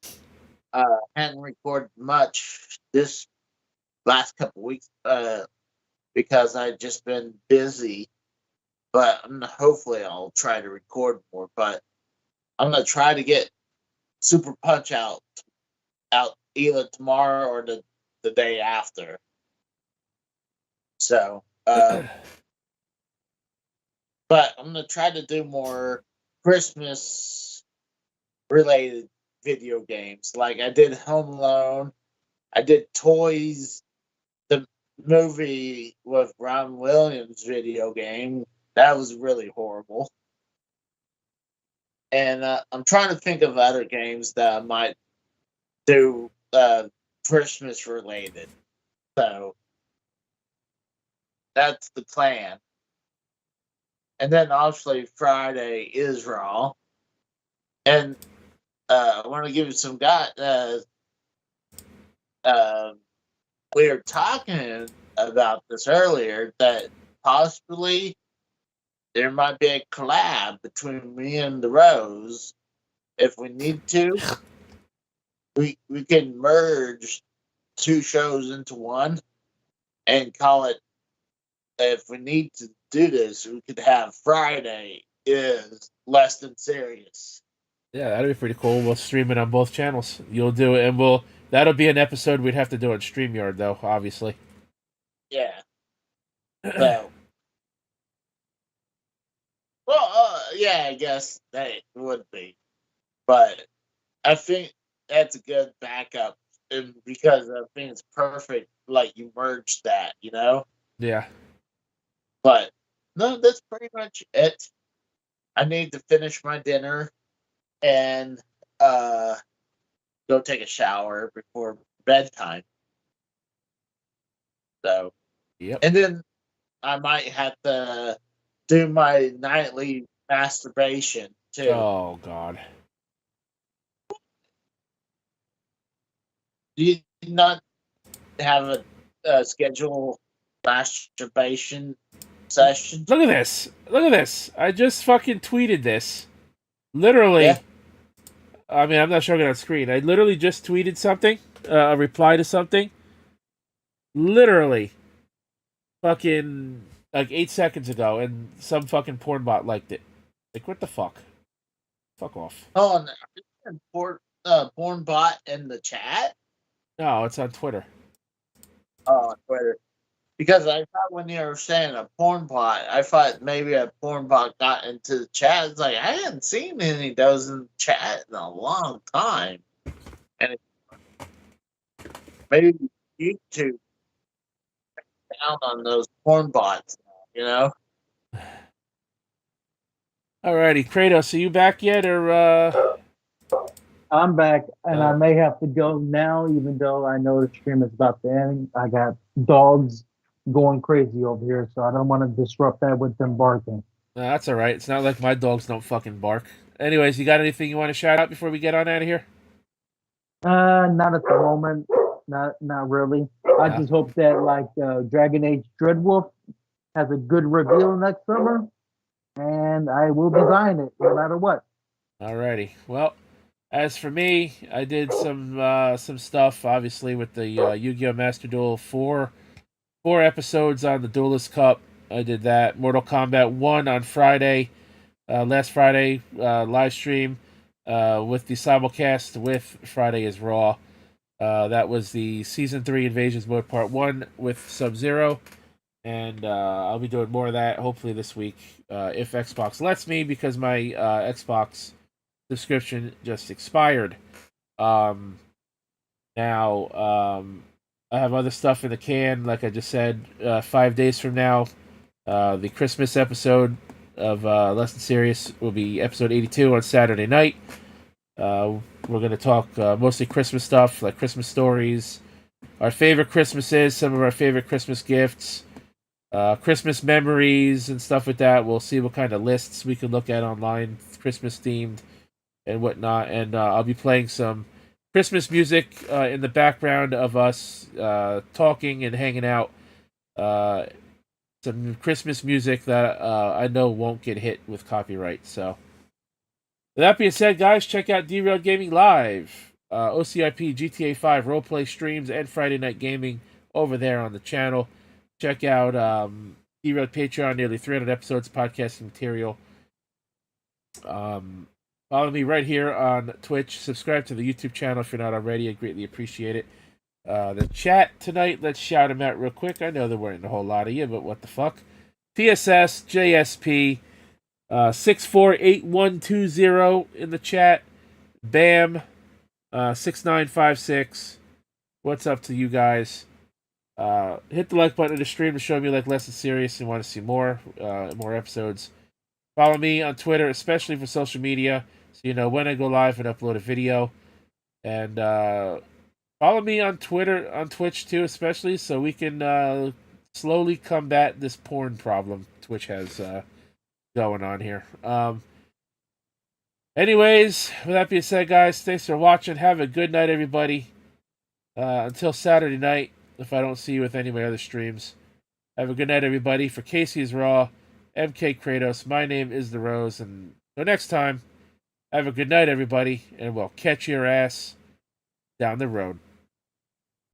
hadn't recorded much this last couple weeks because I've just been busy. But hopefully I'll try to record more. But I'm gonna try to get Super Punch out either tomorrow or the day after. So, but I'm gonna try to do more Christmas related video games. Like I did Home Alone, I did Toys, the movie with Ron Williams video game. That was really horrible. And I'm trying to think of other games that I might do Christmas related. So that's the plan. And then obviously Friday is Raw. And I want to give you some we were talking about this earlier that possibly there might be a collab between me and the Rose. If we need to, we can merge 2 shows into one and call it. If we need to do this, we could have Friday is Less Than Serious. Yeah, that'd be pretty cool. We'll stream it on both channels. You'll do it, and that'll be an episode we'd have to do on StreamYard, though, obviously. Yeah. So, well, yeah, I guess that would be. But I think that's a good backup, and because I think it's perfect. Like you merge that, Yeah. But no, that's pretty much it. I need to finish my dinner and uh go take a shower before bedtime. So, Yep. and then I might have to do my nightly masturbation too. Oh God. Do you not have a schedule masturbation session? Look at this. Look at this. I just fucking tweeted this. Literally. Yeah. I mean, I'm not showing it on screen. I literally just tweeted something, a reply to something. Literally, fucking like 8 seconds ago, and some fucking porn bot liked it. Like, what the fuck? Fuck off. Oh, and porn bot in the chat. No, it's on Twitter. Oh, Twitter. Because I thought when you were saying a porn bot, I thought maybe a porn bot got into the chat. It's like I hadn't seen any of those in the chat in a long time, and maybe YouTube down on those porn bots. Alrighty, Kratos, are you back yet, or I'm back, and I may have to go now, even though I know the stream is about to end. I got dogs going crazy over here, so I don't want to disrupt that with them barking. No, that's alright. It's not like my dogs don't fucking bark. Anyways, you got anything you want to shout out before we get on out of here? Not at the moment. Not really. I just hope that like Dragon Age Dreadwolf has a good reveal next summer, and I will be buying it no matter what. Alrighty. Well, as for me, I did some stuff, obviously, with the Yu-Gi-Oh! Master Duel 4 episodes on the Duelist Cup. I did that. Mortal Kombat 1 on Friday, last Friday, live stream with the simulcast with Friday is Raw. That was the Season 3 Invasions Mode Part 1 with Sub-Zero. And I'll be doing more of that hopefully this week if Xbox lets me, because my Xbox subscription just expired. Now, I have other stuff in the can, like I just said. 5 days from now, the Christmas episode of Less Than Serious will be episode 82 on Saturday night. We're going to talk mostly Christmas stuff, like Christmas stories, our favorite Christmases, some of our favorite Christmas gifts, Christmas memories, and stuff like that. We'll see what kind of lists we can look at online, Christmas themed and whatnot. And I'll be playing some Christmas music in the background of us talking and hanging out. Some Christmas music that I know won't get hit with copyright. So, with that being said, guys, check out Derailed Gaming Live, OCIP, GTA 5 roleplay streams, and Friday Night Gaming over there on the channel. Check out Derailed Patreon, nearly 300 episodes of podcasting material. Follow me right here on Twitch. Subscribe to the YouTube channel if you're not already. I greatly appreciate it. The chat tonight, let's shout them out real quick. I know there weren't a whole lot of you, but what the fuck. TSS, JSP, 648120 in the chat. Bam, 6956. What's up to you guys? Hit the like button in the stream to show me like Less Than Serious and want to see more episodes. Follow me on Twitter, especially for social media, so you know when I go live and upload a video. And follow me on Twitter, on Twitch too, especially so we can slowly combat this porn problem Twitch has going on here. Anyways, with that being said, guys, thanks for watching. Have a good night, everybody. Until Saturday night, if I don't see you with any of my other streams. Have a good night, everybody. For Casey's Raw, MK Kratos, my name is The Rose, and until next time, have a good night, everybody, and we'll catch your ass down the road.